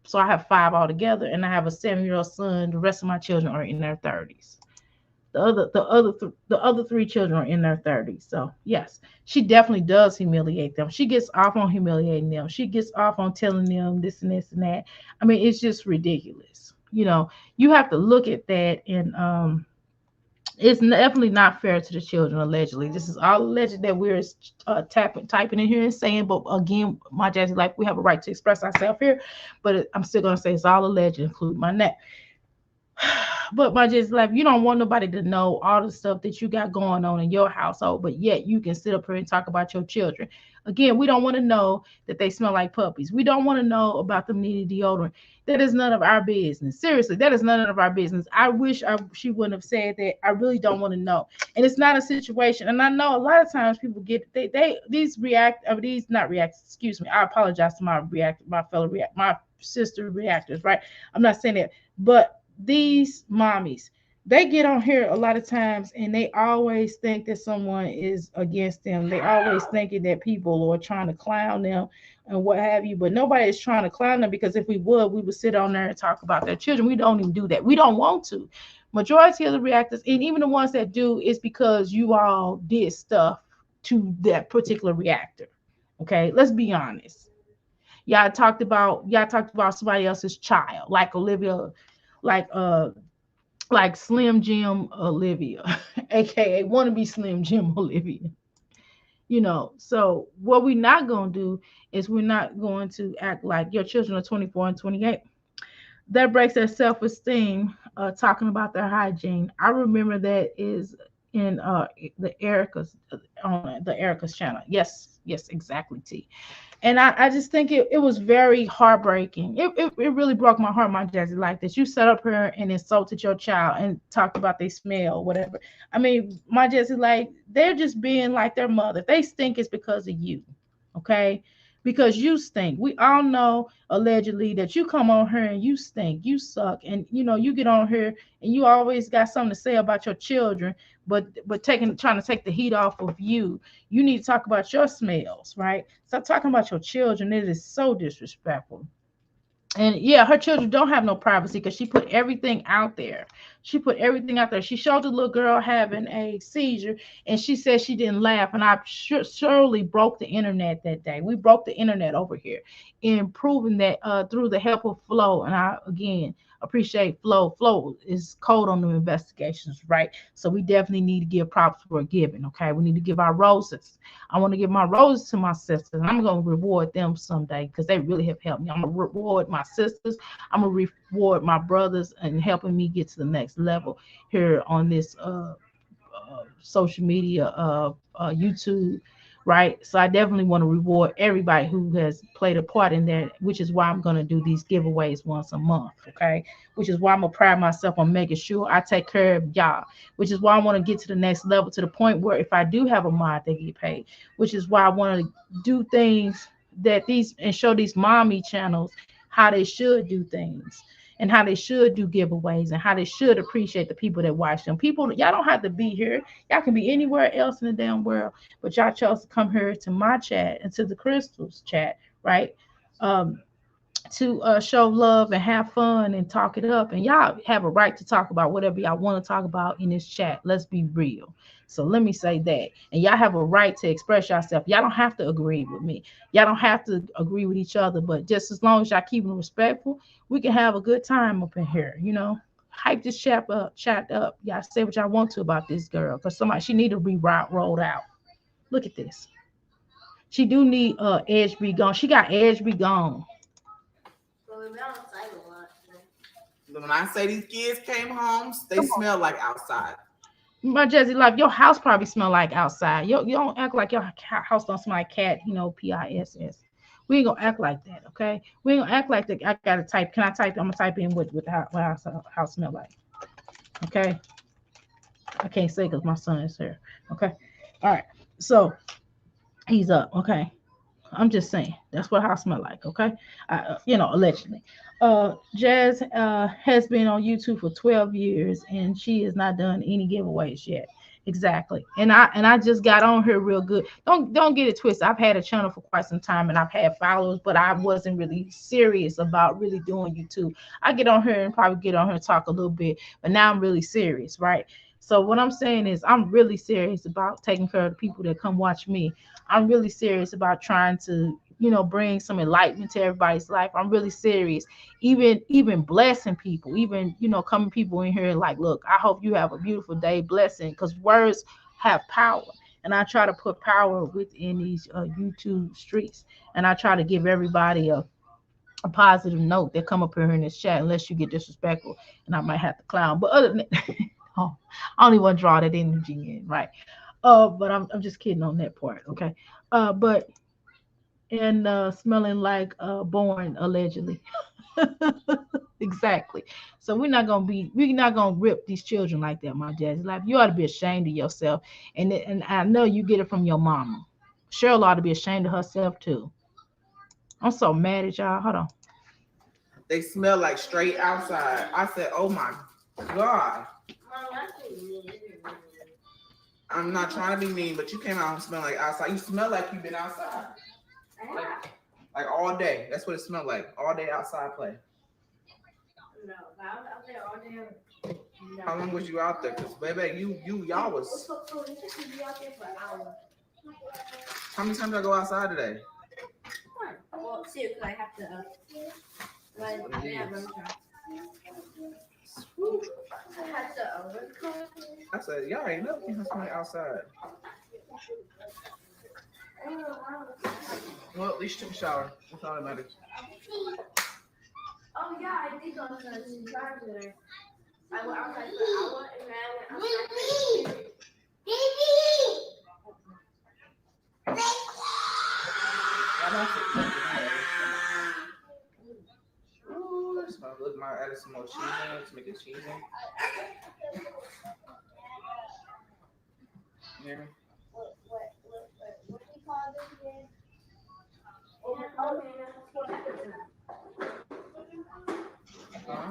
So I have five altogether, and I have a 7-year-old son. The rest of my children are in their 30s. The other three children are in their 30s. So yes, she definitely does humiliate them. She gets off on humiliating them. She gets off on telling them this and this and that. I mean, it's just ridiculous. You have to look at that, and it's definitely not fair to the children. Allegedly, this is all alleged that we're typing in here and saying. But again, my Jazzy, like, we have a right to express ourselves here, but I'm still gonna say it's all alleged, include my neck. But my just life, you don't want nobody to know all the stuff that you got going on in your household, but yet you can sit up here and talk about your children. Again, we don't want to know that they smell like puppies. We don't want to know about them needing deodorant. That is none of our business. Seriously, that is none of our business. I wish she wouldn't have said that. I really don't want to know. And it's not a situation. And I know a lot of times people get these react, these not react. Excuse me. I apologize to my fellow react, my sister reactors, right? I'm not saying that, but these mommies, they get on here a lot of times and they always think that someone is against them. They always thinking that people are trying to clown them and what have you. But nobody is trying to clown them, because if we would sit on there and talk about their children. We don't even do that. We don't want to. Majority of the reactors, and even the ones that do, is because you all did stuff to that particular reactor. Okay, let's be honest. Y'all talked about somebody else's child, like Olivia, like like Slim Jim Olivia, aka wannabe Slim Jim Olivia. So what we're not gonna do is we're not going to act like your children are 24 and 28. That breaks their self-esteem. Talking about their hygiene, I remember that is in the Erica's on the Erica's channel. Yes, yes, exactly. T. And I just think it was very heartbreaking. It really broke my heart, my Jazzy, like that. You sat up here and insulted your child and talked about they smell, whatever. I mean, my Jazzy, like, they're just being like their mother. If they stink, it's because of you. Okay? Because you stink. We all know allegedly that you come on here and you stink, you suck, and you get on here and you always got something to say about your children, but trying to take the heat off of you. You need to talk about your smells, right? Stop talking about your children. It is so disrespectful. And yeah, her children don't have no privacy because she put everything out there. She put everything out there. She showed the little girl having a seizure, and she said she didn't laugh. And I surely broke the internet that day. We broke the internet over here in proving that through the help of Flo. And I again appreciate Flo. Flo is cold on the investigations, right? So we definitely need to give props for giving. Okay, we need to give our roses. I want to give my roses to my sisters, and I'm going to reward them someday because they really have helped me. I'm going to reward my sisters. I'm going to reward my brothers and helping me get to the next level here on this social media, YouTube, right? So I definitely want to reward everybody who has played a part in that, which is why I'm going to do these giveaways once a month, okay? Which is why I'm going to pride myself on making sure I take care of y'all, which is why I want to get to the next level to the point where if I do have a mod, they get paid, which is why I want to do things that these and show these mommy channels how they should do things and how they should do giveaways and how they should appreciate the people that watch them. People, y'all don't have to be here. Y'all can be anywhere else in the damn world, but y'all chose to come here to my chat and to the Crystals chat, right? Um, to show love and have fun and talk it up. And y'all have a right to talk about whatever y'all want to talk about in this chat. Let's be real. So let me say that. And y'all have a right to express yourself. Y'all don't have to agree with me. Y'all don't have to agree with each other. But just as long as y'all keep it respectful, we can have a good time up in here. Hype this chat up. Y'all say what y'all want to about this girl. Because she need to be rolled out. Look at this. She do need edge be gone. She got edge be gone. But we've been outside a lot. When I say these kids came home, they smell like outside. My Jazzy Life, your house probably smell like outside. You don't act like your house don't smell like cat, PISS. We ain't gonna act like that, okay? We ain't gonna act like that. I gotta type. Can I type? I'm gonna type in what house smell like. Okay, I can't say because my son is here. Okay, all right. So he's up. Okay, I'm just saying that's what house smell like. Okay, allegedly. Jazz has been on YouTube for 12 years and she has not done any giveaways yet. Exactly. And I just got on here real good. Don't get it twisted. I've had a channel for quite some time and I've had followers, but I wasn't really serious about really doing YouTube. I get on here and probably get on here and talk a little bit, but now I'm really serious, right? So what I'm saying is I'm really serious about taking care of the people that come watch me. I'm really serious about trying to, bring some enlightenment to everybody's life. I'm really serious. Even blessing people, even, coming people in here like, look, I hope you have a beautiful day, blessing, because words have power. And I try to put power within these YouTube streets. And I try to give everybody a positive note that come up here in this chat, unless you get disrespectful and I might have to clown. But other than that, oh, I don't even want to draw that energy in, right? But I'm just kidding on that part, okay? But and smelling like born allegedly. Exactly. So we're not gonna rip these children like that, my Jazzy. Like, you ought to be ashamed of yourself. And I know you get it from your mama. Cheryl ought to be ashamed of herself too. I'm so mad at y'all. Hold on. They smell like straight outside. I said, "Oh my god." I'm not trying to be mean, but you came out and smell like outside. You smell like you've been outside, like, like all day. That's what it smelled like. All day outside play. No, I was out there all day. No. How long was you out there? Cause baby, y'all was. How many times I go outside today? Well, see, because I have to. I said, y'all ain't never seen somebody outside. Well, at least you took a shower. That's all that matters. Oh yeah, I did go to the shower today. I went outside for an hour and then I went outside. Ooh, that's my look. My added some more cheese in it to make it cheesy. Yeah. What do you call this again? Huh?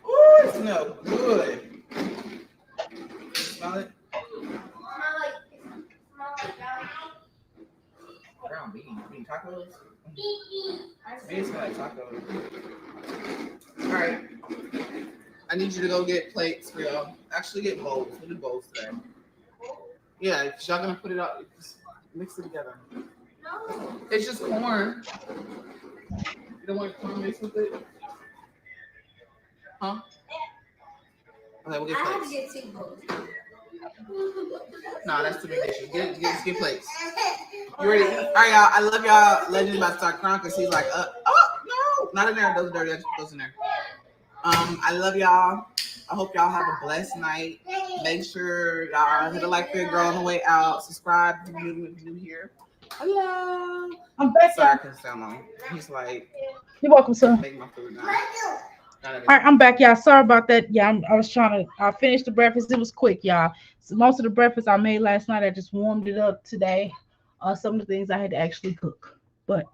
Ooh, it smells good. Smell it? Ground beef. You mean tacos? It smells like tacos. All right. I need you to go get plates for y'all. Actually, get bowls. We'll do bowls today. Yeah, y'all gonna put it out. Just mix it together. No. It's just corn. You don't want corn mixed with it? Huh? Okay, we'll get plates. I have to get 2 bowls. No, that's too many dishes. Get plates. You ready? All right, y'all. I love y'all. Legend's about to start crying because he's like, oh, no. Not in there. Those are dirty. Those in there. I love y'all. I hope y'all have a blessed night. Make sure y'all hit a like for your girl on the way out. Subscribe if you're new here. Hello. I'm back. Sorry, I couldn't sound long. He's like, you're welcome, sir. Make my food now. All right, I'm back, y'all. Sorry about that. Yeah, I was trying to. I finished the breakfast. It was quick, y'all. So most of the breakfast I made last night, I just warmed it up today. Some of the things I had to actually cook, but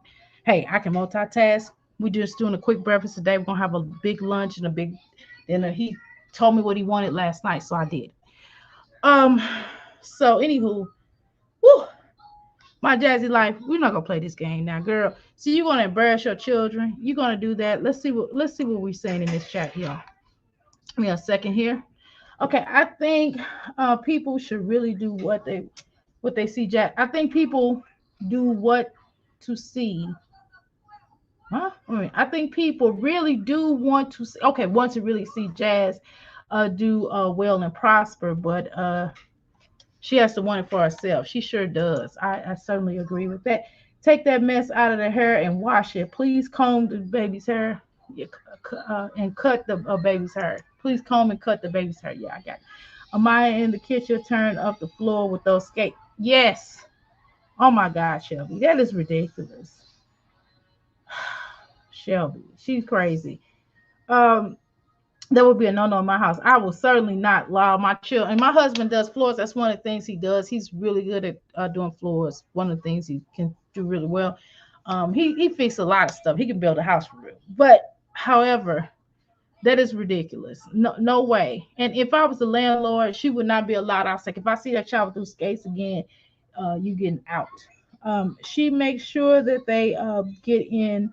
hey, I can multitask. We just doing a quick breakfast today. We're gonna have a big lunch and a big dinner. He told me what he wanted last night, so I did. Um, so anywho, whew, my Jazzy life. We're not gonna play this game now, girl. See, you're gonna embarrass your children. You're gonna do that. Let's see what we're saying in this chat here. Give me a second here. Okay, I think people should really do what they see. Jack, I think people do what to see. Huh? I think people really do want to see. Okay, want to really see Jazz do well and prosper, but she has to want it for herself. She sure does. I certainly agree with that. Take that mess out of the hair and wash it. Please comb the baby's hair. Yeah, and cut the baby's hair. Please comb and cut the baby's hair. Yeah, I got it. Amaya in the kitchen turned up the floor with those skates. Yes. Oh my God, Shelby. That is ridiculous. Shelby. She's crazy. Um, that would be a no-no in my house. I will certainly not allow my children. And my husband does floors. That's one of the things he does. He's really good at doing floors. One of the things he can do really well. He fixes a lot of stuff. He can build a house for real. But however, that is ridiculous. No, no way. And if I was the landlord, she would not be allowed. I was like, if I see that child through skates again, you getting out. She makes sure that they get in,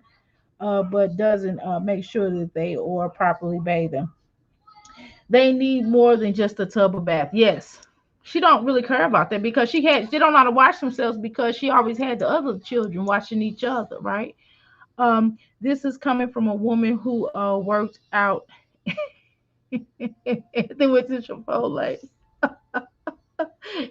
but doesn't make sure that they are properly bathing. They need more than just a tub of bath. Yes. She don't really care about that because she don't know how to wash themselves because she always had the other children watching each other, right? This is coming from a woman who worked out they went to Chipotle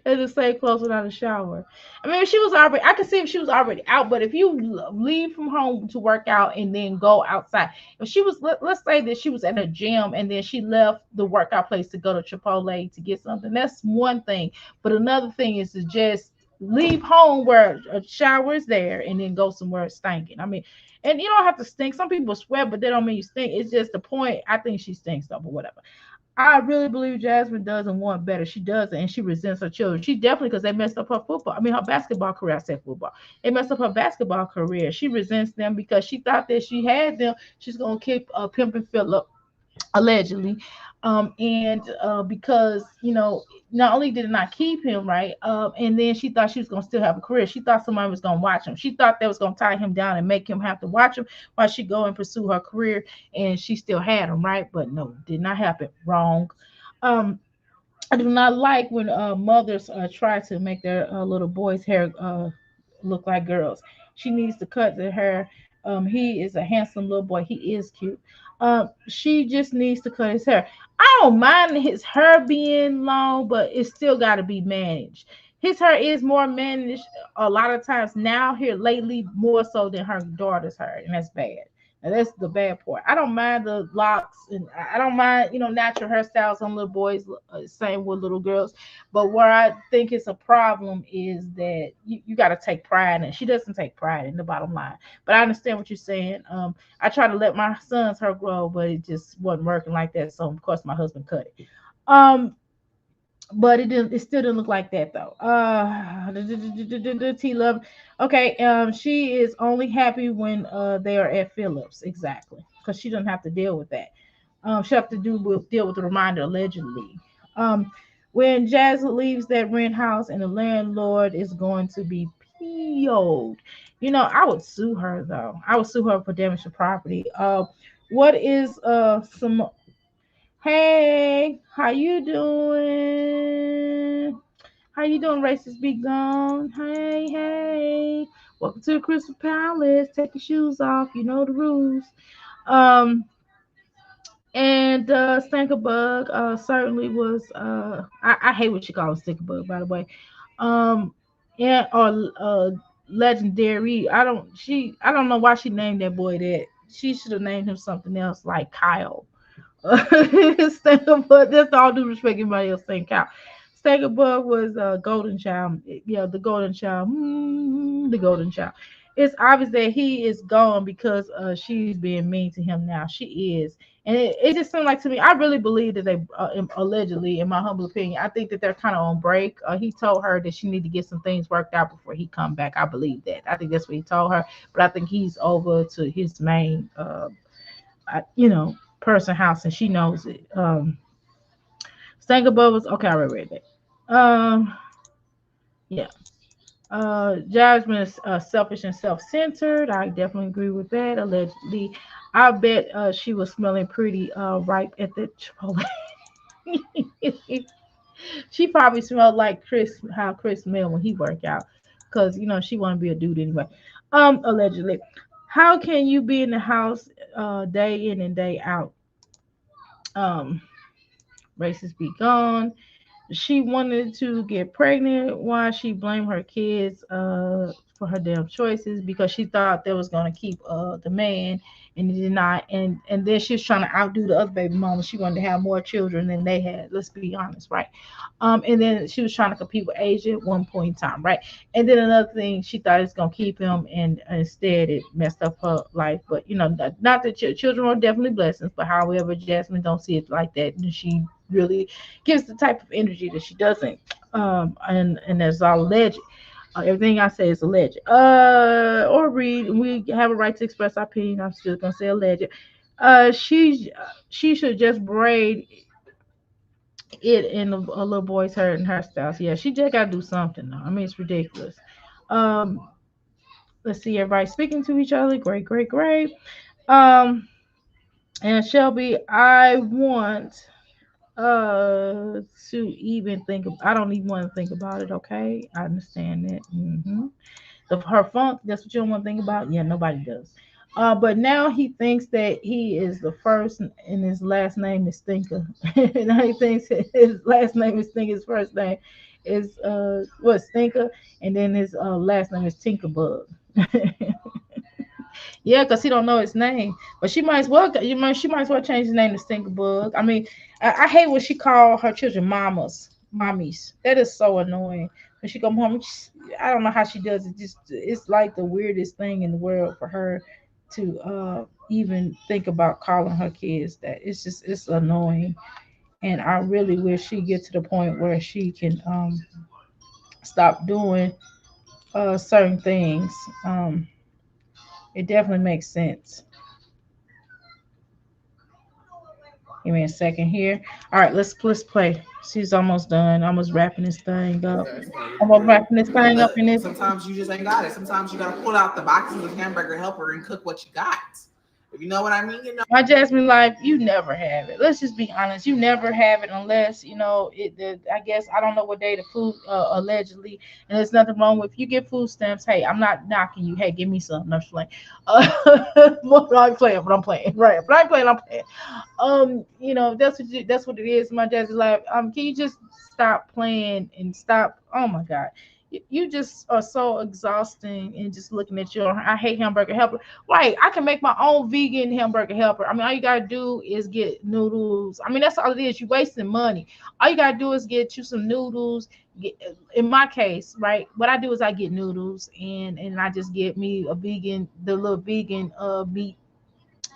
in the same clothes without a shower. I mean, if she was already, I can see if she was already out, but if you leave from home to work out and then go outside, if she was, let's say that she was at a gym and then she left the workout place to go to Chipotle to get something, that's one thing. But another thing is to just leave home where a shower is there and then go somewhere stinking. I mean, and you don't have to stink. Some people sweat, but they don't mean you stink. It's just the point. I think she stinks though, but whatever. I really believe Jasmine doesn't want better. She doesn't, and she resents her children. She definitely, because they messed up her football. I mean, her basketball career. I said football. They messed up her basketball career. She resents them because she thought that she had them. She's gonna keep pimping Philip allegedly, and because not only did it not keep him right, and then she thought she was going to still have a career. She thought somebody was going to watch him. She thought that was going to tie him down and make him have to watch him while she go and pursue her career, and she still had him, right? But no, did not happen. Wrong. um I do not like when mothers try to make their little boys' hair look like girls. She needs to cut the hair. He is a handsome little boy. He is cute. She just needs to cut his hair. I don't mind his hair being long, but it's still got to be managed. His hair is more managed a lot of times now here lately, more so than her daughter's hair, and that's bad. And that's the bad part. I don't mind the locks, and I don't mind, natural hairstyles on little boys, same with little girls. But where I think it's a problem is that you got to take pride in it. She doesn't take pride in the bottom line. But I understand what you're saying. I try to let my son's hair grow, but it just wasn't working like that. So of course my husband cut it. Um, but it didn't. It still didn't look like that though. T love. Okay. She is only happy when they are at Phillips, exactly, because she doesn't have to deal with that. She have to deal with the reminder allegedly. Um, when Jazz leaves that rent house and the landlord is going to be PO'd. I would sue her though. I would sue her for damage to property. What is some Hey, how you doing? How you doing, racist be gone? Hey, hey. Welcome to the Crystal Palace. Take your shoes off. You know the rules. Um, and Stankerbug certainly was I hate what you call a Stankerbug, by the way. Um yeah, or legendary. I don't know why she named that boy that. She should have named him something else like Kyle. Stankerbug, that's all due respect, everybody else saying cow. Stankerbug was a golden child. Yeah, the golden child. The golden child. It's obvious that he is gone because she's being mean to him now. She is. And it just seemed like to me, I really believe that they, allegedly, in my humble opinion, I think that they're kind of on break. He told her that she need to get some things worked out before he come back. I believe that. I think that's what he told her. But I think he's over to his main person house, and she knows it. Stank Bubbles. Okay, I already read that. Yeah. Jasmine is selfish and self-centered. I definitely agree with that. Allegedly, I bet she was smelling pretty ripe at the Chipotle. She probably smelled like Chris, how Chris smelled when he worked out, because she want to be a dude anyway. Allegedly, how can you be in the house day in and day out? Um, Racist be gone. She wanted to get pregnant. Why she blamed her kids for her damn choices, because she thought they was gonna keep the man, and it did not. And then she was trying to outdo the other baby mama. She wanted to have more children than they had. Let's be honest, right? And then she was trying to compete with Asia at one point in time, right? And then another thing, she thought it's gonna keep him, and instead it messed up her life. But not that children are definitely blessings, but however, Jasmine don't see it like that, and she really gives the type of energy that she doesn't. And that's all alleged. Everything I say is alleged. Or read. We have a right to express our opinion. I'm still gonna say alleged. She should just braid it in a little boy's hair and hairstyles. Yeah, she just gotta do something though. I mean, it's ridiculous. Um, let's see, everybody speaking to each other. Great, great, great. Um, and Shelby, I want to even think of, I don't even want to think about it. Okay, I understand that. Her funk, that's what you don't want to think about. Yeah, nobody does. But now he thinks that he is the first, and his last name is Stinker. Now he thinks his last name is Stinker. His first name is what, Stinker, and then his last name is Tinkerbug. Yeah, because he don't know his name. But she might as well. She might as well change his name to Stinkerbug. I mean, I hate when she call her children mamas, mommies. That is so annoying. When she come home, I don't know how she does it. Just it's like the weirdest thing in the world for her to even think about calling her kids that. It's annoying. and I really wish she get to the point where she can stop doing certain things. Um, it definitely makes sense. Give me a second here. All right, let's play. She's almost done. Almost wrapping this thing up. Yeah, it's good. It's Almost good. wrapping this thing up in Look, this. sometimes you just ain't got it. Sometimes you gotta pull out the boxes of hamburger helper and cook what you got. If you know what I mean, you know. My Jasmine life, you never have it. Let's just be honest. You never have it unless it. I guess I don't know what day the food allegedly, and there's nothing wrong with if you get food stamps. Hey, I'm not knocking you. Hey, give me some. No, I'm just playing. Well, I'm playing, but I'm playing. Right, but I'm playing. I'm playing. That's what it is. My Jasmine life. Can you just stop playing and stop? Oh my God. You just are so exhausting and just looking at your. I hate hamburger helper. Right, I can make my own vegan hamburger helper. I mean, all you gotta do is get noodles. I mean, that's all it is. You wasting money. All you gotta do is get you some noodles. Get, in my case, right, what I do is I get noodles and I just get me a vegan, the little vegan meat,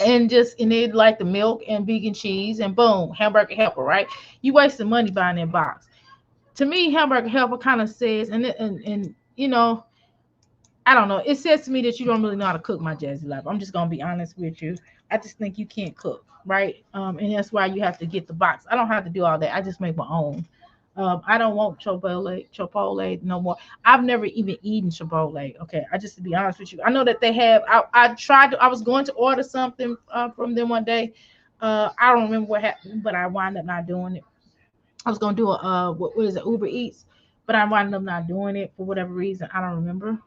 and it like the milk and vegan cheese, and boom, hamburger helper. Right, you wasting money buying that box. To me, hamburger helper kind of says, and I don't know. It says to me that you don't really know how to cook, my Jazzy life. I'm just gonna be honest with you. I just think you can't cook, right? And that's why you have to get the box. I don't have to do all that. I just make my own. I don't want Chipotle no more. I've never even eaten Chipotle. Okay, I just to be honest with you, I know that they have. I tried. I was going to order something from them one day. I don't remember what happened, but I wound up not doing it. I was gonna do a what is it, Uber Eats, but I wound up not doing it for whatever reason. I don't remember.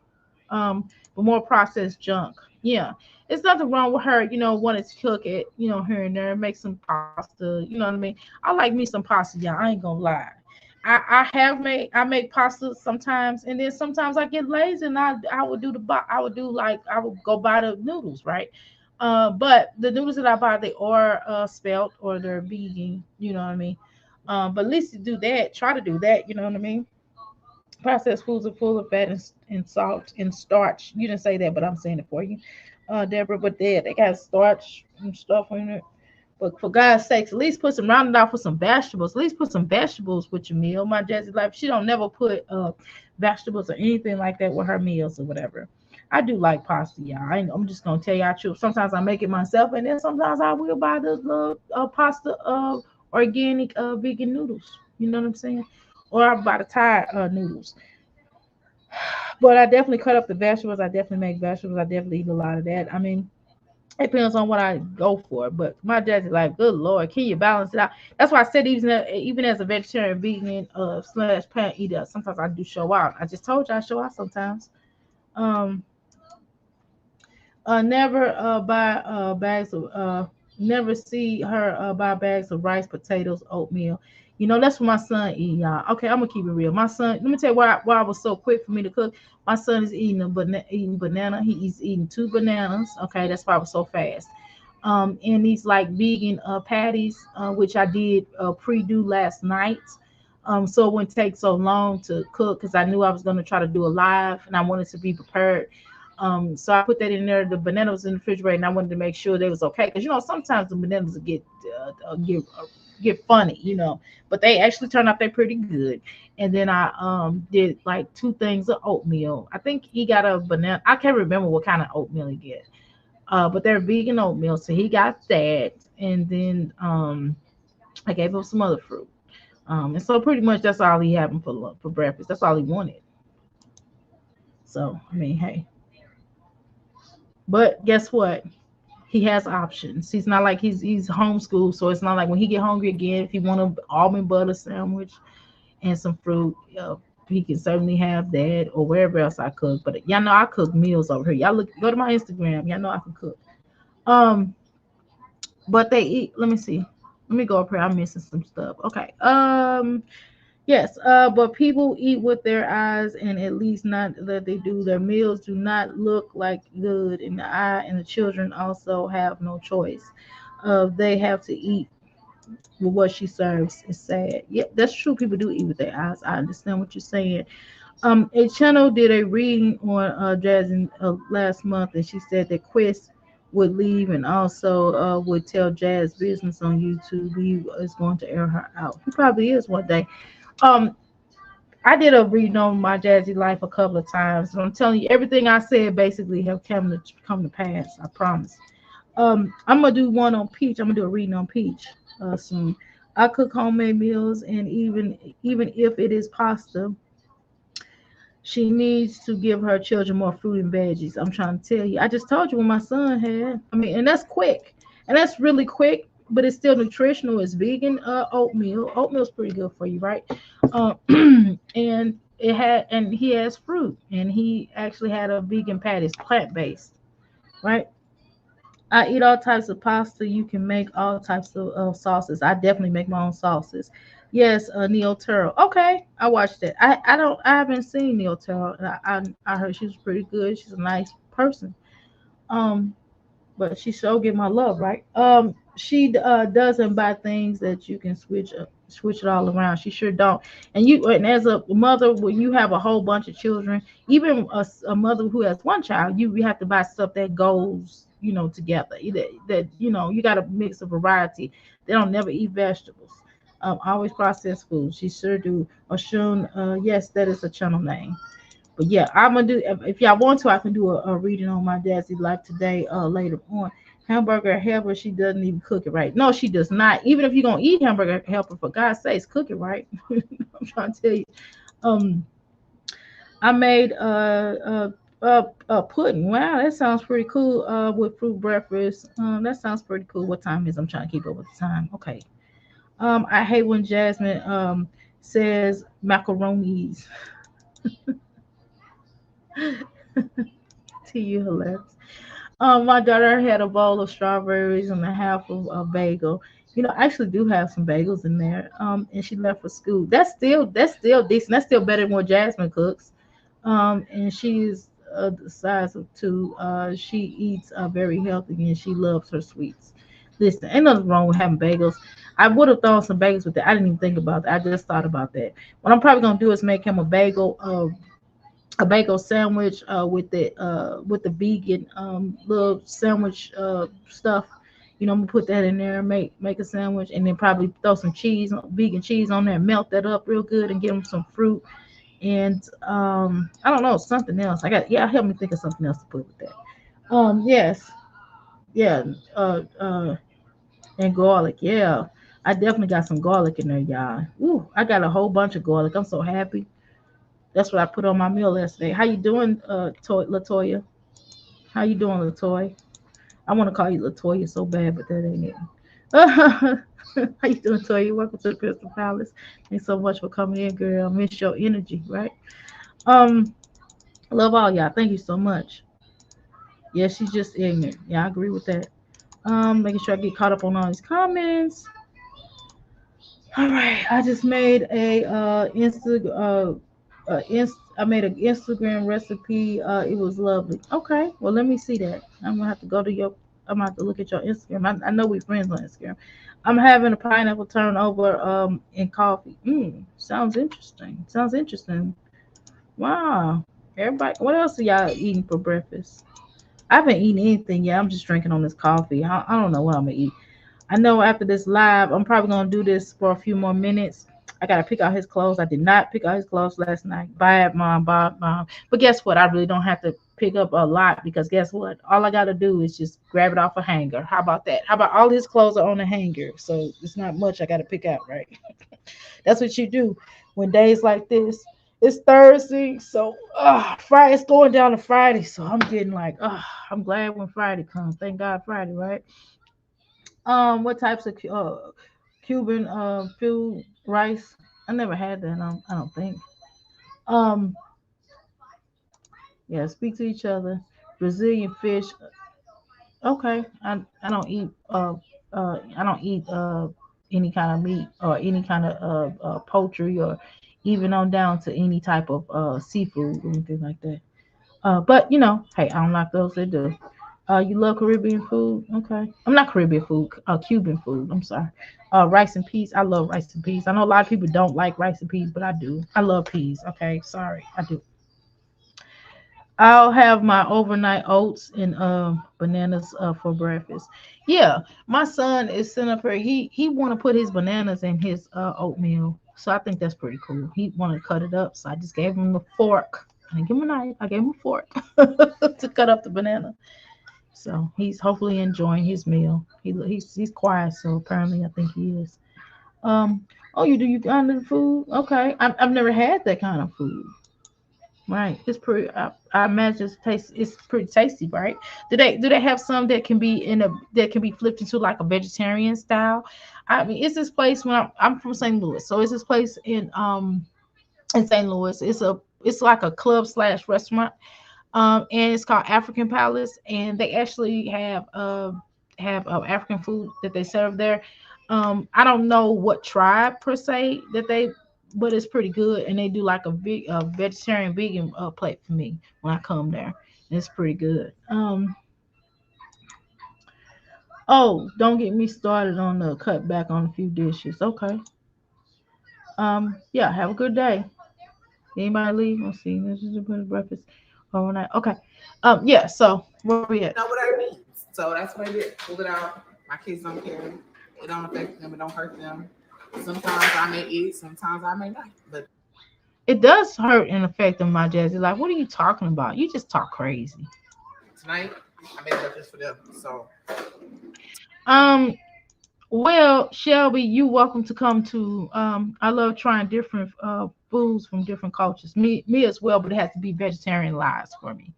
But more processed junk. Yeah, it's nothing wrong with her, wanting to cook it, here and there, make some pasta. You know what I mean? I like me some pasta, y'all. I ain't gonna lie. I make pasta sometimes, and then sometimes I get lazy and I would do I would do like I would go buy the noodles, right? But the noodles that I buy, they are spelt or they're vegan. You know what I mean? But at least to do that, try to do that. You know what I mean? Processed foods are full of fat and salt and starch. You didn't say that, but I'm saying it for you, Deborah. But they got starch and stuff in it. But for God's sakes, at least put some round it off with some vegetables. At least put some vegetables with your meal. My Jessie life, she don't never put vegetables or anything like that with her meals or whatever. I do like pasta, y'all. I'm just gonna tell y'all the truth. Sometimes I make it myself, and then sometimes I will buy the pasta organic vegan noodles. You know what I'm saying? Or I buy the Thai noodles. But I definitely cut up the vegetables. I definitely make vegetables. I definitely eat a lot of that. I mean, it depends on what I go for. But my dad's like, good lord, can you balance it out? That's why I said even as a vegetarian, vegan, slash plant eater, sometimes I do show out. I just told you I show out sometimes. Um, never buy bags of never see her buy bags of rice, potatoes, oatmeal. That's what my son eat, y'all. Okay, I'm gonna keep it real. My son, let me tell you why I was so quick for me to cook. My son is eating banana. He's eating two bananas. Okay, that's why I was so fast. And these like vegan patties, which I did pre-do last night. So it wouldn't take so long to cook because I knew I was going to try to do a live and I wanted to be prepared. So I put that in there. The banana was in the refrigerator, and I wanted to make sure they was okay because sometimes the bananas will get funny, but they actually turned out they pretty good. And then I did like two things of oatmeal. I think he got a banana. I can't remember what kind of oatmeal he get, but they're vegan oatmeal, so he got that. And then I gave him some other fruit. And so pretty much that's all he having for breakfast. That's all he wanted. So I mean, hey, but guess what? He has options. He's not like he's homeschooled, so it's not like when he get hungry again, if he want an almond butter sandwich and some fruit, he can certainly have that or wherever else I cook. But y'all know I cook meals over here. Y'all go to my Instagram. Y'all know I can cook. Um, but they eat. Let me see. Let me go up here. I'm missing some stuff. Okay. Yes, but people eat with their eyes, and at least not that they do. Their meals do not look like good in the eye, and the children also have no choice. They have to eat with what she serves. It's sad. Yeah, that's true. People do eat with their eyes. I understand what you're saying. A channel did a reading on Jazz last month, and she said that Quest would leave and also would tell Jazz business on YouTube. He is going to air her out. He probably is one day. Um, I did a reading on my Jazzy life a couple of times, and I'm telling you, everything I said basically have come to pass. I promise. I'm gonna do one on Peach. I'm gonna do a reading on Peach soon. I cook homemade meals, and even if it is pasta, she needs to give her children more fruit and veggies. I'm trying to tell you. I just told you what my son had. I mean, and that's quick, and that's really quick, but it's still nutritional. It's vegan oatmeal. Oatmeal's pretty good for you, right? And and he has fruit, and he actually had a vegan patty. It's plant based, right? I eat all types of pasta. You can make all types of sauces. I definitely make my own sauces. Yes, Neo Turtle. Okay, I watched it. I haven't seen Neo Turtle. I heard she was pretty good. She's a nice person. Um, but she sure give my love, right? She doesn't buy things that you can switch it all around. She sure don't. And as a mother, when you have a whole bunch of children, even a mother who has one child, you have to buy stuff that goes, together. That you got to mix a variety. They don't never eat vegetables. Always processed food. She sure do. Oshun, yes, that is a channel name. But yeah, I'm gonna do. If y'all want to, I can do a reading on my dad's life today. Later on. Hamburger helper, she doesn't even cook it right. No, she does not. Even if you're gonna eat hamburger helper, for God's sakes, cook it right. I'm trying to tell you. Um, I made pudding. Wow, that sounds pretty cool. With fruit breakfast. That sounds pretty cool. What time is? I'm trying to keep up with the time. Okay. I hate when Jasmine says macaronis to you, hilarious. My daughter had a bowl of strawberries and a half of a bagel. I actually do have some bagels in there. And she left for school. That's still decent. That's still better than what Jasmine cooks. And she's the size of two. She eats very healthy and she loves her sweets. Listen, ain't nothing wrong with having bagels. I would have thrown some bagels with that. I didn't even think about that. I just thought about that. What I'm probably gonna do is make him a bagel sandwich with the vegan little sandwich stuff. I'm gonna put that in there, make a sandwich, and then probably throw some cheese, vegan cheese on there, melt that up real good, and give them some fruit and I don't know, something else. Help me think of something else to put with that. Yes, yeah, and garlic. Yeah, I definitely got some garlic in there, y'all. Ooh, I got a whole bunch of garlic. I'm so happy. That's what I put on my meal yesterday. How you doing, Latoya? How you doing, Latoya? I want to call you Latoya so bad, but that ain't it. How you doing, Toya? Welcome to the Crystal Palace. Thanks so much for coming in, girl. Miss your energy, right? Um, love all y'all. Thank you so much. Yeah, she's just ignorant. Yeah, I agree with that. Making sure I get caught up on all these comments. All right, I just made a I made an Instagram recipe. It was lovely. Okay, well let me see that. I'm gonna have to go to your. I'm gonna have to look at your Instagram. I know we friends on Instagram. I'm having a pineapple turnover in coffee. Sounds interesting. Sounds interesting. Wow. Everybody, what else are y'all eating for breakfast? I haven't eaten anything yet. I'm just drinking on this coffee. I don't know what I'm gonna eat. I know after this live, I'm probably gonna do this for a few more minutes. I gotta pick out his clothes. I did not pick out his clothes last night. Bye, mom. Bye, mom. But guess what? I really don't have to pick up a lot because guess what? All I gotta do is just grab it off a hanger. How about that? How about all his clothes are on a hanger? So it's not much I gotta pick out, right? That's what you do when days like this. It's Thursday, so Friday's going down to Friday. So I'm getting like, I'm glad when Friday comes. Thank God Friday, right? What types of Cuban food? Rice? I never had that. I don't think. Um, yeah. Speak to each other. Brazilian fish. Okay. I don't eat any kind of meat or any kind of poultry or even on down to any type of seafood or anything like that. But hey, I don't like those that do. You love Caribbean food? Okay. I'm not Caribbean food, Cuban food. I'm sorry. Rice and peas. I love rice and peas. I know a lot of people don't like rice and peas, but I do. I love peas. Okay. Sorry. I do. I'll have my overnight oats and bananas for breakfast. Yeah, my son is sitting up here. He want to put his bananas in his oatmeal, so I think that's pretty cool. He want to cut it up, so I just gave him the fork. I didn't give him a knife. I gave him a fork to cut up the banana. So he's hopefully enjoying his meal. He's quiet, so apparently I think he is. Um. Oh, you do you kind of food? Okay, I've never had that kind of food. Right. It's pretty. I imagine it's pretty tasty, right? Do they have some that can be in a that can be flipped into like a vegetarian style? I mean, it's this place when I'm from St. Louis, so it's this place in St. Louis. It's like a club slash restaurant, and it's called African Palace, and they actually have African food that they serve there. I don't know what tribe per se that they, but it's pretty good, and they do like a big vegetarian vegan plate for me when I come there. And it's pretty good. Oh, don't get me started on the cut back on a few dishes. Okay. Yeah. Have a good day. Anybody leave? Let's see. This is a breakfast overnight. Okay. Yeah. So where we at? You know what that means. So that's what I did. Pull it out. My kids don't care. It don't affect them. It don't hurt them. Sometimes I may eat. Sometimes I may not. But It does hurt and affect them, my Jazzy. Like, what are you talking about? You just talk crazy. tonight I made breakfast for them. So Um, well, Shelby, you welcome to come to. I love trying different foods from different cultures. Me as well, but it has to be vegetarian lives for me.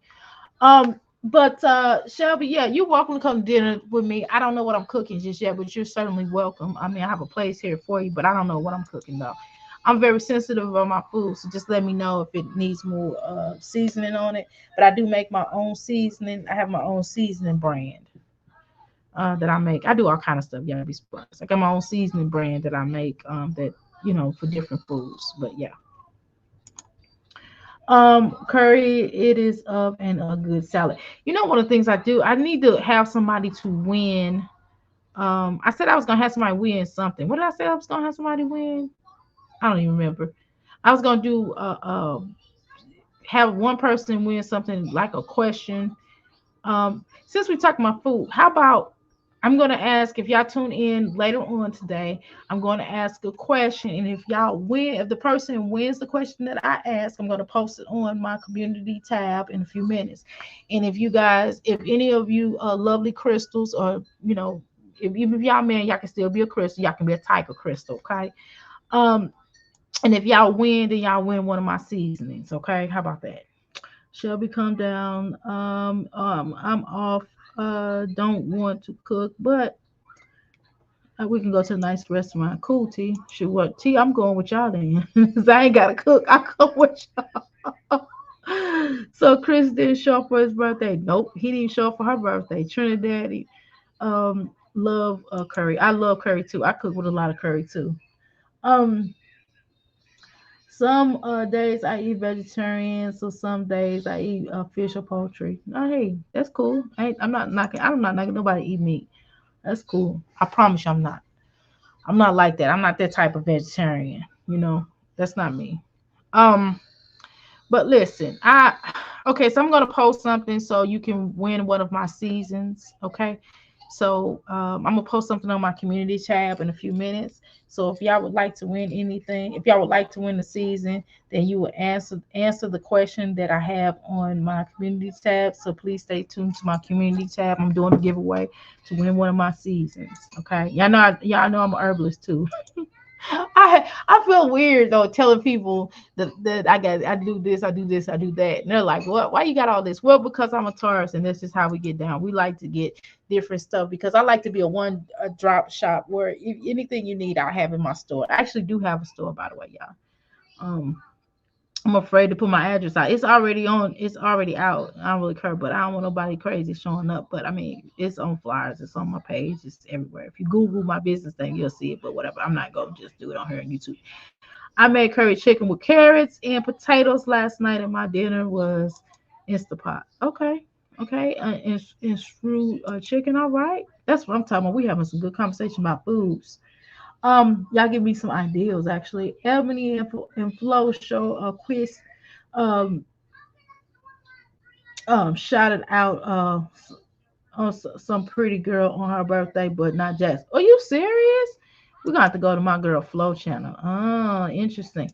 But Shelby, yeah, you're welcome to come to dinner with me. I don't know what I'm cooking just yet, but you're certainly welcome. I mean, I have a place here for you, but I don't know what I'm cooking though. I'm very sensitive about my food, so just let me know if it needs more seasoning on it. But I do make my own seasoning. I have my own seasoning brand that I make. I do all kind of stuff. Y'all be surprised. I got my own seasoning brand that I make that for different foods. But yeah, curry it is of and a good salad. One of the things I do, I need to have somebody to win. I said I was gonna have somebody win something. What did I say I was gonna have somebody win? I don't even remember. I was gonna do have one person win something like a question. Since we talking about food, how about I'm gonna ask if y'all tune in later on today. I'm gonna ask a question, and if y'all win, if the person wins the question that I ask, I'm gonna post it on my community tab in a few minutes. And if you guys, if any of you lovely crystals, or if even if y'all man, y'all can still be a crystal. Y'all can be a tiger crystal, okay? Um, and if y'all win, then y'all win one of my seasonings, okay? How about that? Shelby, come down. I'm off. Don't want to cook, but we can go to a nice restaurant. Cool, T. Shoot, what T? I'm going with y'all then. 'Cause I ain't gotta cook. I come with y'all. So Chris didn't show up for his birthday. Nope, he didn't show up for her birthday. Trinidad, love curry. I love curry too. I cook with a lot of curry too. Um, some days I eat vegetarian, so some days I eat fish or poultry. Oh, hey, that's cool. I'm not knocking. I'm not knocking nobody eat meat. That's cool. I promise you, I'm not. I'm not like that. I'm not that type of vegetarian. That's not me. Um, but listen, I okay, so I'm gonna post something so you can win one of my seasons. Okay. So I'm gonna post something on my community tab in a few minutes. So if y'all would like to win anything, if y'all would like to win the season, then you will answer the question that I have on my community tab. So please stay tuned to my community tab. I'm doing a giveaway to win one of my seasons. Okay. Y'all know I'm a herbalist too. I feel weird though telling people that I do this, I do this, I do that. And they're like, "What? Why you got all this?" Well, because I'm a Taurus and this is how we get down. We like to get different stuff because I like to be a drop shop where if anything you need, I have in my store. I actually do have a store, by the way, y'all. Um, I'm afraid to put my address out. It's already on. It's already out. I don't really care, but I don't want nobody crazy showing up. But I mean, it's on flyers. It's on my page. It's everywhere. If you Google my business thing, you'll see it. But whatever. I'm not gonna just do it on here on YouTube. I made curry chicken with carrots and potatoes last night, and my dinner was Instapot. Okay, okay, and stewed chicken. All right, that's what I'm talking about. We having some good conversation about foods. Y'all give me some ideas actually. Ebony and Flo show a quiz. Um, shouted out on some pretty girl on her birthday, but not Jazz. Are you serious? We're gonna have to go to my girl Flow channel. Oh, interesting.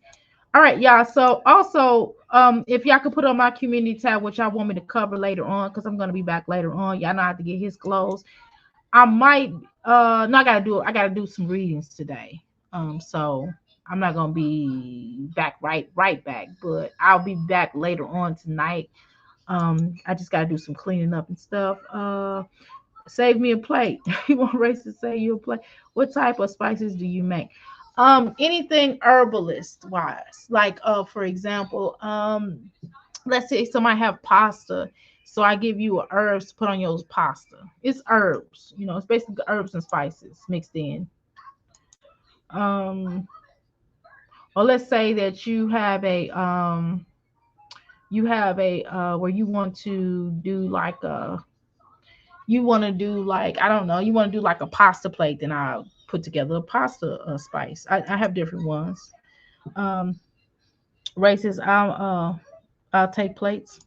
All right, y'all. So also, if y'all could put on my community tab, which I want me to cover later on, because I'm gonna be back later on. Y'all know I have to get his clothes. I might no, I gotta do some readings today. So I'm not gonna be back right back, but I'll be back later on tonight. I just gotta do some cleaning up and stuff. Save me a plate. You want Race to save you a plate? What type of spices do you make? Anything herbalist wise, like for example, let's say somebody have pasta, so I give you herbs to put on your pasta. It's herbs, it's basically herbs and spices mixed in. Um, or let's say that you have a where you want to do like a you want to do like I don't know, you want to do like a pasta plate, then I'll put together a pasta spice. I have different ones. Um, Races, I'll take plates.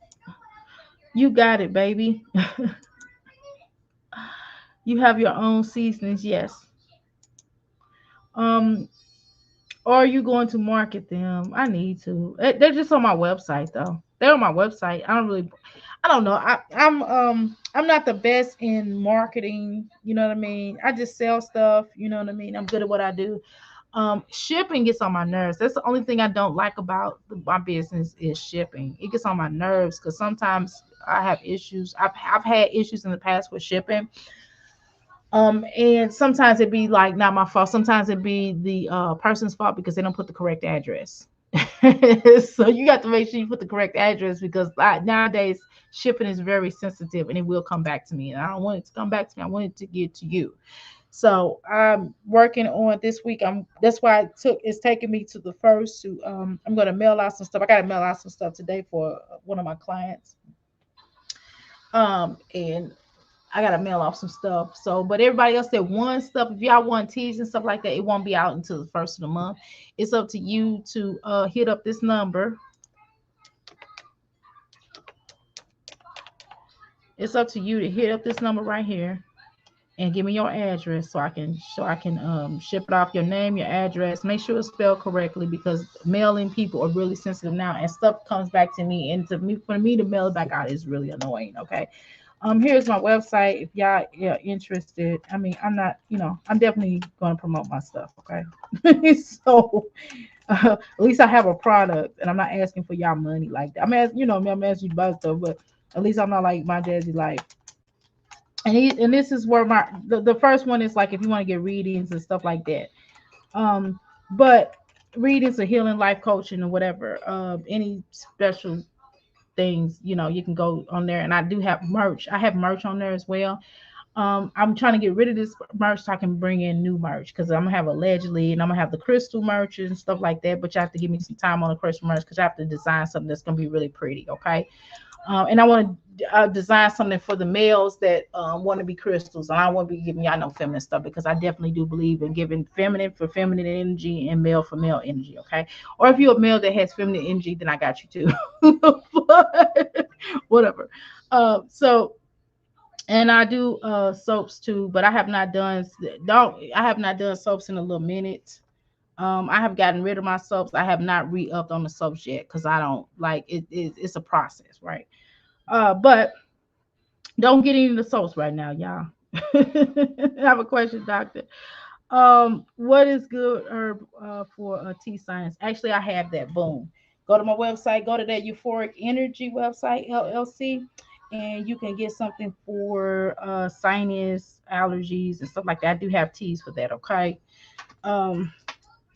You got it, baby. You have your own seasonings, yes. Um, or are you going to market them? I need to. They're just on my website though. They're on my website. I don't know. I'm not the best in marketing, you know what I mean? I just sell stuff, you know what I mean? I'm good at what I do. Shipping gets on my nerves. That's the only thing I don't like about my business is shipping. It gets on my nerves because sometimes I have issues. I've had issues in the past with shipping. And sometimes it be like not my fault. Sometimes it be the person's fault because they don't put the correct address. So you got to make sure you put the correct address because nowadays shipping is very sensitive and it will come back to me. And I don't want it to come back to me. I want it to get to you. So I'm working on this week. That's why it's taking me to the first to I'm gonna mail out some stuff. I gotta mail out some stuff today for one of my clients. And I gotta mail off some stuff. So, but everybody else that wants stuff, if y'all want teas and stuff like that, it won't be out until the first of the month. It's up to you to hit up this number. It's up to you to hit up this number right here and give me your address so I can ship it off, your name, your address. Make sure it's spelled correctly because mailing people are really sensitive now and stuff comes back to me and to me for me to mail it back out is really annoying. Okay. Here's my website if y'all are interested. I mean, I'm not, I'm definitely going to promote my stuff. Okay. So at least I have a product and I'm not asking for y'all money like that. I'm asking you to buy stuff, but at least I'm not like my Jazzy life. And this is where the first one is like if you want to get readings and stuff like that. Um, but readings or healing, life coaching, or whatever. Any special things, you can go on there. And I do have merch. I have merch on there as well. I'm trying to get rid of this merch so I can bring in new merch because I'm gonna have allegedly and I'm gonna have the crystal merch and stuff like that. But you have to give me some time on the crystal merch because I have to design something that's gonna be really pretty. Okay. And I want to design something for the males that want to be crystals. And I want to be giving y'all no feminine stuff because I definitely do believe in giving feminine for feminine energy and male for male energy. Okay. Or if you're a male that has feminine energy, then I got you too. But whatever. So and I do soaps too, but I have not done soaps in a little minute. I have gotten rid of my soaps. I have not re-upped on the soaps yet because I don't like it's a process, right? But don't get into the soaps right now, y'all. I have a question, doctor. What is good herb for tea science? Actually, I have that. Boom. Go to my website. Go to that Euphoric Energy website, LLC, and you can get something for sinus allergies and stuff like that. I do have teas for that. Okay. Um,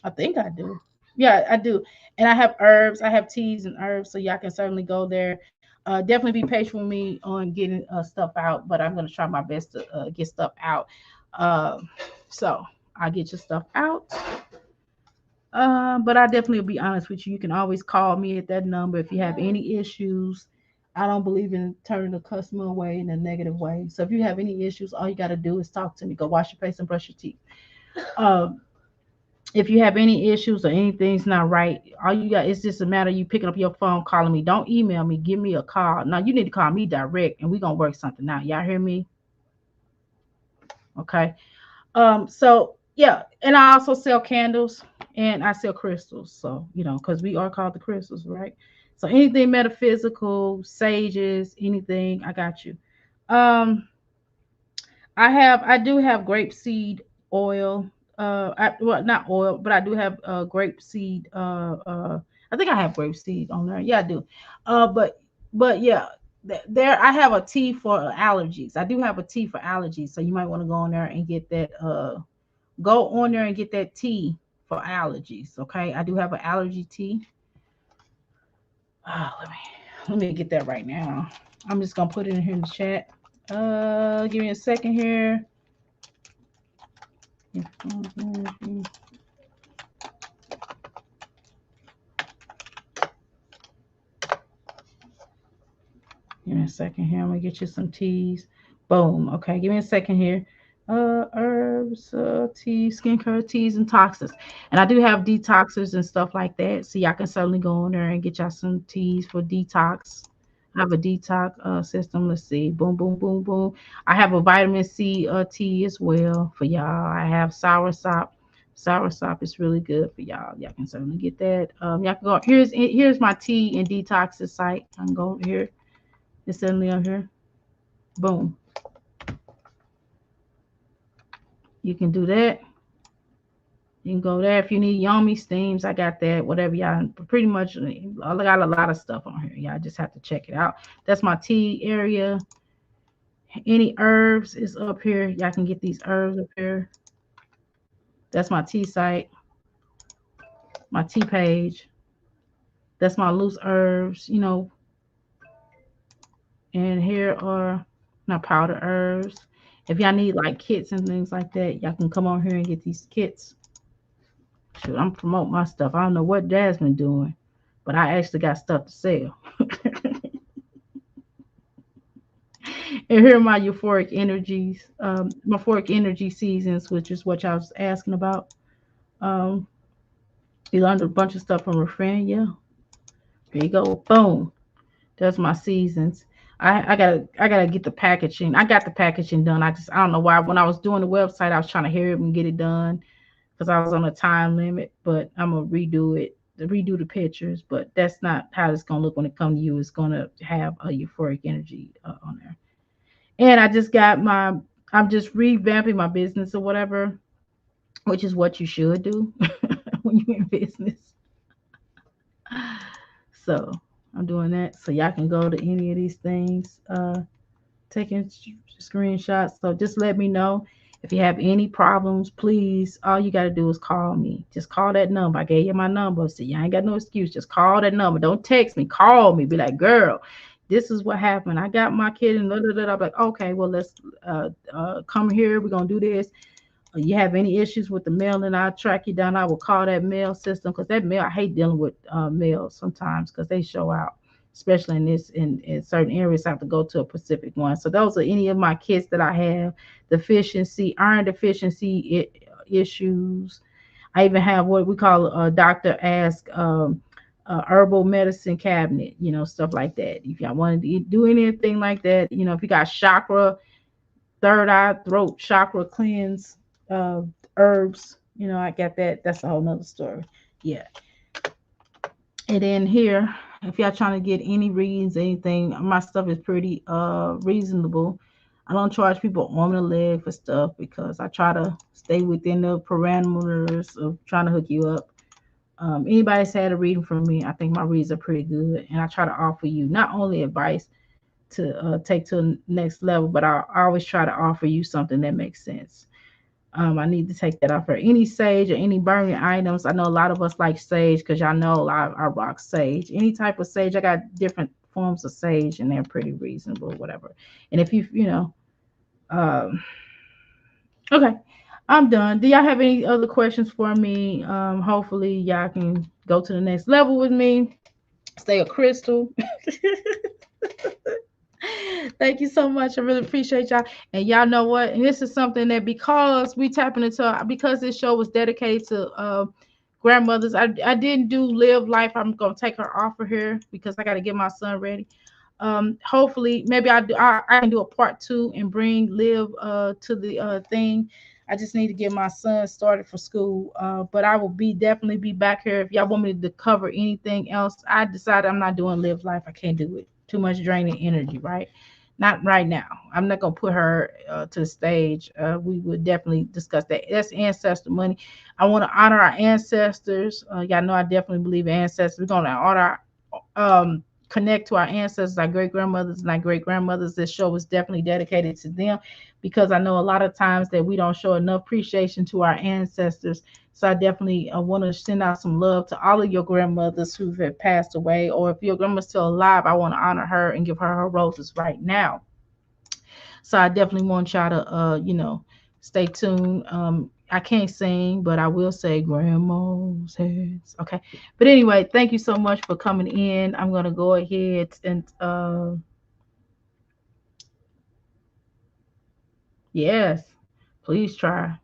I think I do. Yeah, I do. And I have herbs. I have teas and herbs, so y'all can certainly go there. Definitely be patient with me on getting stuff out, but I'm gonna try my best to get stuff out. So I'll get your stuff out. But I definitely will be honest with you. You can always call me at that number if you have any issues. I don't believe in turning the customer away in a negative way. So if you have any issues, all you got to do is talk to me. Go wash your face and brush your teeth. Um, If you have any issues or anything's not right, all you got, it's just a matter of you picking up your phone, calling me. Don't email me. Give me a call. Now you need to call me direct, and we're gonna work something out. Y'all hear me? Okay. So yeah, and I also sell candles and I sell crystals. So because we are called the crystals, right? So anything metaphysical, sages, anything, I got you. Um, I do have grape seed oil. Well, not oil, but I do have grape seed. I think I have grape seed on there. Yeah, I do. But yeah, there I have a tea for allergies. I do have a tea for allergies, so you might want to go on there and get that. Go on there and get that tea for allergies. Okay, I do have an allergy tea. Let me get that right now. I'm just gonna put it in here in the chat. Give me a second here. Give me a second here. I'm gonna get you some teas. Boom. Okay, give me a second here. Herbs, tea, skincare teas, and toxins. And I do have detoxers and stuff like that. So y'all can certainly go on there and get y'all some teas for detox. I have a detox system. Let's see. Boom, boom, boom, boom. I have a vitamin C tea as well for y'all. I have sour sop. Sour sop is really good for y'all. Y'all can certainly get that. Y'all can go. Here's my tea and detoxes site. I can go over here. It's suddenly on here. Boom. You can do that. You can go there if you need yummy steams. I got that. Whatever y'all. Pretty much, I got a lot of stuff on here. Y'all just have to check it out. That's my tea area. Any herbs is up here. Y'all can get these herbs up here. That's my tea site. My tea page. That's my loose herbs. And here are my powder herbs. If y'all need like kits and things like that, y'all can come on here and get these kits. Shoot, I'm promoting my stuff. I don't know what Jasmine doing, but I actually got stuff to sell. And here are my euphoric energies, euphoric energy seasons, which is what y'all was asking about. Um, you learned a bunch of stuff from a friend. Yeah, here you go. Boom. That's my seasons. I gotta get the packaging. I got the packaging done. I don't know why. When I was doing the website, I was trying to hurry up and get it done because I was on a time limit. But I'm gonna redo the pictures. But that's not how it's gonna look when it comes to you. It's gonna have a euphoric energy on there. And I'm just revamping my business or whatever, which is what you should do when you're in business. So I'm doing that. So y'all can go to any of these things, taking screenshots. So just let me know if you have any problems. Please, all you got to do is call me. Just call that number. I gave you my number. So you ain't got no excuse. Just call that number. Don't text me. Call me. Be like, girl, this is what happened. I got my kid and I'm like, okay, well, let's come here. We're going to do this. You have any issues with the mail, and I'll track you down. I will call that mail system because that mail, I hate dealing with mail sometimes because they show out, especially in certain areas. I have to go to a specific one. So those are any of my kits that I have. Deficiency, iron deficiency issues. I even have what we call a doctor ask herbal medicine cabinet, stuff like that. If y'all want to do anything like that, if you got chakra, third eye, throat chakra cleanse, uh, herbs. I got that. That's a whole nother story. Yeah. And then here, if y'all trying to get any readings, anything, my stuff is pretty reasonable. I don't charge people arm and a leg for stuff because I try to stay within the parameters of trying to hook you up. Anybody's had a reading from me, I think my reads are pretty good, and I try to offer you not only advice to take to the next level, but I always try to offer you something that makes sense. I need to take that off for any sage or any burning items. I know a lot of us like sage because y'all know I rock sage. Any type of sage, I got different forms of sage and they're pretty reasonable, whatever. And if um, okay, I'm done. Do y'all have any other questions for me? Hopefully y'all can go to the next level with me. Stay a crystal. Thank you so much. I really appreciate y'all. And y'all know what? And this is something that because we tapping into because this show was dedicated to grandmothers. I didn't do live life. I'm gonna take her off of here because I gotta get my son ready. Hopefully maybe I can do a part two and bring live to the thing. I just need to get my son started for school. But I will be definitely be back here if y'all want me to cover anything else. I decided I'm not doing live life. I can't do it. Too much draining energy, right? Not right now. I'm not gonna put her to the stage. We would definitely discuss that. That's ancestor money. I want to honor our ancestors. Y'all know I definitely believe in ancestors. We're gonna honor connect to our ancestors, our great grandmothers and our great grandmothers. This show was definitely dedicated to them because I know a lot of times that we don't show enough appreciation to our ancestors. So I definitely want to send out some love to all of your grandmothers who have passed away, or if your grandma's still alive, I want to honor her and give her her roses right now. So I definitely want y'all to, stay tuned. I can't sing, but I will say grandma's heads. Okay. But anyway, thank you so much for coming in. I'm going to go ahead and, yes, please try.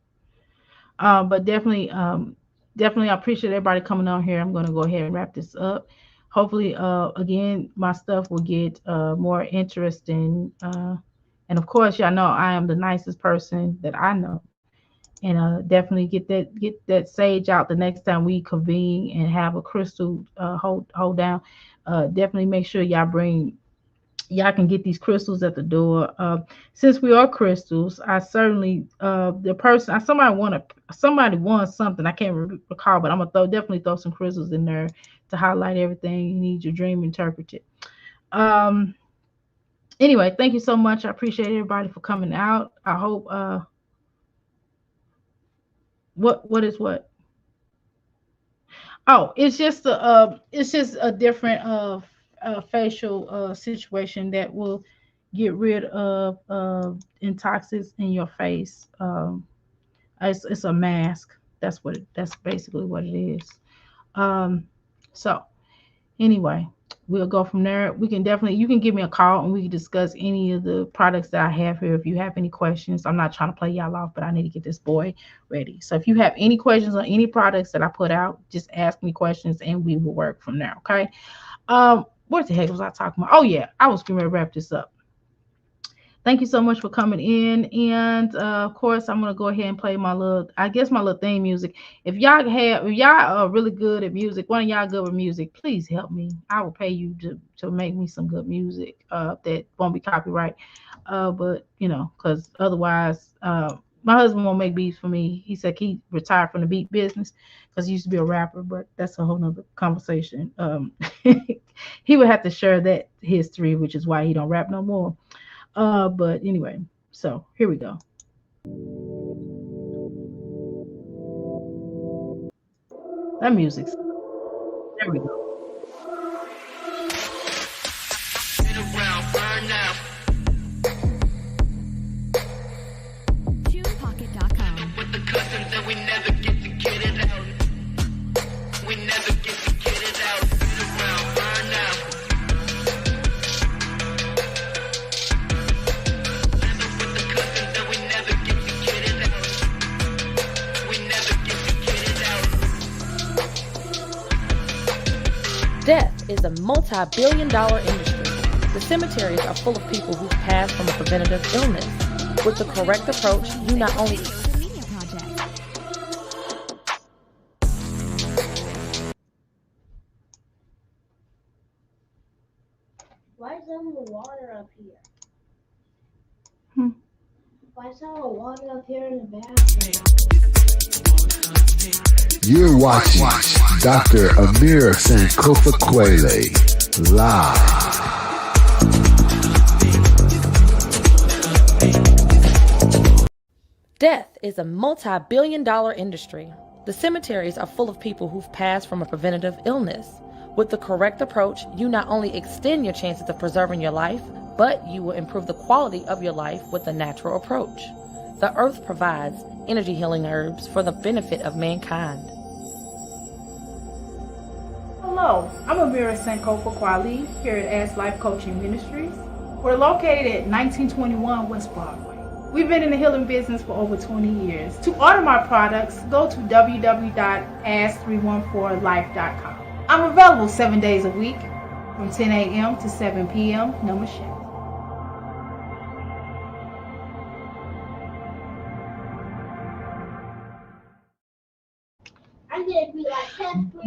But definitely, I appreciate everybody coming on here. I'm going to go ahead and wrap this up. Hopefully, again, my stuff will get more interesting. And of course, y'all know I am the nicest person that I know. And definitely get that sage out the next time we convene and have a crystal hold down. Definitely make sure y'all can get these crystals at the door. Since we are crystals, I certainly the person somebody won something. I can't recall, but I'm gonna definitely throw some crystals in there to highlight everything you need your dream interpreted. Um, anyway, thank you so much. I appreciate everybody for coming out. I hope what is what? Oh, it's just a different facial situation that will get rid of intoxins in your face. It's a mask. That's basically what it is. Um, so anyway, we'll go from there. We can definitely you can give me a call and we can discuss any of the products that I have here. If you have any questions, I'm not trying to play y'all off, but I need to get this boy ready. So if you have any questions on any products that I put out, just ask me questions and we will work from there. Okay. What the heck was I talking about? Oh yeah, I was going to wrap this up. Thank you so much for coming in. And of course, I'm gonna go ahead and play my little theme music. If y'all are really good at music, one of y'all good with music, please help me. I will pay you to make me some good music that won't be copyright. But because otherwise, my husband won't make beats for me. He said he retired from the beat business because he used to be a rapper, but that's a whole nother conversation. He would have to share that history, which is why he don't rap no more. But anyway, so here we go. That music's there we go. Death is a multi-billion-dollar industry. The cemeteries are full of people who've passed from a preventative illness. With the correct approach, you not only Why is there no water up here? Hmm. Why is there no water up here in the bathroom? You're watching Dr. Amir Sankofa Kwele live. Death is a multi-billion-dollar industry. The cemeteries are full of people who've passed from a preventative illness. With the correct approach, you not only extend your chances of preserving your life, but you will improve the quality of your life with a natural approach. The earth provides energy healing herbs for the benefit of mankind. Hello, I'm Amira Sankofa Kwali here at Ask Life Coaching Ministries. We're located at 1921 West Broadway. We've been in the healing business for over 20 years. To order my products, go to www.ask314life.com. I'm available 7 days a week from 10 a.m. to 7 p.m. No machete.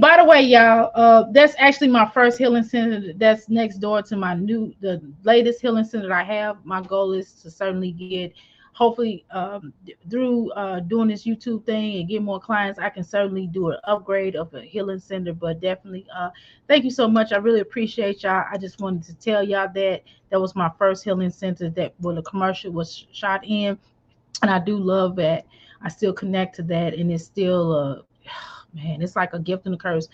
By the way, y'all, that's actually my first healing center. That's next door to the latest healing center that I have. My goal is to certainly get, hopefully, through doing this YouTube thing and get more clients, I can certainly do an upgrade of a healing center. But definitely, thank you so much. I really appreciate y'all. I just wanted to tell y'all that that was my first healing center that where the commercial was shot in, and I do love that. I still connect to that, and it's still man, it's like a gift and a curse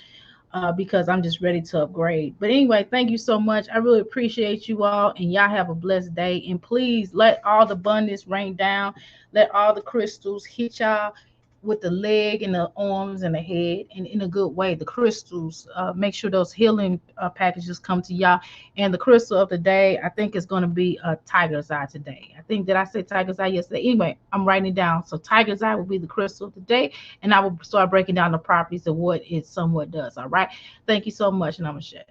because I'm just ready to upgrade. But anyway, thank you so much. I really appreciate you all, and y'all have a blessed day. And please let all the abundance rain down. Let all the crystals hit y'all with the leg and the arms and the head, and in a good way. The crystals, make sure those healing packages come to y'all. And the crystal of the day, I think, is going to be a tiger's eye today. I think, did I say tiger's eye yesterday? Anyway, I'm writing it down. So tiger's eye will be the crystal of the day, and I will start breaking down the properties of what it somewhat does. All right. Thank you so much, and I'm gonna shut.